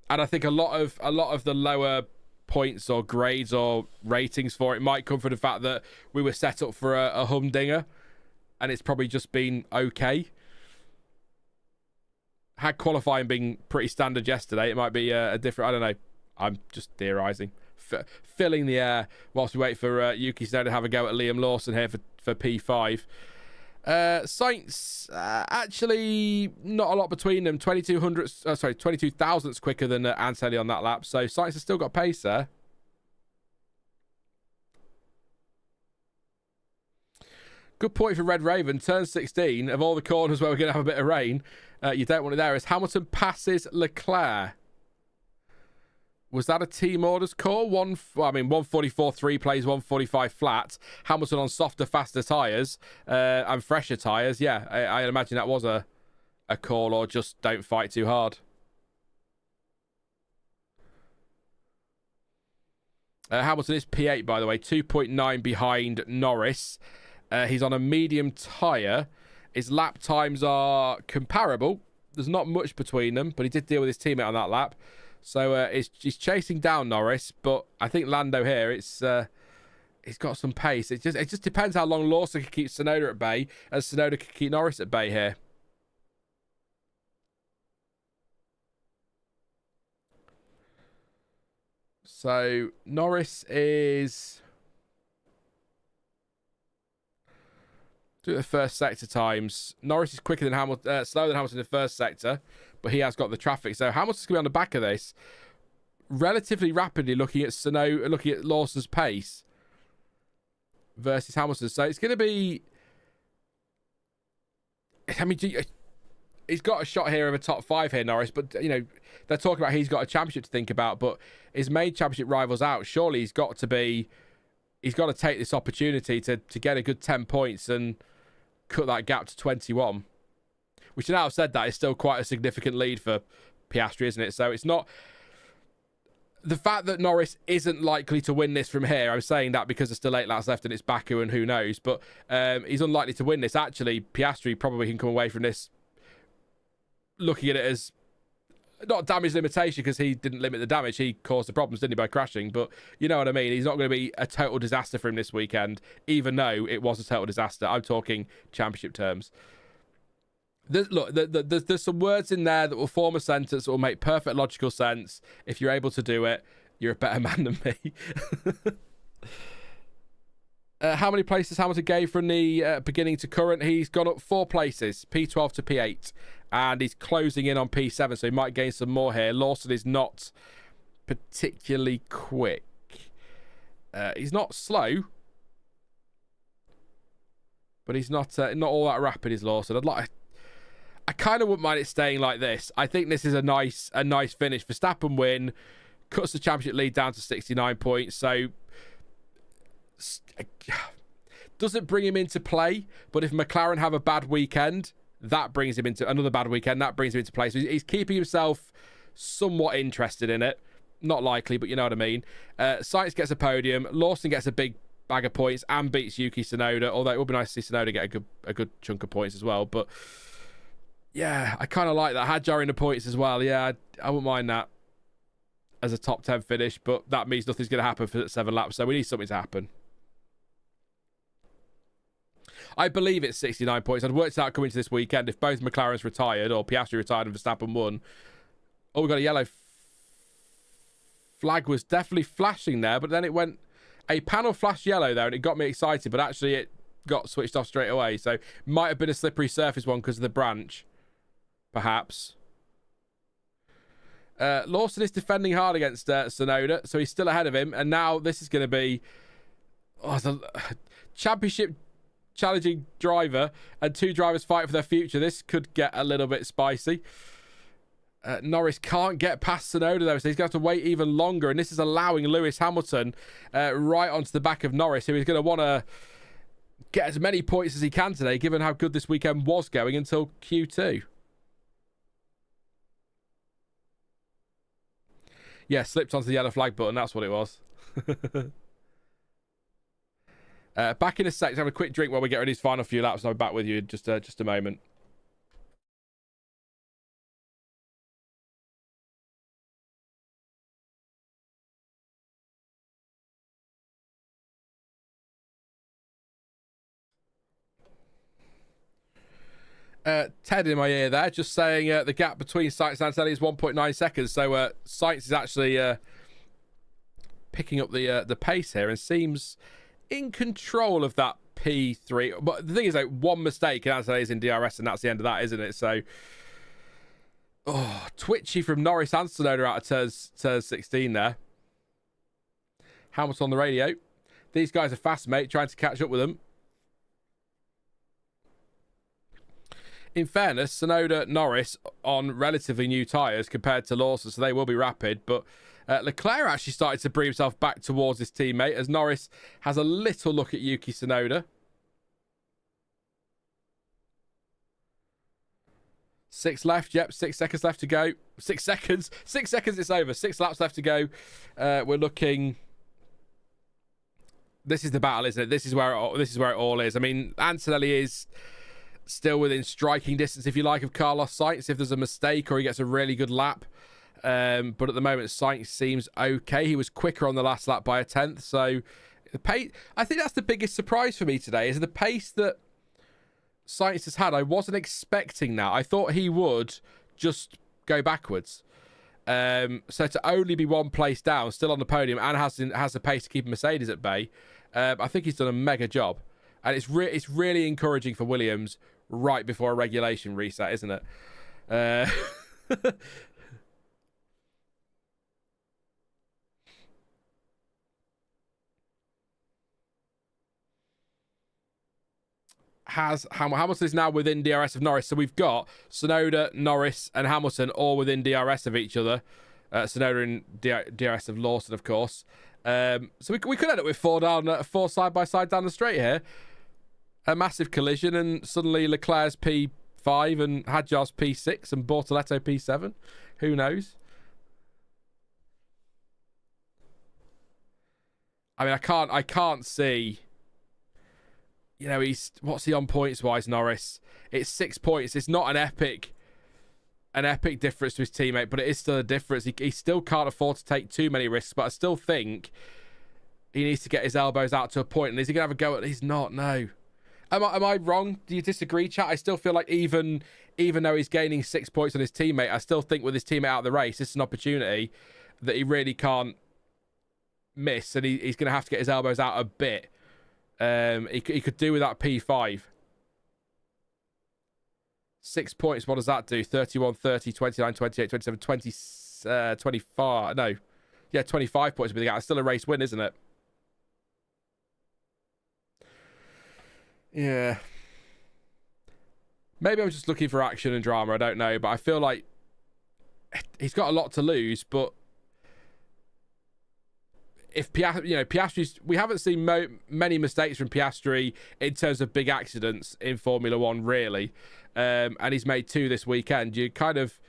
And I think a lot of the lower points or grades or ratings for it might come from the fact that we were set up for a humdinger, and it's probably just been okay. Had qualifying been pretty standard yesterday, it might be a different... I don't know. I'm just theorising. Filling the air whilst we wait for Yuki to have a go at Liam Lawson here for P5. Sainz, actually not a lot between them. 22 thousandths quicker than Antonelli on that lap. So Sainz has still got pace there. Good point for Red Raven. Turn 16, of all the corners where we're going to have a bit of rain, you don't want it there, as Hamilton passes Leclerc. Was that a team orders call? 144.3 plays 145 flat. Hamilton on softer, faster tyres and fresher tyres. Yeah, I imagine that was a call, or just don't fight too hard. Hamilton is P8, by the way, 2.9 behind Norris. He's on a medium tyre. His lap times are comparable. There's not much between them, but he did deal with his teammate on that lap. So he's chasing down Norris, but I think Lando here, he's got some pace. It just depends how long Lawson can keep Tsunoda at bay, as Tsunoda can keep Norris at bay here. So Norris is... Do the first sector times. Norris is quicker than Hamilton, slower than Hamilton in the first sector, but he has got the traffic. So Hamilton's going to be on the back of this relatively rapidly, looking at Lawson's pace versus Hamilton. So it's going to be... I mean, he's got a shot here of a top 5 here, Norris, but, they're talking about he's got a championship to think about, but his main championship rival's out. Surely he's got to take this opportunity to get a good 10 points and cut that gap to 21, which now I've said that is still quite a significant lead for Piastri, isn't it? So it's not... the fact that Norris isn't likely to win this from here, I'm saying that because there's still 8 laps left and it's Baku and who knows, but he's unlikely to win this. Actually, Piastri probably can come away from this looking at it as not damage limitation, because he didn't limit the damage. He caused the problems, didn't he, by crashing? But you know what I mean? He's not going to be a total disaster for him this weekend, even though it was a total disaster. I'm talking championship terms. There's some words in there that will form a sentence that will make perfect logical sense. If you're able to do it, you're a better man than me. How many places Hamilton gave from the beginning to current? He's gone up 4 places, P12 to P8, and he's closing in on P7, so he might gain some more here. Lawson is not particularly quick. He's not slow, but he's not all that rapid, is Lawson. I kind of wouldn't mind it staying like this. I think this is a nice finish. Verstappen win, cuts the championship lead down to 69 points. So doesn't bring him into play. But if McLaren have a bad weekend, that brings him into another bad weekend. That brings him into play. So he's keeping himself somewhat interested in it. Not likely, but you know what I mean. Sainz gets a podium. Lawson gets a big bag of points and beats Yuki Tsunoda. Although it would be nice to see Tsunoda get a good chunk of points as well. But yeah, I kind of like that. Hadjar in the points as well. Yeah, I wouldn't mind that as a top 10 finish, but that means nothing's going to happen for 7 laps, so we need something to happen. I believe it's 69 points. I'd worked out coming to this weekend, if both McLaren's retired, or Piastri retired and Verstappen won. Oh, we got a yellow flag was definitely flashing there, but then it went... A panel flashed yellow there, and it got me excited, but actually it got switched off straight away, so might have been a slippery surface one because of the branch. Perhaps. Lawson is defending hard against Tsunoda, so he's still ahead of him. And now this is going to be the championship challenging driver and 2 drivers fight for their future. This could get a little bit spicy. Norris can't get past Tsunoda though, so he's going to have to wait even longer. And this is allowing Lewis Hamilton right onto the back of Norris, who is going to want to get as many points as he can today, given how good this weekend was going until Q2. Yeah, slipped onto the yellow flag button. That's what it was. Back in a sec. Have a quick drink while we get ready for these final few laps. And I'll be back with you in just a moment. Ted in my ear there, just saying the gap between Sainz and Antonelli is 1.9 seconds. So Sainz is actually picking up the pace here and seems in control of that P3. But the thing is, like, one mistake and Antonelli's in DRS, and that's the end of that, isn't it? So, twitchy from Norris and Tsunoda out of turn 16 there. Hamilton on the radio. These guys are fast, mate, trying to catch up with them. In fairness, Tsunoda, Norris on relatively new tyres compared to Lawson, so they will be rapid. But Leclerc actually started to bring himself back towards his teammate as Norris has a little look at Yuki Tsunoda. 6 left. Yep, 6 seconds left to go. 6 seconds. 6 seconds, it's over. 6 laps left to go. We're looking... This is the battle, isn't it? This is where it all is. I mean, Antonelli is still within striking distance, if you like, of Carlos Sainz if there's a mistake or he gets a really good lap. But at the moment, Sainz seems okay. He was quicker on the last lap by a 10th. So the pace, I think that's the biggest surprise for me today, is the pace that Sainz has had. I wasn't expecting that. I thought he would just go backwards. So to only be 1 place down, still on the podium, and has the pace to keep Mercedes at bay, I think he's done a mega job. And it's really encouraging for Williams right before a regulation reset, isn't it? Hamilton is now within DRS of Norris. So we've got Tsunoda, Norris, and Hamilton all within DRS of each other. Tsunoda in DRS of Lawson, of course. So we could end up with 4 side by side down the straight here. A massive collision, and suddenly Leclerc's P5 and Hadjar's P6 and Bortoletto P7. Who knows? I mean, I can't see. You know, what's he on points wise, Norris? It's 6 points. It's not an epic difference to his teammate, but it is still a difference. He still can't afford to take too many risks, but I still think he needs to get his elbows out to a point. And is he gonna have a go at? He's not. No. Am I wrong? Do you disagree, chat? I still feel like even though he's gaining 6 points on his teammate, I still think with his teammate out of the race, this is an opportunity that he really can't miss, and he's going to have to get his elbows out a bit. He could do with that P5. 6 points, what does that do? 31, 30, 29, 28, 27, 20, 25. No. Yeah, 25 points. It's still a race win, isn't it? Yeah. Maybe I'm just looking for action and drama. I don't know. But I feel like he's got a lot to lose. But if Piastri's... We haven't seen many mistakes from Piastri in terms of big accidents in Formula One, really. And he's made 2 this weekend. You kind of...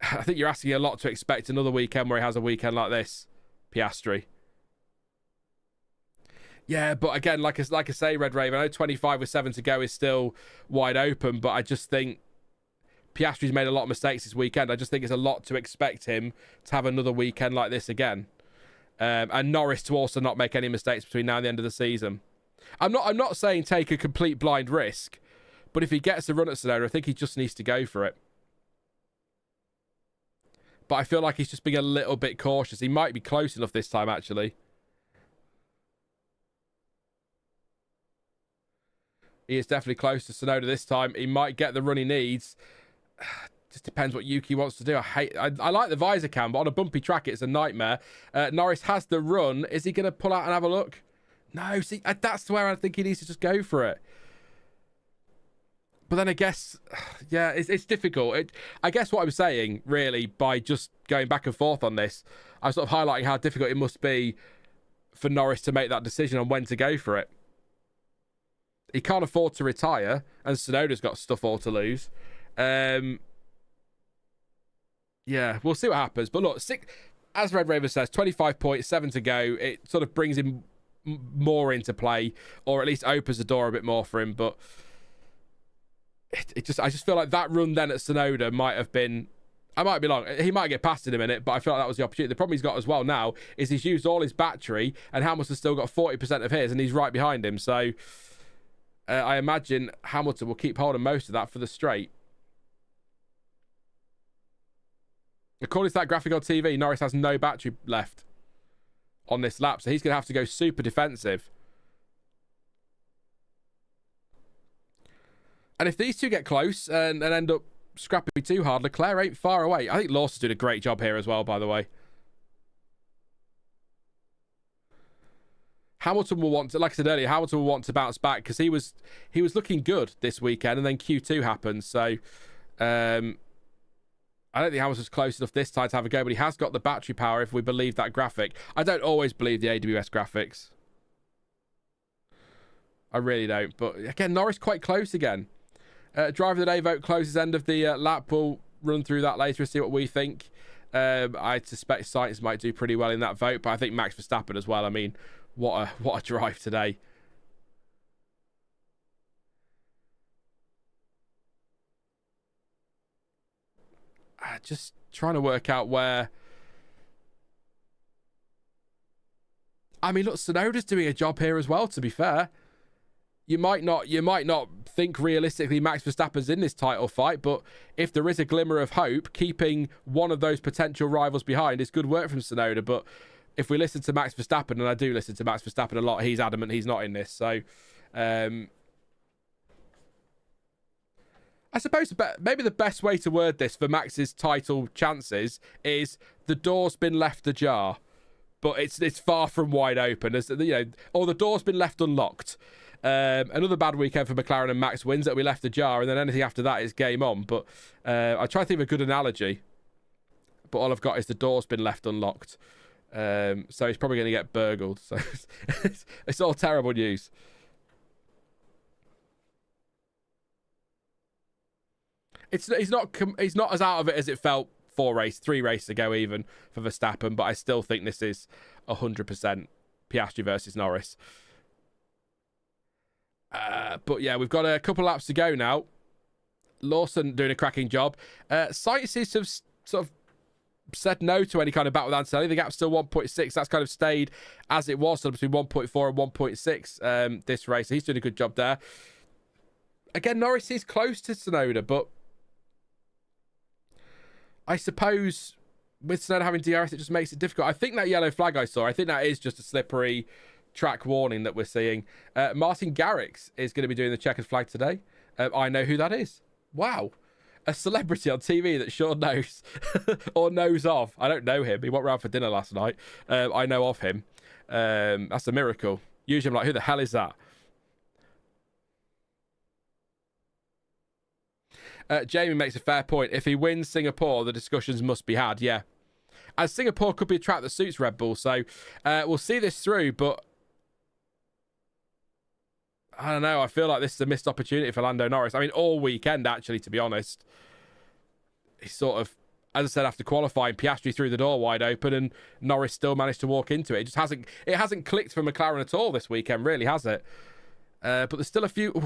I think you're asking a lot to expect another weekend where he has a weekend like this, Piastri. Yeah, but again, like I say, Red Raven, I know 25 with 7 to go is still wide open, but I just think Piastri's made a lot of mistakes this weekend. I just think it's a lot to expect him to have another weekend like this again. And Norris to also not make any mistakes between now and the end of the season. I'm not saying take a complete blind risk, but if he gets a run at Tsunoda, I think he just needs to go for it. But I feel like he's just being a little bit cautious. He might be close enough this time, actually. He is definitely close to Tsunoda this time. He might get the run he needs. Just depends what Yuki wants to do. I like the visor cam, but on a bumpy track, it's a nightmare. Norris has the run. Is he going to pull out and have a look? No, see, that's where I think he needs to just go for it. But then I guess, yeah, it's difficult. I guess what I'm saying, really, by just going back and forth on this, I'm sort of highlighting how difficult it must be for Norris to make that decision on when to go for it. He can't afford to retire, and Tsunoda's got stuff all to lose. Yeah, we'll see what happens. But look, as Red Raven says, 25 points, 7 to go. It sort of brings him more into play, or at least opens the door a bit more for him. But I just feel like that run then at Tsunoda might have been... I might be wrong. He might get past in a minute, but I feel like that was the opportunity. The problem he's got as well now is he's used all his battery, and Hamilton's still got 40% of his, and he's right behind him. So... I imagine Hamilton will keep hold of most of that for the straight. According to that graphic on TV, Norris has no battery left on this lap, so he's going to have to go super defensive. And if these two get close and end up scrapping too hard, Leclerc ain't far away. I think Lawson's doing a great job here as well, by the way. Hamilton will want to, like I said earlier, Hamilton will want to bounce back because he was looking good this weekend, and then Q2 happened. So I don't think Hamilton's close enough this time to have a go, but he has got the battery power if we believe that graphic. I don't always believe the AWS graphics. I really don't. But again, Norris quite close again. Driver of the Day vote closes end of the lap. We'll run through that later and see what we think. I suspect Sainz might do pretty well in that vote, but I think Max Verstappen as well. I mean, what a drive today. Just trying to work out where... I mean, look, Tsunoda's doing a job here as well, to be fair. You might not think realistically Max Verstappen's in this title fight, but if there is a glimmer of hope, keeping one of those potential rivals behind is good work from Tsunoda. But if we listen to Max Verstappen, and I do listen to Max Verstappen a lot, he's adamant he's not in this. So I suppose maybe the best way to word this for Max's title chances is the door's been left ajar, but it's far from wide open. As or the door's been left unlocked. Another bad weekend for McLaren and Max wins that we left ajar, and then anything after that is game on. But I try to think of a good analogy, but all I've got is the door's been left unlocked. So he's probably going to get burgled. So it's all terrible news. He's not as out of it as it felt 3 races ago even for Verstappen, but I still think this is 100% Piastri versus Norris. But yeah, we've got a couple laps to go now. Lawson doing a cracking job. Sainz seems to have sort of said no to any kind of battle with Antonelli. The gap's still 1.6. That's kind of stayed as it was, so between 1.4 and 1.6 this race. So he's doing a good job there. Again, Norris is close to Tsunoda, but I suppose with Tsunoda having DRS, it just makes it difficult. I think that yellow flag I saw, I think that is just a slippery track warning that we're seeing. Martin Garrix is going to be doing the checkered flag today. I know who that is. Wow. A celebrity on TV that Sean knows or knows of. I don't know him. He went round for dinner last night. I know of him. That's a miracle. Usually I'm like, who the hell is that? Jamie makes a fair point. If he wins Singapore, the discussions must be had. Yeah. And Singapore could be a track that suits Red Bull. So we'll see this through. But I don't know. I feel like this is a missed opportunity for Lando Norris. I mean, all weekend, actually, to be honest. He's sort of, as I said, after qualifying, Piastri threw the door wide open and Norris still managed to walk into it. It hasn't clicked for McLaren at all this weekend, really, has it? But there's still a few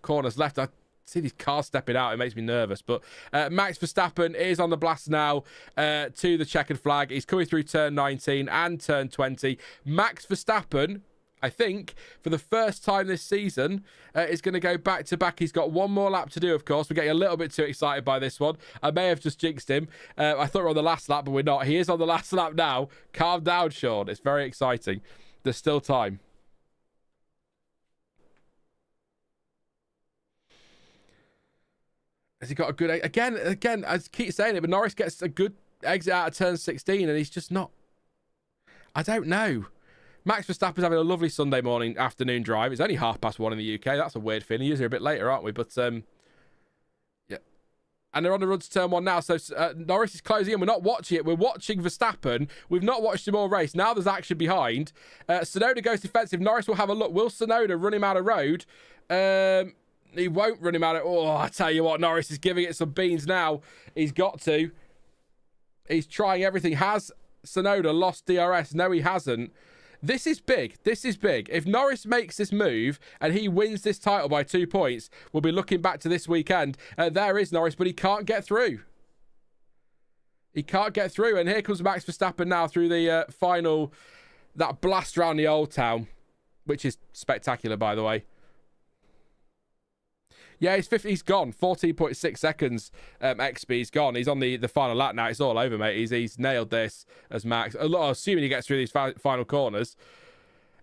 corners left. I see these cars stepping out. It makes me nervous. But Max Verstappen is on the blast now to the checkered flag. He's coming through turn 19 and turn 20. Max Verstappen, I think, for the first time this season, is going to go back-to-back. He's got one more lap to do, of course. We're getting a little bit too excited by this one. I may have just jinxed him. I thought we were on the last lap, but we're not. He is on the last lap now. Calm down, Sean. It's very exciting. There's still time. Has he got a good... Again, I keep saying it, but Norris gets a good exit out of turn 16, and he's just not... I don't know. Max Verstappen's having a lovely Sunday morning, afternoon drive. It's only 1:30 in the UK. That's a weird feeling. Usually a bit later, aren't we? But, yeah. And they're on the run to turn 1 now. So Norris is closing in. We're not watching it. We're watching Verstappen. We've not watched him all race. Now there's action behind. Tsunoda goes defensive. Norris will have a look. Will Tsunoda run him out of road? He won't run him out of... Oh, I tell you what, Norris is giving it some beans now. He's got to. He's trying everything. Has Tsunoda lost DRS? No, he hasn't. This is big. This is big. If Norris makes this move and he wins this title by 2 points, we'll be looking back to this weekend. There is Norris, but he can't get through. He can't get through. And here comes Max Verstappen now through the final, that blast around the Old Town, which is spectacular, by the way. Yeah, he's gone. 14.6 seconds XP. He's gone. He's on the final lap now. It's all over, mate. He's nailed this as Max. Assuming he gets through these final corners.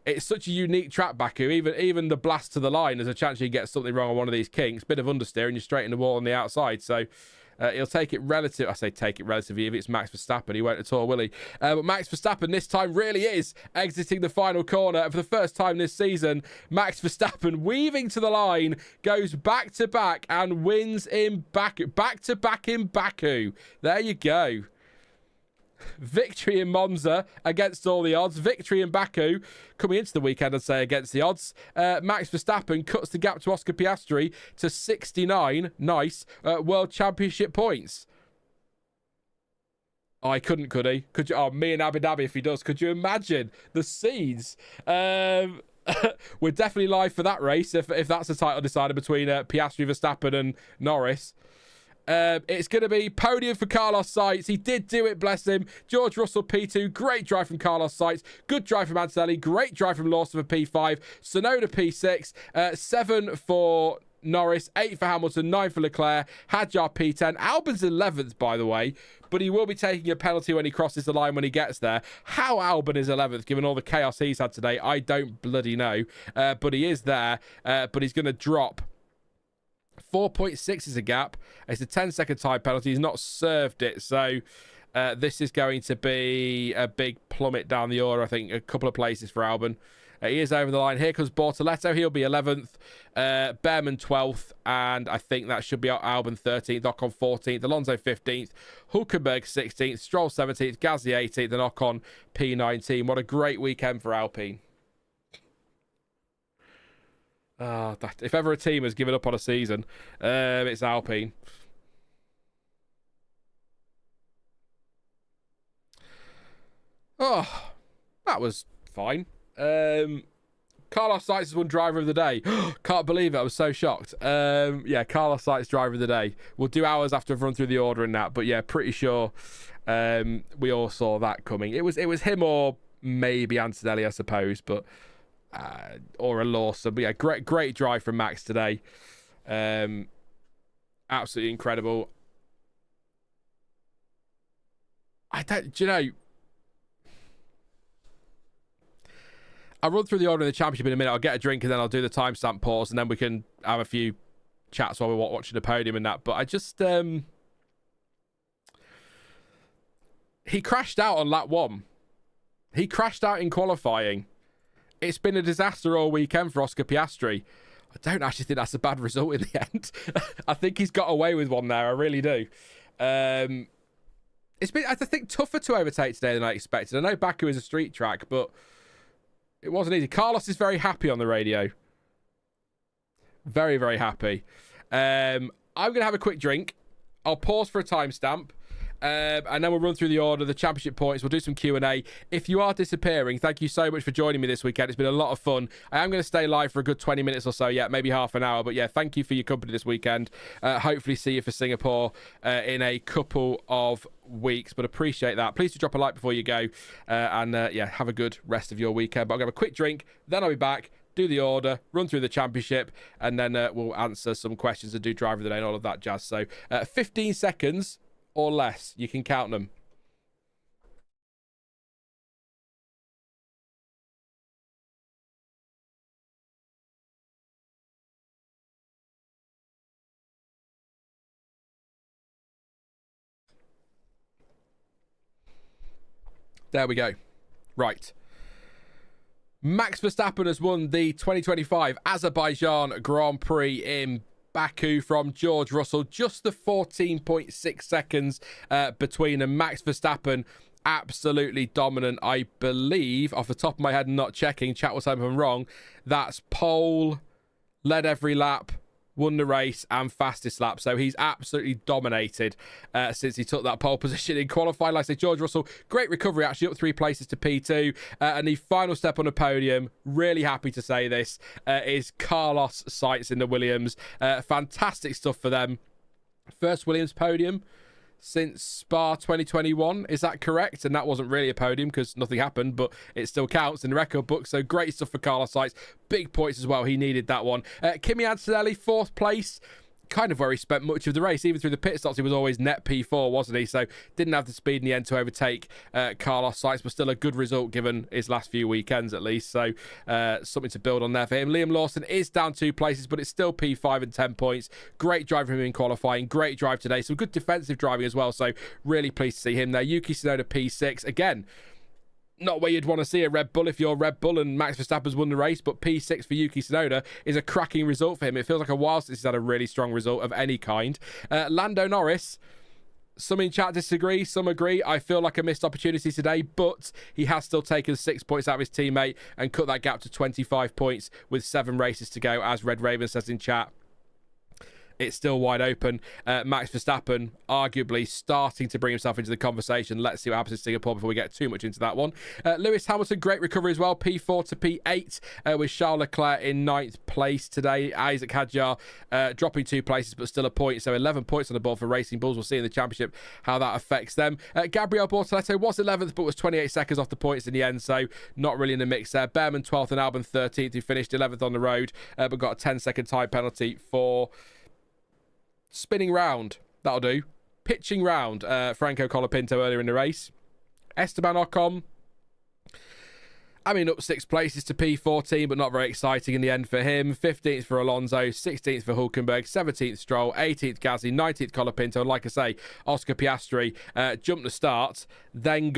It's such a unique track, Baku. Even the blast to the line, there's a chance you get something wrong on one of these kinks. Bit of understeer and you're straight in the wall on the outside. So he'll take it relative. I say take it relatively. If it's Max Verstappen, he won't at all, will he? But Max Verstappen this time really is exiting the final corner. And for the first time this season, Max Verstappen weaving to the line, goes back to back and wins in Baku. Back to back in Baku. There you go. Victory in Monza against all the odds. Victory in Baku coming into the weekend, I'd say, against the odds. Max Verstappen cuts the gap to Oscar Piastri to 69. Nice. World Championship points. Oh, he couldn't, could he? Could you? Oh, me in Abu Dhabi if he does. Could you imagine the scenes? We're definitely live for that race if that's the title decider between Piastri, Verstappen and Norris. It's going to be podium for Carlos Sainz. He did do it, bless him. George Russell, P2. Great drive from Carlos Sainz. Good drive from Antonelli. Great drive from Lawson for P5. Tsunoda, P6. 7 for Norris. 8 for Hamilton. 9 for Leclerc. Hadjar, P10. Albon's 11th, by the way. But he will be taking a penalty when he crosses the line when he gets there. How Albon is 11th, given all the chaos he's had today, I don't bloody know. But he is there. But he's going to drop 4.6 is a gap. It's a 10-second time penalty. He's not served it. So this is going to be a big plummet down the order. I think a couple of places for Albon. He is over the line. Here comes Bortoletto. He'll be 11th. Bearman 12th. And I think that should be Albon 13th. Ocon 14th. Alonso 15th. Hulkenberg 16th. Stroll 17th. Gasly 18th. And Ocon P19. What a great weekend for Alpine. If ever a team has given up on a season, it's Alpine. Oh, that was fine. Carlos Sainz has won driver of the day. Can't believe it. I was so shocked. Yeah, Carlos Sainz driver of the day. We'll do ours after I've run through the order and that. But yeah, pretty sure we all saw that coming. It was him or maybe Antonelli, I suppose, but or a Lawson. But yeah, great drive from Max today. Absolutely incredible. Do you know, I'll run through the order of the championship in a minute. I'll get a drink and then I'll do the timestamp pause and then we can have a few chats while we're watching the podium and that. But I just... he crashed out on lap 1. He crashed out in qualifying. It's been a disaster all weekend for Oscar Piastri. I don't actually think that's a bad result in the end. I think he's got away with one there. I really do. It's been, I think, tougher to overtake today than I expected. I know Baku is a street track, but it wasn't easy. Carlos is very happy on the radio. Very, very happy. I'm going to have a quick drink. I'll pause for a timestamp. And then we'll run through the order, the championship points. We'll do some Q&A. If you are disappearing, thank you so much for joining me this weekend. It's been a lot of fun. I am going to stay live for a good 20 minutes or so. Yeah, maybe half an hour. But yeah, thank you for your company this weekend. Hopefully see you for Singapore in a couple of weeks. But appreciate that. Please do drop a like before you go. Yeah, have a good rest of your weekend. But I'll have a quick drink. Then I'll be back. Do the order, run through the championship, and then we'll answer some questions and do driver of the day and all of that jazz. So 15 seconds or less. You can count them. There we go. Right. Max Verstappen has won the 2025 Azerbaijan Grand Prix in Baku from George Russell. Just the 14.6 seconds between them. Max Verstappen absolutely dominant. I believe, off the top of my head, not checking, chat will tell me if I'm wrong, that's pole, led every lap, won the race and fastest lap. So he's absolutely dominated since he took that pole position in qualifying. Like I say, George Russell, great recovery actually, up 3 places to P2. And the final step on the podium, really happy to say this, is Carlos Sainz in the Williams. Fantastic stuff for them. First Williams podium since Spa 2021, is that correct? And that wasn't really a podium because nothing happened, but it still counts in the record book. So great stuff for Carlos Sainz. Big points as well. He needed that one. Kimi Antonelli, 4th place. Kind of where he spent much of the race. Even through the pit stops, he was always net P4, wasn't he? So didn't have the speed in the end to overtake Carlos Sainz, but still a good result given his last few weekends at least. So something to build on there for him. Liam Lawson is down 2 places, but it's still P5 and 10 points. Great drive from him in qualifying. Great drive today. Some good defensive driving as well. So really pleased to see him there. Yuki Tsunoda P6. Again, not where you'd want to see a Red Bull if you're Red Bull and Max Verstappen's won the race, but P6 for Yuki Tsunoda is a cracking result for him. It feels like a while since he's had a really strong result of any kind. Lando Norris, some in chat disagree, some agree. I feel like a missed opportunity today, but he has still taken 6 points out of his teammate and cut that gap to 25 points with 7 races to go, as Red Raven says in chat. It's still wide open. Max Verstappen arguably starting to bring himself into the conversation. Let's see what happens in Singapore before we get too much into that one. Lewis Hamilton, great recovery as well. P4 to P8 with Charles Leclerc in 9th place today. Isaac Hadjar dropping 2 places but still a point. So 11 points on the board for Racing Bulls. We'll see in the championship how that affects them. Gabriel Bortoleto was 11th but was 28 seconds off the points in the end. So not really in the mix there. Bearman 12th and Albon 13th, who finished 11th on the road but got a 10-second time penalty for spinning round. That'll do. Pitching round. Franco Colapinto earlier in the race. Esteban Ocon, up 6 places to P14, but not very exciting in the end for him. 15th for Alonso, 16th for Hulkenberg, 17th Stroll, 18th Gasly, 19th Colapinto. And like I say, Oscar Piastri jumped the start, then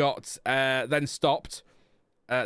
stopped.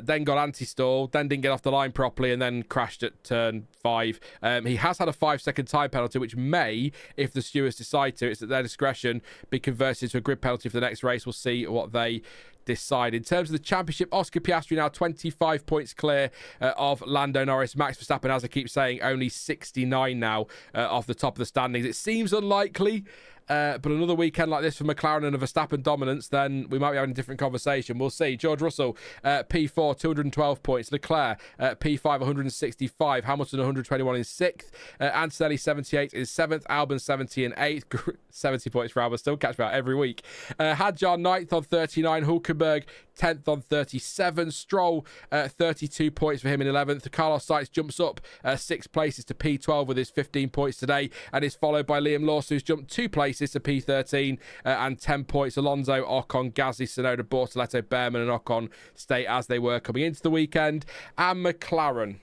Then got anti-stall, then didn't get off the line properly, and then crashed at turn 5. He has had a 5-second time penalty, which may, if the stewards decide to, it's at their discretion, be converted into a grid penalty for the next race. We'll see what they decide. In terms of the championship, Oscar Piastri now 25 points clear of Lando Norris. Max Verstappen, as I keep saying, only 69 now off the top of the standings. It seems unlikely But another weekend like this for McLaren and a Verstappen dominance, then we might be having a different conversation. We'll see. George Russell, P4, 212 points. Leclerc, P5, 165. Hamilton, 121 in 6th. Antonelli, 78 in 7th. Albon, 70 in 8th. 70 points for Albon. Still catch me out every week. Hadjar, 9th on 39. Hulkenberg, 10th on 37. Stroll, 32 points for him in 11th. Carlos Sainz jumps up 6 places to P12 with his 15 points today, and is followed by Liam Lawson, who's jumped 2 places to P13 and 10 points. Alonso, Ocon, Gasly, Tsunoda, Bortoleto, Bearman and Ocon stay as they were coming into the weekend. And McLaren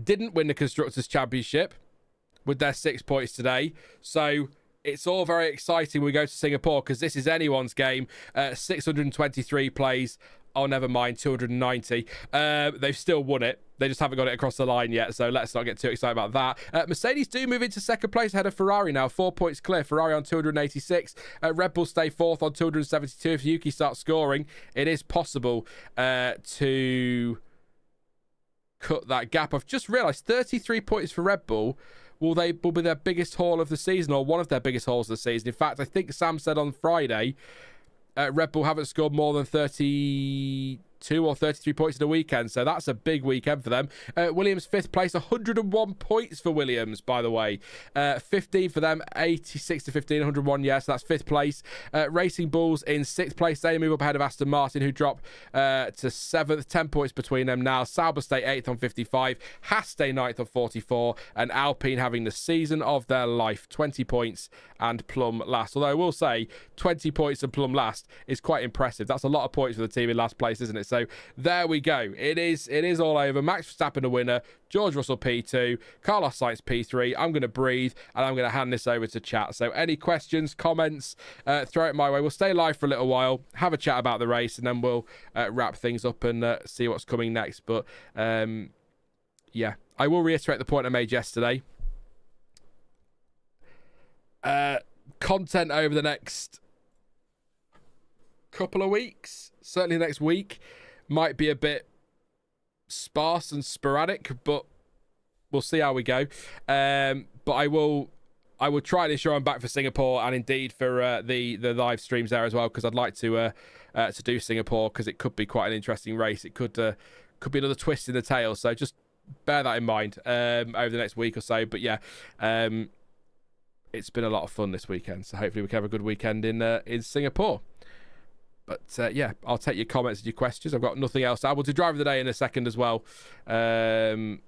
didn't win the Constructors Championship with their 6 points today, so it's all very exciting when we go to Singapore, because this is anyone's game. 623 plays. Oh, never mind, 290. They've still won it. They just haven't got it across the line yet, so let's not get too excited about that. Mercedes do move into second place ahead of Ferrari now, 4 points clear. Ferrari on 286. Red Bull stay fourth on 272. If Yuki starts scoring, it is possible to cut that gap. I've just realised 33 points for Red Bull. Will be their biggest haul of the season, or one of their biggest hauls of the season? In fact, I think Sam said on Friday, Red Bull haven't scored more than 32 or 33 points in a weekend, so that's a big weekend for them. Williams 5th place, 101 points for Williams, by the way. 15 for them, 86 to 15, 101, yeah, so that's 5th place. Racing Bulls in 6th place. They move up ahead of Aston Martin, who drop to 7th, 10 points between them now. Sauber stay 8th on 55, Haas stay 9th on 44, and Alpine having the season of their life, 20 points and plumb last. Although I will say 20 points and plumb last is quite impressive. That's a lot of points for the team in last place, isn't it? So there we go. It is all over. Max Verstappen a winner. George Russell P2. Carlos Sainz P3. I'm going to breathe and I'm going to hand this over to chat. So any questions, comments, throw it my way. We'll stay live for a little while, have a chat about the race, and then we'll wrap things up and see what's coming next. But yeah, I will reiterate the point I made yesterday. Content over the next couple of weeks, certainly next week, might be a bit sparse and sporadic, but we'll see how we go. But I will try and ensure I'm back for Singapore, and indeed for the live streams there as well, because I'd like to do Singapore, because it could be quite an interesting race. It could be another twist in the tail, so just bear that in mind over the next week or so. But yeah, it's been a lot of fun this weekend, so hopefully we can have a good weekend in Singapore. But yeah, I'll take your comments and your questions. I've got nothing else. I will do driver of the day in a second as well. In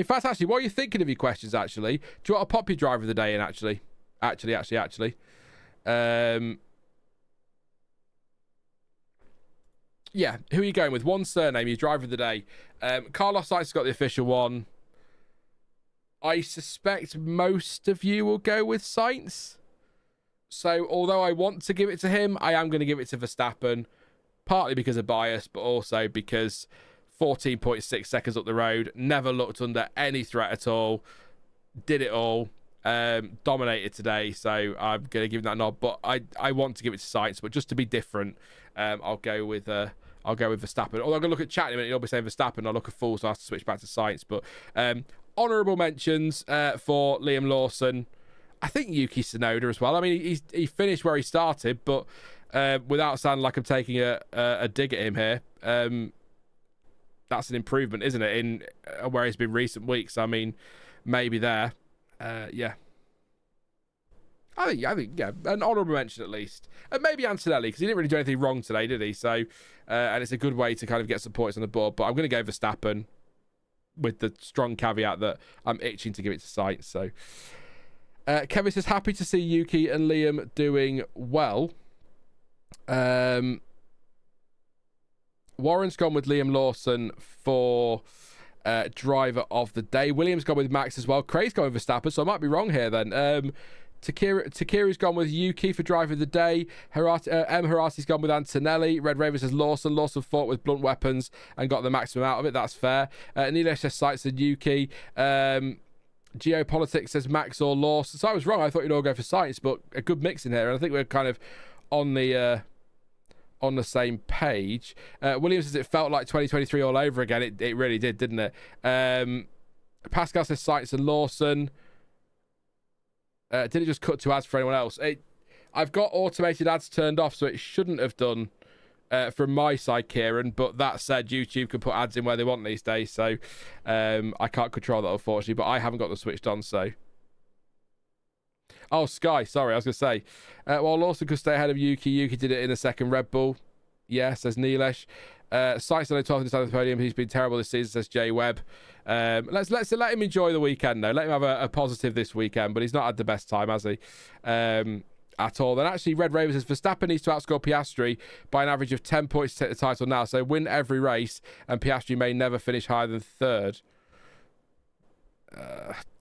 fact, actually, what are you thinking of your questions, actually? Do you want to pop your driver of the day in, actually? Actually. Yeah, who are you going with? One surname, your driver of the day. Carlos Sainz has got the official one. I suspect most of you will go with Sainz. So, although I want to give it to him, I am going to give it to Verstappen, partly because of bias, but also because 14.6 seconds up the road, never looked under any threat at all, did it all, dominated today, so I'm going to give him that nod. But I want to give it to Sainz, but just to be different, I'll go with Verstappen. Although I'm going to look at chat in a minute, you'll be saying Verstappen, I'll look a fool, so I have to switch back to Sainz. But honourable mentions for Liam Lawson. I think Yuki Tsunoda as well. I mean, he finished where he started, but without sounding like I'm taking a dig at him here, that's an improvement, isn't it, in where he's been recent weeks? I mean, maybe there. Yeah. I think, yeah, an honourable mention at least. And maybe Antonelli, because he didn't really do anything wrong today, did he? So, and it's a good way to kind of get some points on the board. But I'm going to go Verstappen with the strong caveat that I'm itching to give it to Sainz. So, Kevin says, happy to see Yuki and Liam doing well. Warren's gone with Liam Lawson for driver of the day. Williams gone with Max as well. Craig's gone with Verstappen, so I might be wrong here then. Takira's gone with Yuki for driver of the day. Harati's gone with Antonelli. Red Raven says Lawson. Lawson fought with blunt weapons and got the maximum out of it. That's fair. Neil says Sainz and Yuki. Geopolitics says Max or Lawson. So I was wrong. I thought you'd all go for Sainz, but a good mix in here. And I think we're kind of on the same page. Williams says it felt like 2023 all over again. It really did, didn't it? Pascal says Sainz and Lawson. Did it just cut to ads for anyone else? I've got automated ads turned off, so it shouldn't have done from my side, Kieran. But that said, YouTube can put ads in where they want these days, so I can't control that, unfortunately. But I haven't got them switched on, so... Oh, Sky, sorry, I was going to say. While Lawson could stay ahead of Yuki, Yuki did it in a second Red Bull. Yeah, says Nilesh. Sainz on the 12th inside the podium. He's been terrible this season, says Jay Webb. Let's let him enjoy the weekend, though. Let him have a positive this weekend, but he's not had the best time, has he? At all. Then actually, Red Raven says Verstappen needs to outscore Piastri by an average of 10 points to take the title now. So win every race, and Piastri may never finish higher than third.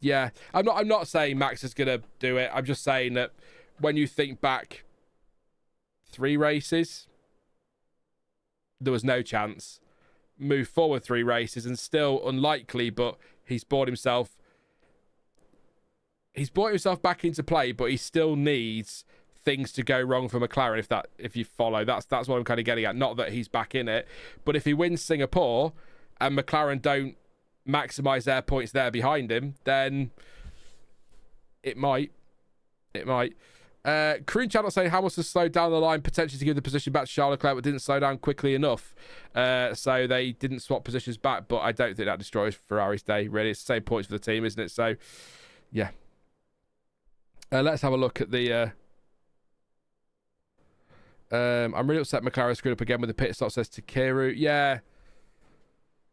Yeah, I'm not saying Max is gonna do it. I'm just saying that when you think back 3 races, there was no chance. Move forward 3 races and still unlikely, but he's brought himself back into play, but he still needs things to go wrong for McLaren. If you follow, that's what I'm kind of getting at. Not that he's back in it, but if he wins Singapore and McLaren don't maximize their points there behind him, then it might. Korean channel saying Hamilton slowed down the line potentially to give the position back to Charles Leclerc, but didn't slow down quickly enough, so they didn't swap positions back. But I don't think that destroys Ferrari's day, really. It's the same points for the team, isn't it? So yeah. Let's have a look at the... I'm really upset McLaren screwed up again with the pit stop, says Takeru. Yeah.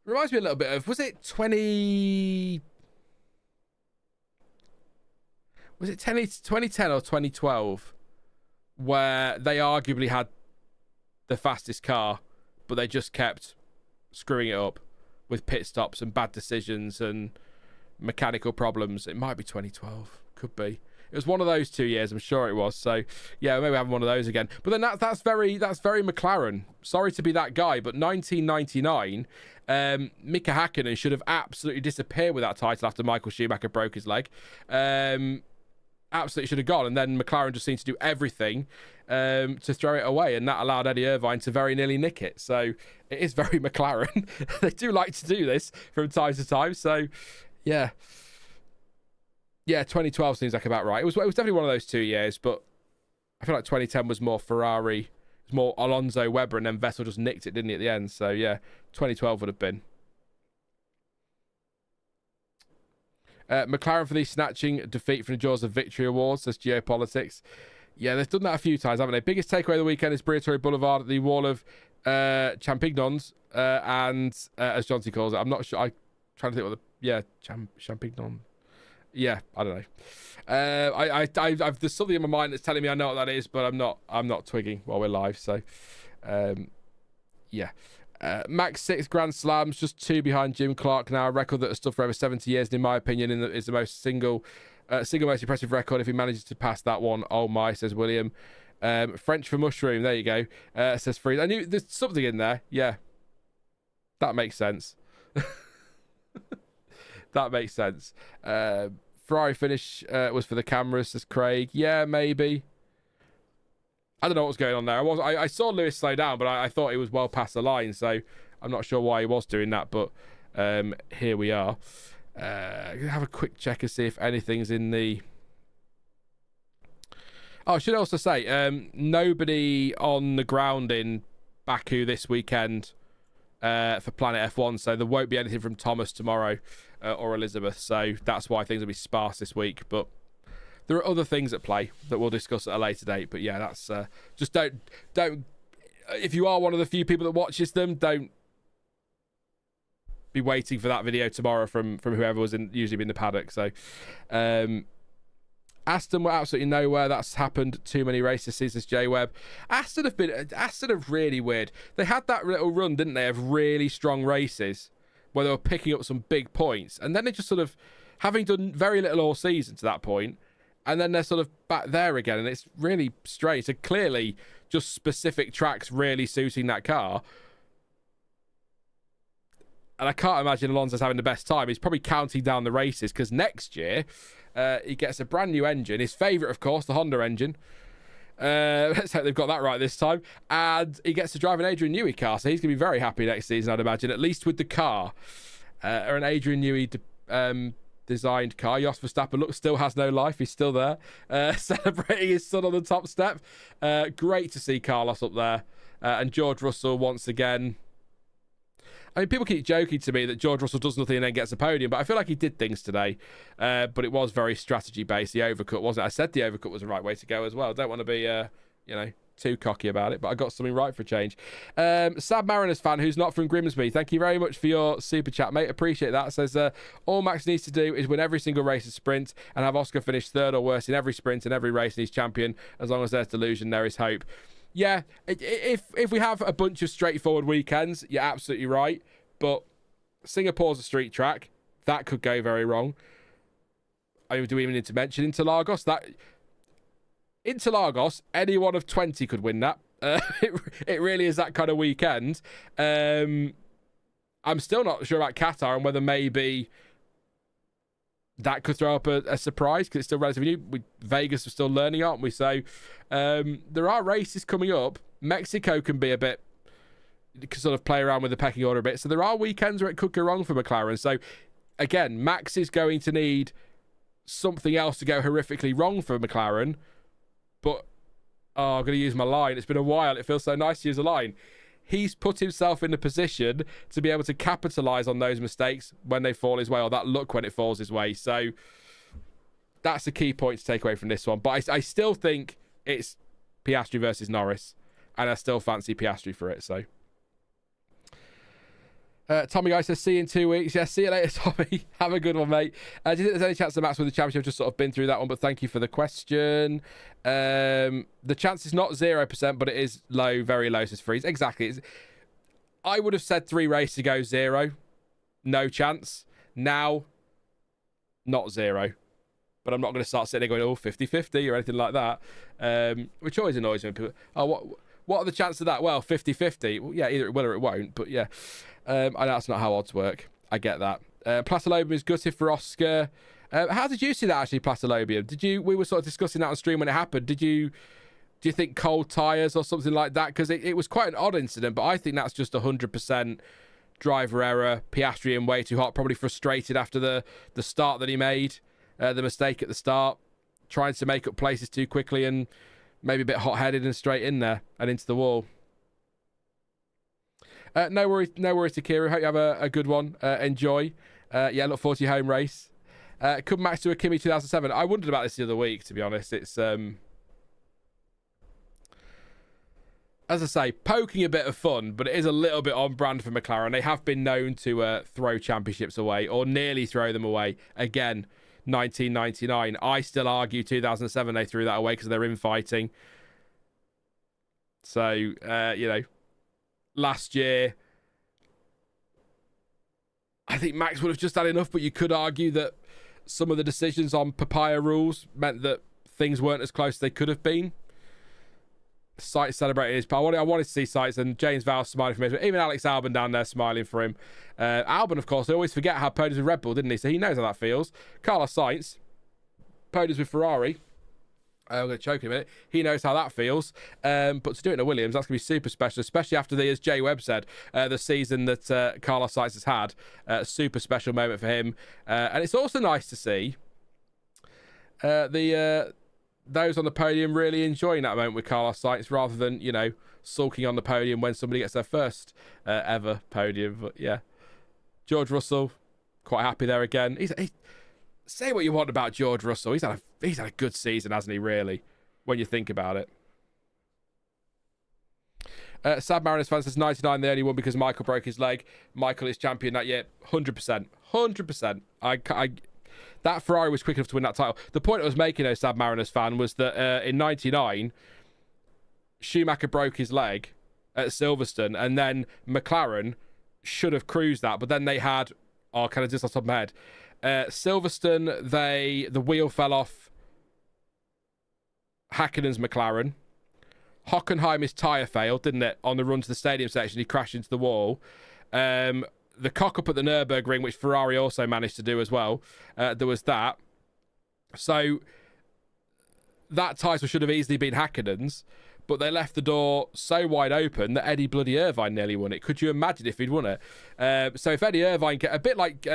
Reminds me a little bit of... Was it 2010 or 2012? Where they arguably had the fastest car, but they just kept screwing it up with pit stops and bad decisions and mechanical problems. It might be 2012. Could be. It was one of those 2 years, I'm sure it was. So, yeah, maybe having one of those again. But then that's very McLaren. Sorry to be that guy, but 1999, Mika Hakkinen should have absolutely disappeared with that title after Michael Schumacher broke his leg. Absolutely should have gone. And then McLaren just seemed to do everything to throw it away. And that allowed Eddie Irvine to very nearly nick it. So, it is very McLaren. They do like to do this from time to time. So, yeah. Yeah, 2012 seems like about right. It was definitely one of those 2 years, but I feel like 2010 was more Ferrari. It was more Alonso, Webber, and then Vettel just nicked it, didn't he, at the end? So, yeah, 2012 would have been. McLaren for the snatching defeat from the jaws of victory awards, says Geopolitics. Yeah, they've done that a few times, haven't they? Biggest takeaway of the weekend is Briatore Boulevard at the Wall of Champignons, and as John C calls it, I'm not sure. I'm trying to think what Champignon. Yeah, I don't know. I've there's something in my mind that's telling me I know what that is, but I'm not twigging while we're live. So, yeah. Max 6 Grand Slams, just 2 behind Jim Clark now. A record that has stood for over 70 years, and in my opinion, is the most single most impressive record. If he manages to pass that one, oh my, says William. French for mushroom, there you go. Says Freeze. I knew there's something in there. Yeah, that makes sense. That makes sense. Ferrari finish was for the cameras, says Craig. Yeah, maybe. I don't know what was going on there. I saw Lewis slow down, but I thought he was well past the line, so I'm not sure why he was doing that, but here we are. Have a quick check and see if anything's in the... Oh, I should also say, nobody on the ground in Baku this weekend for Planet F1, so there won't be anything from Thomas tomorrow or Elizabeth, so that's why things will be sparse this week, but there are other things at play that we'll discuss at a later date. But yeah, that's just don't if you are one of the few people that watches them, don't be waiting for that video tomorrow from whoever was usually in the paddock. So Aston were absolutely nowhere. That's happened too many races, says J Webb. Aston have really weird. They had that little run, didn't they, of really strong races where they were picking up some big points, and then they just sort of, having done very little all season to that point, and then they're sort of back there again, and it's really strange. So clearly just specific tracks really suiting that car. And I can't imagine Alonso's having the best time. He's probably counting down the races, because next year he gets a brand new engine. His favourite, of course, the Honda engine. Let's hope they've got that right this time. And he gets to drive an Adrian Newey car, so he's going to be very happy next season, I'd imagine, at least with the car. Or an Adrian Newey designed car. Jos Verstappen, look, still has no life. He's still there, celebrating his son on the top step. Great to see Carlos up there. And George Russell once again. I mean, people keep joking to me that George Russell does nothing and then gets a podium, but I feel like he did things today. But it was very strategy-based. The overcut, wasn't it? I said the overcut was the right way to go as well. Don't want to be, too cocky about it, but I got something right for a change. Sad Mariners fan who's not from Grimsby, thank you very much for your super chat, mate. Appreciate that. Says all Max needs to do is win every single race of sprint and have Oscar finish third or worse in every sprint and every race, and he's champion. As long as there's delusion, there is hope. Yeah, if we have a bunch of straightforward weekends, you're absolutely right, but Singapore's a street track. That could go very wrong. I mean, do we even need to mention Interlagos? Interlagos, any one of 20 could win that. It really is that kind of weekend. I'm still not sure about Qatar and whether maybe that could throw up a surprise because it's still relatively new. Vegas are still learning, aren't we? So there are races coming up. Mexico can be a bit, sort of play around with the pecking order a bit. So there are weekends where it could go wrong for McLaren. So again, Max is going to need something else to go horrifically wrong for McLaren. But, I'm going to use my line. It's been a while. It feels so nice to use a line. He's put himself in a position to be able to capitalise on those mistakes when they fall his way, or that luck when it falls his way. So that's a key point to take away from this one. But I still think it's Piastri versus Norris, and I still fancy Piastri for it. So Tommy Guy says, see you in 2 weeks. Yeah, see you later, Tommy. Have a good one, mate. Do you think there's any chance the Max with the championship? I've just sort of been through that one, but thank you for the question. The chance is not 0%, but it is low, very low, says Freeze. Exactly. I would have said 3 races ago, 0. No chance. Now, not 0. But I'm not going to start sitting there going, 50-50 or anything like that, which always annoys me. People, what are the chances of that? Well, 50-50. Well, yeah, either it will or it won't, but yeah. I know that's not how odds work. I get that. Platilobium is gutted for Oscar. How did you see that, actually, Platilobium? We were sort of discussing that on stream when it happened. Do you think cold tyres or something like that? Because it was quite an odd incident, but I think that's just 100% driver error. Piastri in way too hot, probably frustrated after the start that he made, the mistake at the start, trying to make up places too quickly and maybe a bit hot-headed and straight in there and into the wall. No worries, Takira. Hope you have a good one. Enjoy. Look forward to your home race. Could Max do a Kimi 2007? I wondered about this the other week, to be honest. It's, as I say, poking a bit of fun, but it is a little bit on brand for McLaren. They have been known to throw championships away, or nearly throw them away. Again, 1999. I still argue 2007 they threw that away because of their infighting. So, last year, I think Max would have just had enough, but you could argue that some of the decisions on papaya rules meant that things weren't as close as they could have been. Sainz celebrating his part. I wanted to see Sainz, and James Vowles smiling for me. Even Alex Albon down there smiling for him. Albon, of course, they always forget how podiums with Red Bull, didn't he? So he knows how that feels. Carlos Sainz, podiums with Ferrari. I'm going to choke in a minute. He knows how that feels. But to do it in a Williams, that's going to be super special, especially after as Jay Webb said, the season that Carlos Sainz has had. Super special moment for him. And it's also nice to see those on the podium really enjoying that moment with Carlos Sainz rather than, sulking on the podium when somebody gets their first ever podium. But yeah, George Russell, quite happy there again. Say what you want about George Russell. He's had a good season, hasn't he, really, when you think about it. Sad Mariners fan says 99 they only won because Michael broke his leg. Michael is champion that year. 100%. 100%. That Ferrari was quick enough to win that title. The point I was making, though, Sad Mariners fan, was that in 99, Schumacher broke his leg at Silverstone, and then McLaren should have cruised that, but then they had, kind of just off the top of my head, Silverstone, the wheel fell off Häkkinen's McLaren. Hockenheim, his tyre failed, didn't it? On the run to the stadium section, he crashed into the wall. The cock-up at the Nürburgring, which Ferrari also managed to do as well. There was that. So that title should have easily been Häkkinen's, but they left the door so wide open that Eddie bloody Irvine nearly won it. Could you imagine if he'd won it? So if Eddie Irvine, a bit like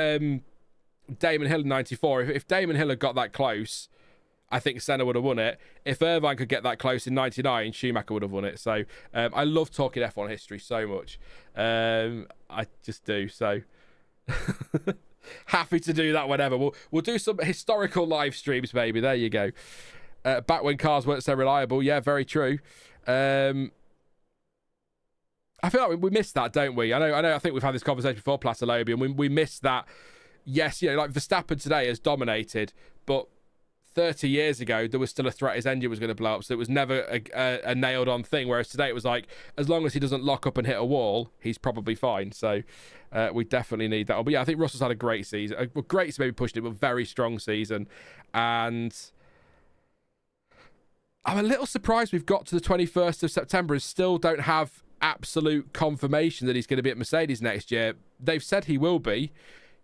Damon Hill in 94. If Damon Hill had got that close, I think Senna would have won it. If Irvine could get that close in 99, Schumacher would have won it. So I love talking F1 history so much. I just do. So happy to do that whenever. We'll do some historical live streams, maybe. There you go. Back when cars weren't so reliable. Yeah, very true. I feel like we missed that, don't we? I think we've had this conversation before, Platolobi, and we missed that. Yes, like Verstappen today has dominated, but 30 years ago, there was still a threat his engine was going to blow up, so it was never a nailed-on thing, whereas today it was like, as long as he doesn't lock up and hit a wall, he's probably fine. So we definitely need that. But yeah, I think Russell's had a great season. Well, great is maybe pushing it, but very strong season. And I'm a little surprised we've got to the 21st of September and still don't have absolute confirmation that he's going to be at Mercedes next year. They've said he will be.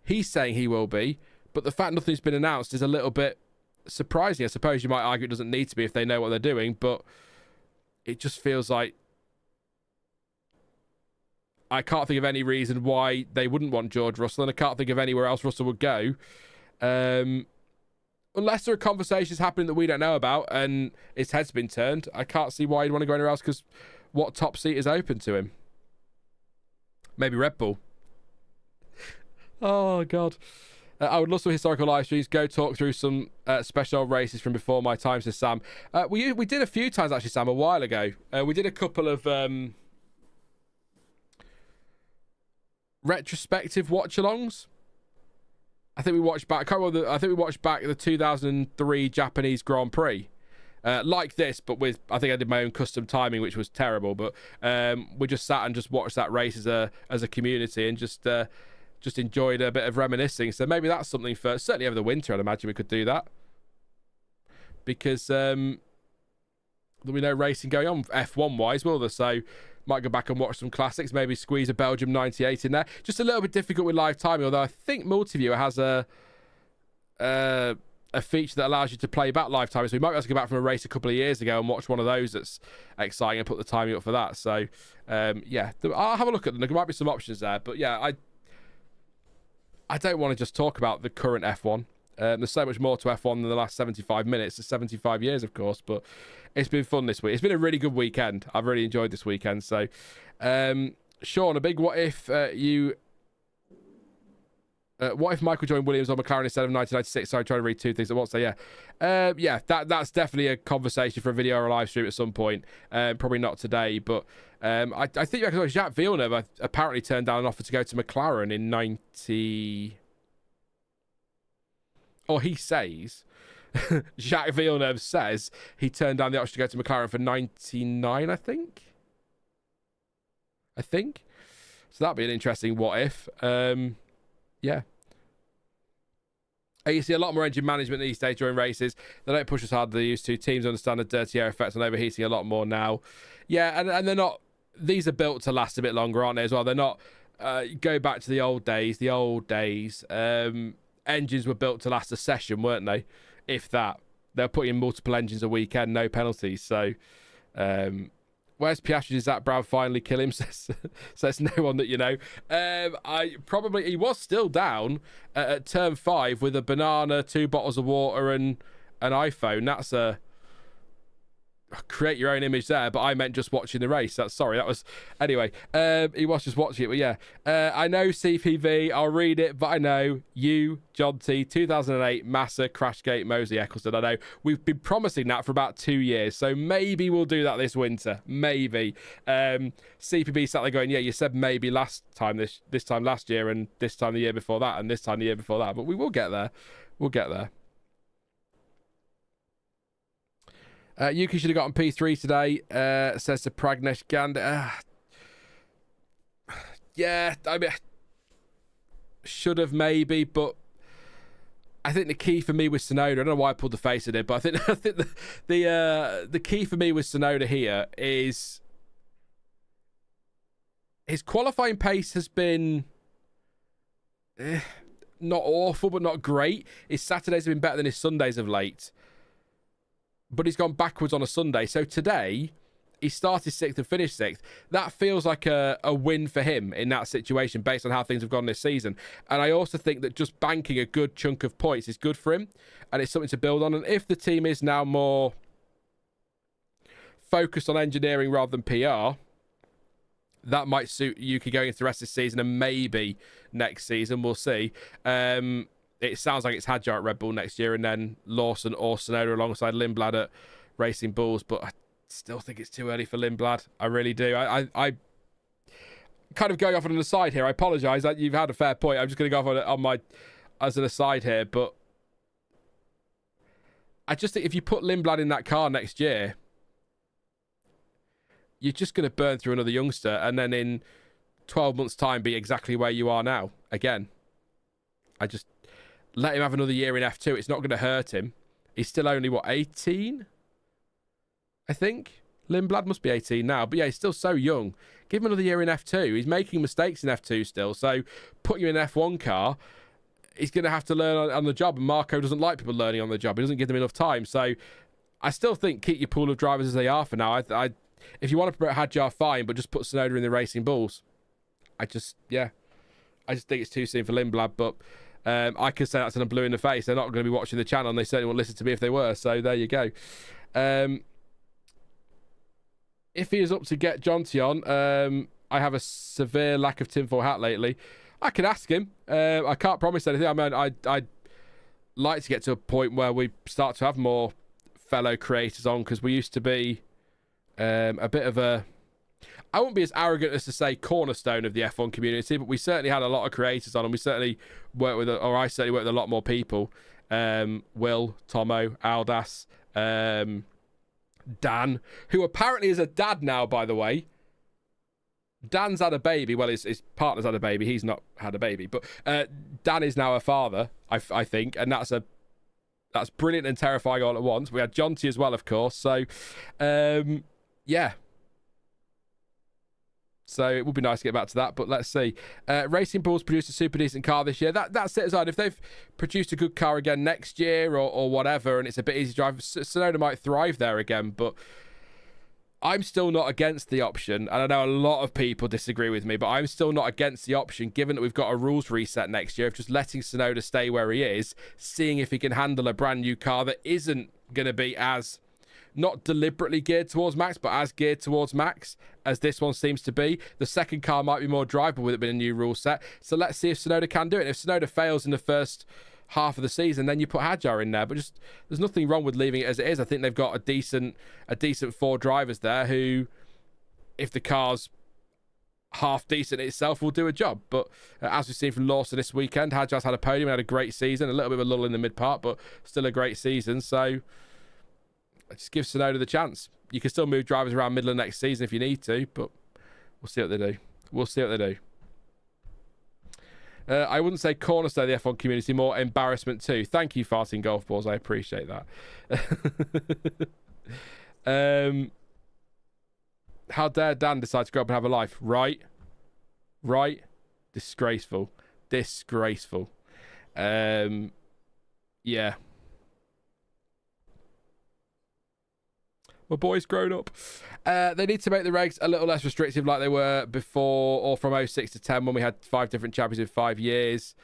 He's saying he will be. But the fact nothing's been announced is a little bit surprising. I suppose you might argue it doesn't need to be if they know what they're doing, but it just feels like I can't think of any reason why they wouldn't want George Russell, and I can't think of anywhere else Russell would go, unless there are conversations happening that we don't know about and his head's been turned. I can't see why he'd want to go anywhere else, because what top seat is open to him? Maybe Red Bull. Oh god. I would love some historical live streams. Go talk through some special races from before my time, says Sam. We did a few times, actually, Sam, a while ago. We did a couple of retrospective watch-alongs. I think we watched back. I think we watched back the 2003 Japanese Grand Prix, like this, but with, I think I did my own custom timing, which was terrible. But we just sat and just watched that race as a community and just enjoyed a bit of reminiscing. So maybe that's something for certainly over the winter. I'd imagine we could do that, because there'll be no racing going on F1 wise, will there? So might go back and watch some classics, maybe squeeze a Belgium 98 in there. Just a little bit difficult with live timing, although I think Multiviewer has a feature that allows you to play back live timing, so we might be able to go back from a race a couple of years ago and watch one of those that's exciting and put the timing up for that. So yeah, I'll have a look at them. There might be some options there, but yeah, I don't want to just talk about the current F1. There's so much more to F1 than the last 75 minutes. It's 75 years, of course, but it's been fun this week. It's been a really good weekend. I've really enjoyed this weekend. So, Sean, a big what if what if Michael joined Williams on McLaren instead of 1996? Sorry, trying to read two things at once. So yeah, that's definitely a conversation for a video or a live stream at some point. Probably not today, but I think Jacques Villeneuve apparently turned down an offer to go to McLaren in 90. Or he says, Jacques Villeneuve says he turned down the option to go to McLaren for 99, I think. So that'd be an interesting what if. Yeah. You see a lot more engine management these days during races. They don't push as hard as they used to. Teams understand the dirty air effects and overheating a lot more now. Yeah, and they're not... These are built to last a bit longer, aren't they, as well? They're not... go back to the old days. Engines were built to last a session, weren't they? If that. They're putting multiple engines a weekend, no penalties. So... where's Piastri? Did Zach Brown finally kill him? Says no one that you know. He was still down at turn 5 with a banana, 2 bottles of water, and an iPhone. That's a create your own image there. But I meant just watching the race. Anyway. He was just watching it. But yeah, I know CPV. I'll read it, but I know you, John T, 2008 Massa Crashgate Moseley Eccleston. I know we've been promising that for about 2 years, so maybe we'll do that this winter. Maybe. CPB sat there going, yeah, you said maybe last time this time last year, and this time the year before that, and this time the year before that. But we will get there. We'll get there. Yuki should have gotten P3 today, says to Pragnesh Gandhi. Yeah, I mean, should have maybe, but I think the key for me with Tsunoda, I don't know why I pulled the face at it, but I think the key for me with Tsunoda here is his qualifying pace has been not awful, but not great. His Saturdays have been better than his Sundays of late. But he's gone backwards on a Sunday. So today, he started 6th and finished 6th. That feels like a win for him in that situation based on how things have gone this season. And I also think that just banking a good chunk of points is good for him, and it's something to build on. And if the team is now more focused on engineering rather than PR, that might suit Yuki going into the rest of the season and maybe next season. We'll see. It sounds like it's Hadjar at Red Bull next year, and then Lawson or Tsunoda alongside Lindblad at Racing Bulls, but I still think it's too early for Lindblad. I really do. I kind of going off on an aside here. I apologise. You've had a fair point. I'm just going to go off on my as an aside here, but I just think if you put Lindblad in that car next year, you're just going to burn through another youngster, and then in 12 months' time be exactly where you are now again. I just let him have another year in F2. It's not going to hurt him. He's still only, 18? I think. Lindblad must be 18 now. But yeah, he's still so young. Give him another year in F2. He's making mistakes in F2 still. So put you in an F1 car, he's going to have to learn on the job. And Marco doesn't like people learning on the job. He doesn't give them enough time. So I still think keep your pool of drivers as they are for now. If you want to promote Hadjar, fine, but just put Tsunoda in the Racing Bulls. I just think it's too soon for Lindblad, but I could say that to them blue in the face. They're not going to be watching the channel, and they certainly won't listen to me if they were. So there you go. If he is up to get Jonty on, I have a severe lack of tinfoil hat lately. I can ask him. I can't promise anything. I mean, I'd like to get to a point where we start to have more fellow creators on, because we used to be a bit of a... I wouldn't be as arrogant as to say cornerstone of the F1 community, but we certainly had a lot of creators on, and we certainly worked with, or I certainly worked with a lot more people. Will, Tomo, Aldas, Dan, who apparently is a dad now, by the way. Dan's had a baby. Well, his partner's had a baby. He's not had a baby, but Dan is now a father, I think, and that's brilliant and terrifying all at once. We had Jonty as well, of course. So, yeah. So it would be nice to get back to that, but let's see. Racing Bulls produced a super decent car this year. That's it aside. If they've produced a good car again next year or whatever, and it's a bit easy to drive, Tsunoda might thrive there again, but I'm still not against the option, and I know a lot of people disagree with me, but I'm still not against the option, given that we've got a rules reset next year, of just letting Tsunoda stay where he is, seeing if he can handle a brand new car that isn't going to be as... not deliberately geared towards Max, but as geared towards Max as this one seems to be. The second car might be more drivable with it being a new rule set. So let's see if Tsunoda can do it. If Tsunoda fails in the first half of the season, then you put Hadjar in there. But just there's nothing wrong with leaving it as it is. I think they've got a decent 4 drivers there who, if the car's half decent itself, will do a job. But as we've seen from Lawson this weekend, Hadjar's had a podium, had a great season, a little bit of a lull in the mid part, but still a great season. So just give Tsunoda the chance. You can still move drivers around middle of next season if you need to, but we'll see what they do. I wouldn't say cornerstone of the F1 community, more embarrassment too. Thank you, farting golf balls. I appreciate that. How dare Dan decide to grow up and have a life? Right? Disgraceful. Yeah. My boy's grown up. They need to make the regs a little less restrictive like they were before, or from 06 to 10 when we had 5 different champions in 5 years.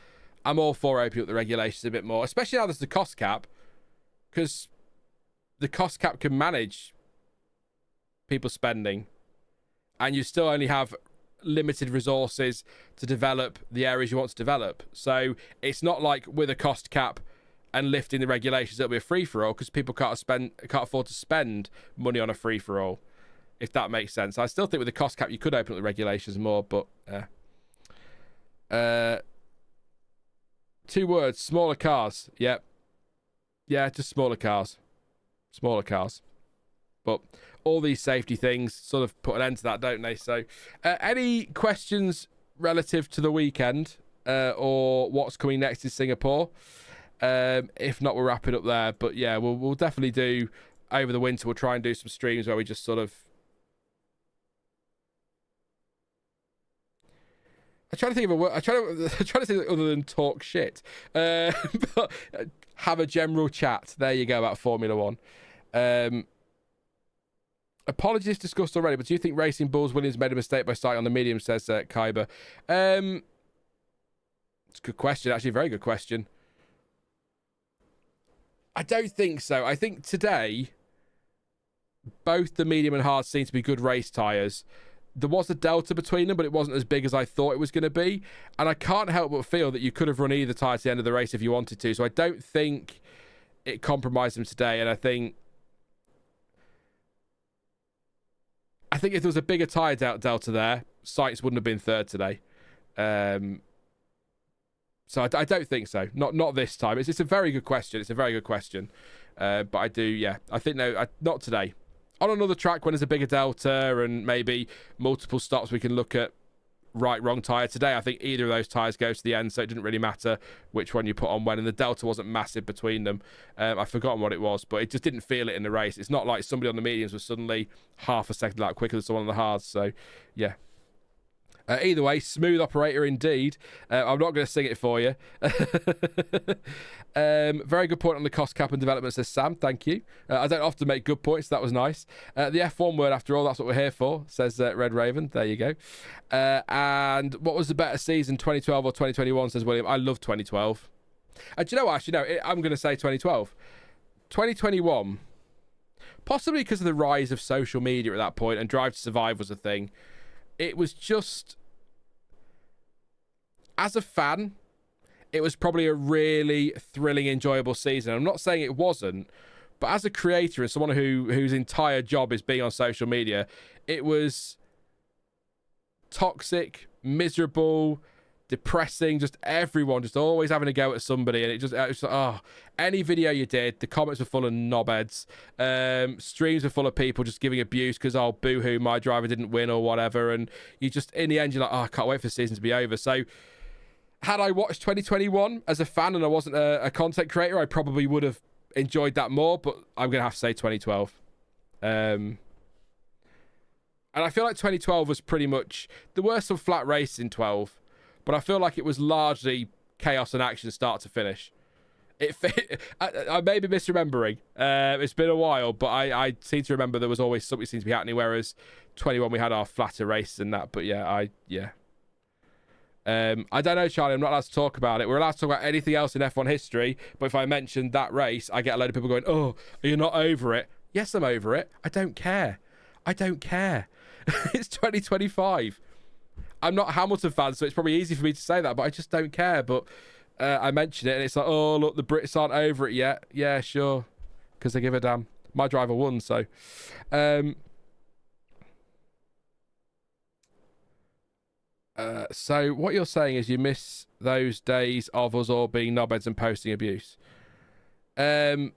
I'm all for opening up the regulations a bit more, especially now there's the cost cap, because the cost cap can manage people's spending, and you still only have limited resources to develop the areas you want to develop. So it's not like with a cost cap and lifting the regulations, it'll be a free-for-all, because people can't afford to spend money on a free-for-all, if that makes sense. I still think with the cost cap, you could open up the regulations more, but... 2 words, smaller cars. Yep. Yeah, just smaller cars. But all these safety things sort of put an end to that, don't they? So, any questions relative to the weekend or what's coming next in Singapore? If not, we'll wrap it up there. But yeah, we'll definitely do over the winter. We'll try and do some streams where we just sort of... I'm trying to think of a word. I'm trying to think other than talk shit. But have a general chat. There you go, about Formula One. Apologies discussed already, but do you think Racing Bulls Williams made a mistake by starting on the medium, says Kyber? It's a good question, actually, very good question. I don't think so. I think today, both the medium and hard seem to be good race tyres. There was a delta between them, but it wasn't as big as I thought it was going to be. And I can't help but feel that you could have run either tyre to the end of the race if you wanted to. So I don't think it compromised them today. And I think if there was a bigger tyre delta there, Sainz wouldn't have been third today. So I don't think so. Not this time. It's a very good question. It's a very good question. But I do, yeah. I think, no, not today. On another track when there's a bigger delta and maybe multiple stops, we can look at right, wrong tyre. Today, I think either of those tyres go to the end, so it didn't really matter which one you put on when. And the delta wasn't massive between them. I've forgotten what it was, but it just didn't feel it in the race. It's not like somebody on the mediums was suddenly half a second out quicker than someone on the hards. So, yeah. Either way, smooth operator indeed. I'm not going to sing it for you. Very good point on the cost cap and development, says Sam. Thank you. I don't often make good points. That was nice. The F1 word, after all, that's what we're here for, says Red Raven. There you go. And what was the better season, 2012 or 2021, says William. I love 2012. Do you know what? Actually, no, I'm going to say 2012. 2021, possibly because of the rise of social media at that point and Drive to Survive was a thing. It was just, as a fan, it was probably a really thrilling, enjoyable season. I'm not saying it wasn't, but as a creator and someone whose entire job is being on social media, it was toxic, miserable, depressing, just everyone just always having a go at somebody. And it was like, any video you did, the comments were full of knobheads. Streams were full of people just giving abuse because, oh, boo-hoo, my driver didn't win or whatever. And you just, in the end, you're like, I can't wait for the season to be over. So had I watched 2021 as a fan and I wasn't a content creator, I probably would have enjoyed that more, but I'm going to have to say 2012. And I feel like 2012 was pretty much, there were some flat races in 12, but I feel like it was largely chaos and action start to finish. I may be misremembering. It's been a while, but I seem to remember there was always something seemed to be happening, whereas 21 we had our flatter races and that. But yeah, I don't know, Charlie. I'm not allowed to talk about it. We're allowed to talk about anything else in F1 history, but if I mention that race, I get a load of people going, "Oh, are you not over it?" Yes, I'm over it. I don't care. It's 2025. I'm not a Hamilton fan, so it's probably easy for me to say that, but I just don't care. But I mention it, and it's like, oh, look, the Brits aren't over it yet. Yeah, sure, because they give a damn. My driver won, so. So what you're saying is you miss those days of us all being knobheads and posting abuse. I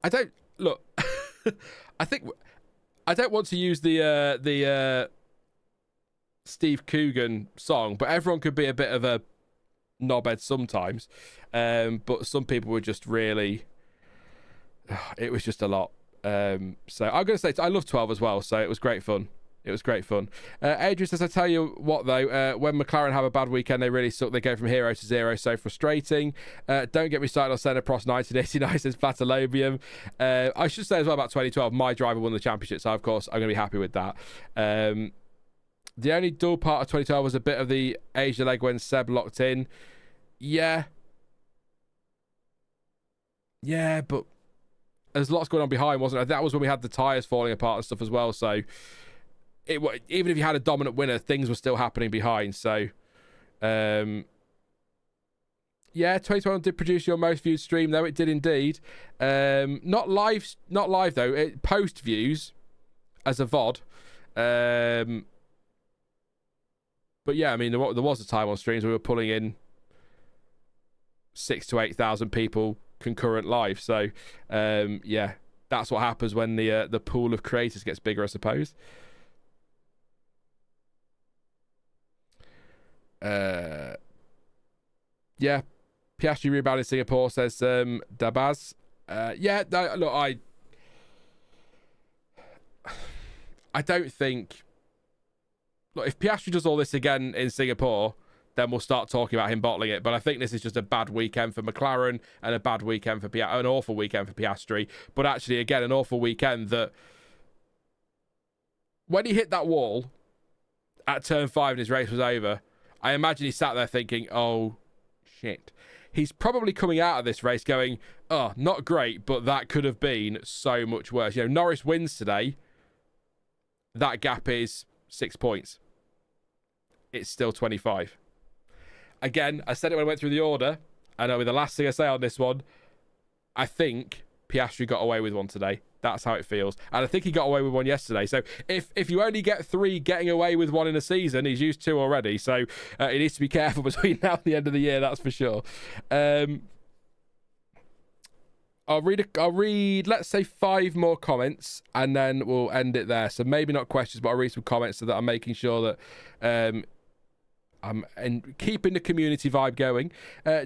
don't look. I think I don't want to use the Steve Coogan song, but everyone could be a bit of a knobhead sometimes. But some people were just really. It was just a lot. So I'm going to say I love 12 as well, so it was great fun. Adrian says, I tell you what though, when McLaren have a bad weekend, they really suck. They go from hero to zero, so frustrating. Don't get me started on Senna Prost 1989, says Platalobium. I should say as well about 2012, my driver won the championship, so of course I'm going to be happy with that. The only dull part of 2012 was a bit of the Asia leg when Seb locked in. Yeah, but there's lots going on behind, wasn't there? That was when we had the tyres falling apart and stuff as well. So, even if you had a dominant winner, things were still happening behind. So, 2012 did produce your most viewed stream, though. It did indeed. Not live though. Post views as a VOD. But yeah, I mean, there was a time on streams we were pulling in 6,000 to 8,000 people concurrent live, so that's what happens when the pool of creators gets bigger, I suppose. Piastri rebound in Singapore, says Dabaz. Look, I don't think, look, if Piastri does all this again in Singapore, then we'll start talking about him bottling it. But I think this is just a bad weekend for McLaren and a bad weekend for an awful weekend for Piastri. But actually, again, an awful weekend that when he hit that wall at turn 5 and his race was over, I imagine he sat there thinking, oh, shit. He's probably coming out of this race going, oh, not great, but that could have been so much worse. You know, Norris wins today. That gap is 6 points. It's still 25. Again, I said it when I went through the order. I know with the last thing I say on this one, I think Piastri got away with one today. That's how it feels. And I think he got away with one yesterday. So if you only get 3 getting away with one in a season, he's used 2 already. So he needs to be careful between now and the end of the year, that's for sure. I'll read, let's say 5 more comments, and then we'll end it there. So maybe not questions, but I'll read some comments so that I'm making sure that I'm keeping the community vibe going.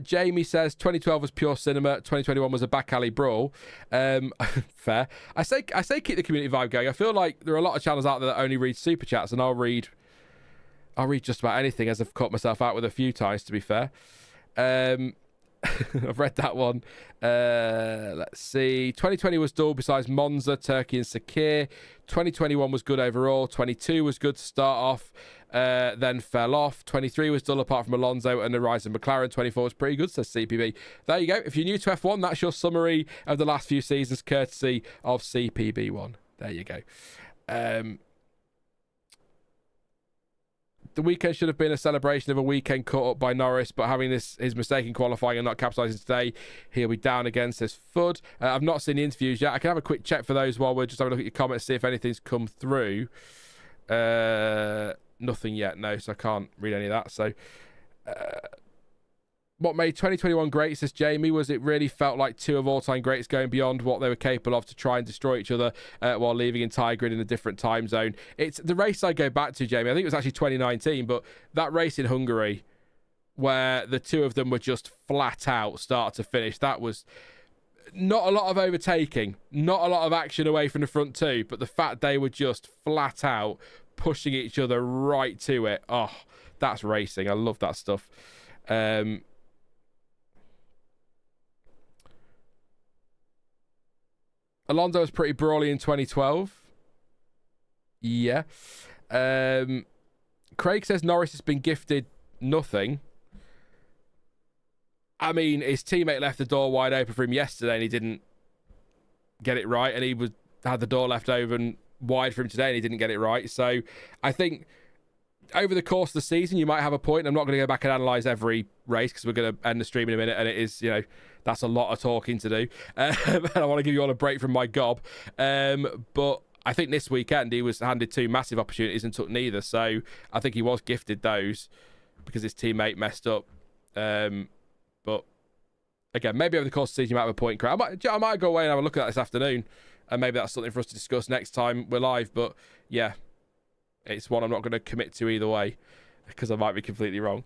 Jamie says 2012 was pure cinema, 2021 was a back alley brawl. Fair. I say keep the community vibe going. I feel like there are a lot of channels out there that only read super chats, and I'll read just about anything, as I've caught myself out with a few times, to be fair. I've read that one. Let's see. 2020 was dull besides Monza, Turkey and Sakir. 2021 was good overall. 22 was good to start off, then fell off. 23 was dull apart from Alonso and the rise of McLaren. 24 was pretty good, says CPB. There you go. If you're new to F1, that's your summary of the last few seasons, courtesy of CPB1. There you go. The weekend should have been a celebration of a weekend caught up by Norris, but having his mistake in qualifying and not capitalising today, he'll be down again, says Fudd. I've not seen the interviews yet. I can have a quick check for those while we're just having a look at your comments, see if anything's come through. Nothing yet, no, so I can't read any of that. So, what made 2021 great, says Jamie, was it really felt like 2 of all-time greats going beyond what they were capable of to try and destroy each other while leaving entire grid in a different time zone. It's the race I go back to, Jamie. I think it was actually 2019, but that race in Hungary where the 2 of them were just flat out start to finish, that was not a lot of overtaking, not a lot of action away from the front 2, but the fact they were just flat out pushing each other right to it. Oh, that's racing. I love that stuff. Alonso was pretty brawly in 2012. Yeah. Craig says Norris has been gifted nothing. I mean, his teammate left the door wide open for him yesterday and he didn't get it right. And he had the door left open wide for him today and he didn't get it right. So I think over the course of the season, you might have a point. I'm not going to go back and analyse every race because we're going to end the stream in a minute. And it is, you know, that's a lot of talking to do. And I want to give you all a break from my gob. But I think this weekend he was handed 2 massive opportunities and took neither. So I think he was gifted those because his teammate messed up. But again, maybe over the course of the season you might have a point. I might go away and have a look at that this afternoon. And maybe that's something for us to discuss next time we're live. But yeah, it's one I'm not going to commit to either way because I might be completely wrong.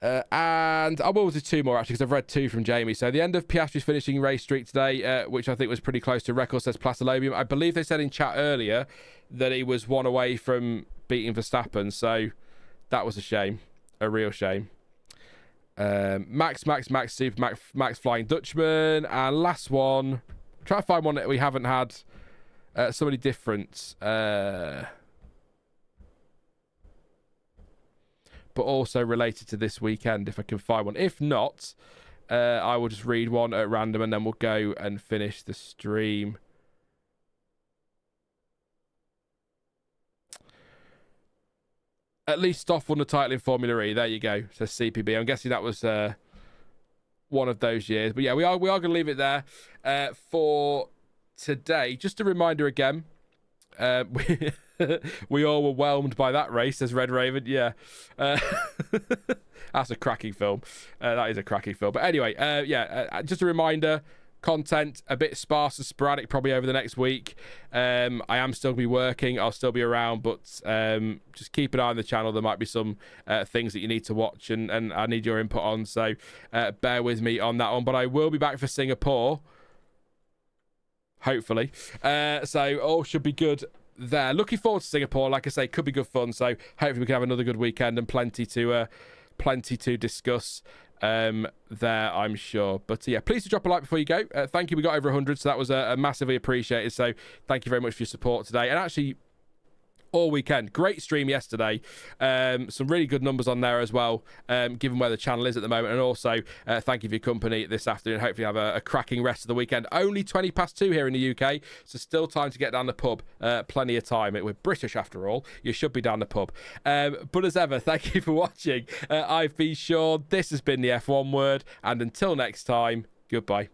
And I will do 2 more actually because I've read 2 from Jamie. So the end of Piastri's finishing race streak today, which I think was pretty close to record, says Plastolobium. I believe they said in chat earlier that he was 1 away from beating Verstappen. So that was a shame, a real shame. Max Flying Dutchman. And last one, try to find one that we haven't had somebody different. But also related to this weekend, if I can find one. If not, I will just read one at random and then we'll go and finish the stream. At least Stoff won the title in Formula E. There you go, says CPB. I'm guessing that was one of those years. But yeah, we are going to leave it there for today. Just a reminder again, we all were whelmed by that race, says Red Raven. Yeah. That's a cracking film. That is a cracking film. But anyway, just a reminder, content a bit sparse and sporadic probably over the next week. I am still going to be working. I'll still be around, but just keep an eye on the channel. There might be some things that you need to watch and I need your input on. So bear with me on that one. But I will be back for Singapore. Hopefully. So all should be good there. Looking forward to Singapore. Like I say, could be good fun. So hopefully we can have another good weekend and plenty to plenty to discuss there, I'm sure. But yeah, please do drop a like before you go. Thank you. We got over 100, so that was massively appreciated. So thank you very much for your support today. And actually, all weekend, great stream yesterday. Some really good numbers on there as well, given where the channel is at the moment. And also, thank you for your company this afternoon. Hopefully, have a cracking rest of the weekend. Only 2:20 here in the UK, so still time to get down the pub. Plenty of time. We're British after all. You should be down the pub. But as ever, thank you for watching. I've been Sean. This has been the F1 Word, and until next time, goodbye.